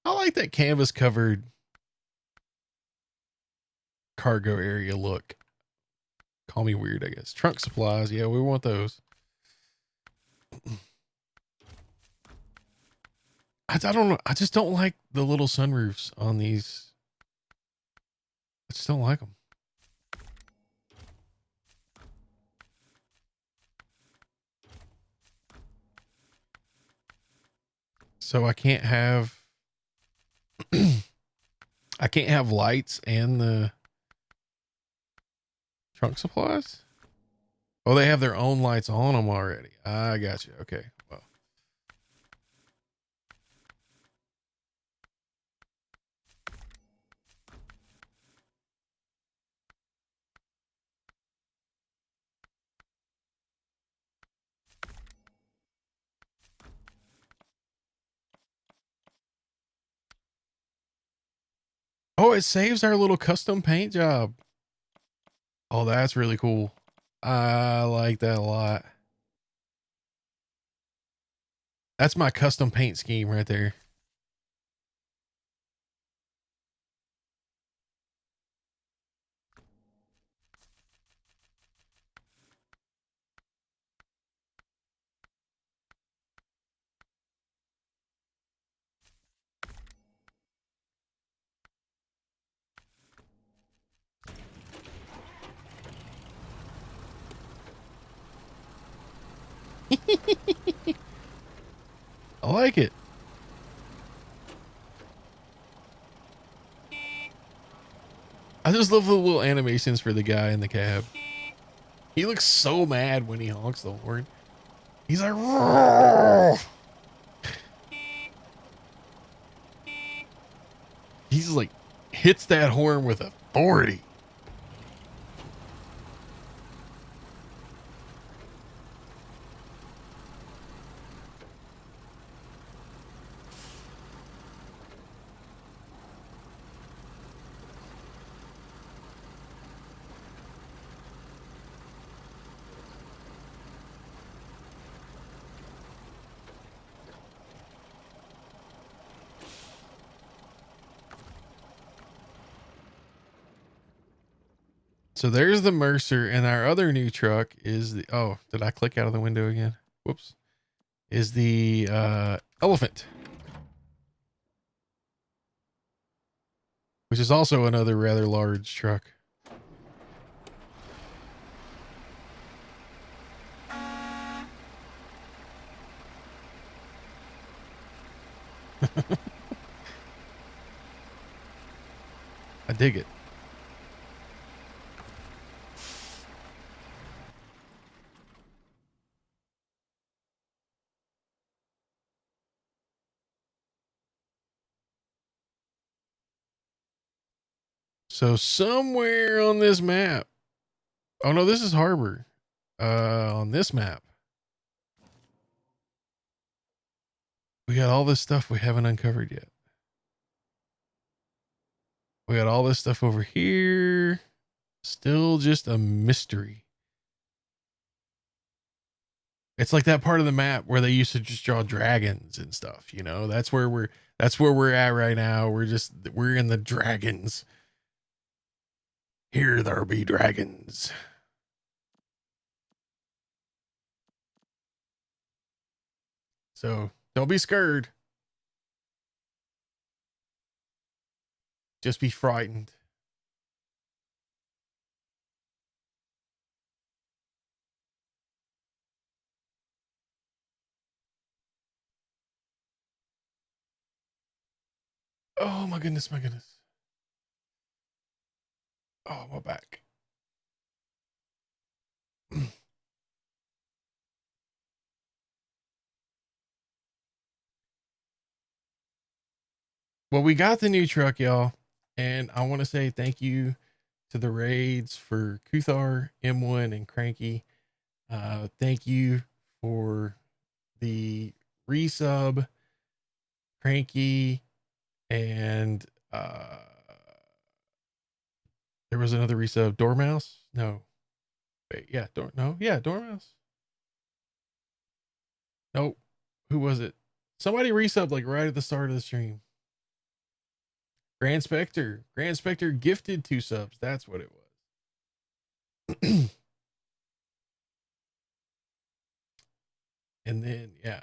I like that canvas covered cargo area look. Call me weird, I guess. Trunk supplies. Yeah, we want those. I don't know. I just don't like the little sunroofs on these. I just don't like them. So I can't have I can't have lights and the trunk supplies. Oh, they have their own lights on them already. I got you. Okay. Well. Oh, it saves our little custom paint job. Oh, that's really cool. I like that a lot. That's my custom paint scheme right there. I like it. I just love the little animations for the guy in the cab. He looks so mad when he honks the horn. He's like, "Roar!" He's like, hits that horn with authority. So there's the Mercer, and our other new truck is the, oh, did I click out of the window again? Whoops. Is the Elephant, which is also another rather large truck. I dig it. So somewhere on this map, oh no, this is Harbor. On this map, we got all this stuff we haven't uncovered yet. We got all this stuff over here. Still just a mystery. It's like that part of the map where they used to just draw dragons and stuff, you know? That's where we're at right now. We're in the dragons. Here there be dragons. So don't be scared. Just be frightened. Oh my goodness, my goodness. Oh, my back. Well, we got the new truck, y'all. And I want to say thank you to the raids for Kuthar, M1, and Cranky. Thank you for the resub, Cranky, and there was another resub, Dormouse. No, wait, yeah, Dormouse. Nope, who was it? Somebody resubbed like right at the start of the stream. Grand Spectre gifted 2 subs. That's what it was. And then yeah.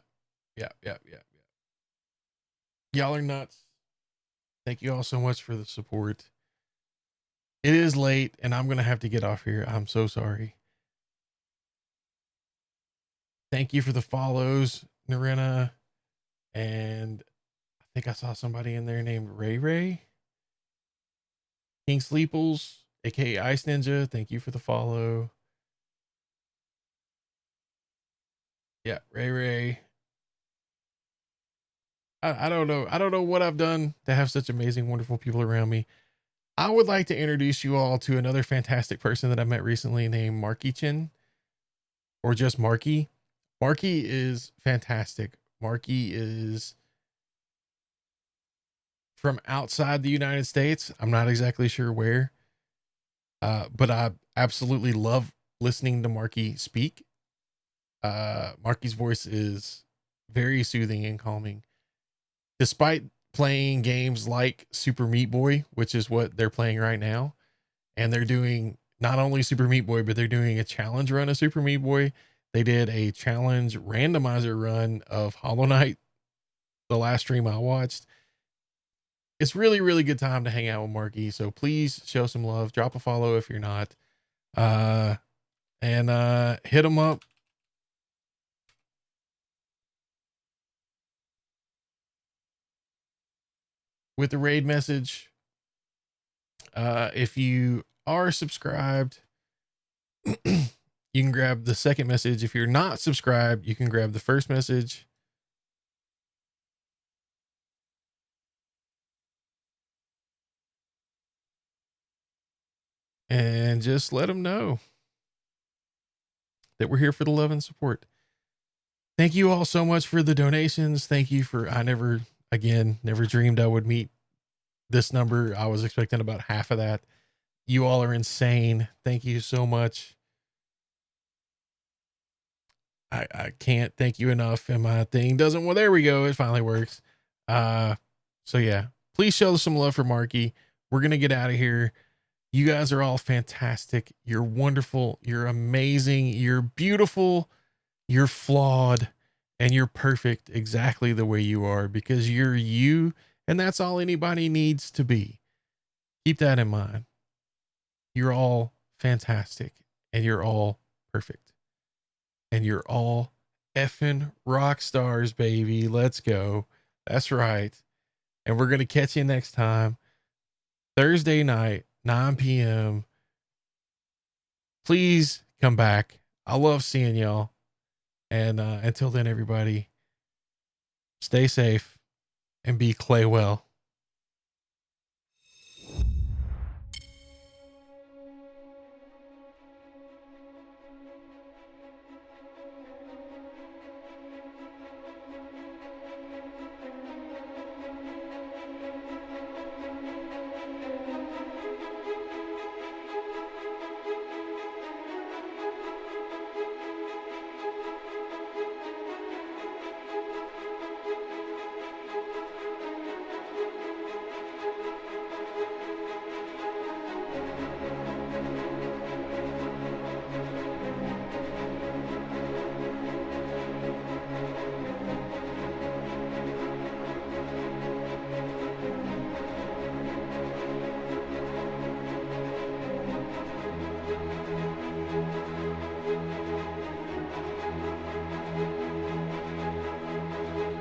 Y'all are nuts. Thank you all so much for the support. It is late and I'm going to have to get off here. I'm so sorry. Thank you for the follows, Narena. And I think I saw somebody in there named Ray Ray. King Sleeples, aka Ice Ninja. Thank you for the follow. Yeah, Ray Ray. I don't know. I don't know what I've done to have such amazing, wonderful people around me. I would like to introduce you all to another fantastic person that I met recently named Marky Chin, or just Marky. Marky is fantastic. Marky is from outside the United States. I'm not exactly sure where, but absolutely love listening to Marky speak. Marky's voice is very soothing and calming. Despite playing games like Super Meat Boy, which is what they're playing right now, and they're doing not only Super Meat Boy, but they're doing a challenge run of Super Meat Boy. They did a challenge randomizer run of Hollow Knight, the last stream I watched. It's really, really good time to hang out with Marky. So please show some love. Drop a follow if you're not. And hit him up. With the raid message. If you are subscribed, you can grab the second message. If you're not subscribed, you can grab the first message. And just let them know that we're here for the love and support. Thank you all so much for the donations. Thank you for, I never dreamed I would meet this number. I was expecting about half of that. You all are insane. Thank you so much. I can't thank you enough. And my thing doesn't, well, there we go. It finally works. So yeah, please show some love for Marky. We're going to get out of here. You guys are all fantastic. You're wonderful. You're amazing. You're beautiful. You're flawed, and you're perfect exactly the way you are, because you're you, and that's all anybody needs to be. Keep that in mind. You're all fantastic, and you're all perfect, and you're all effing rock stars, baby. Let's go. That's right. And we're going to catch you next time, Thursday night, 9 p.m. Please come back. I love seeing y'all. And until then, everybody, stay safe and be Clay well.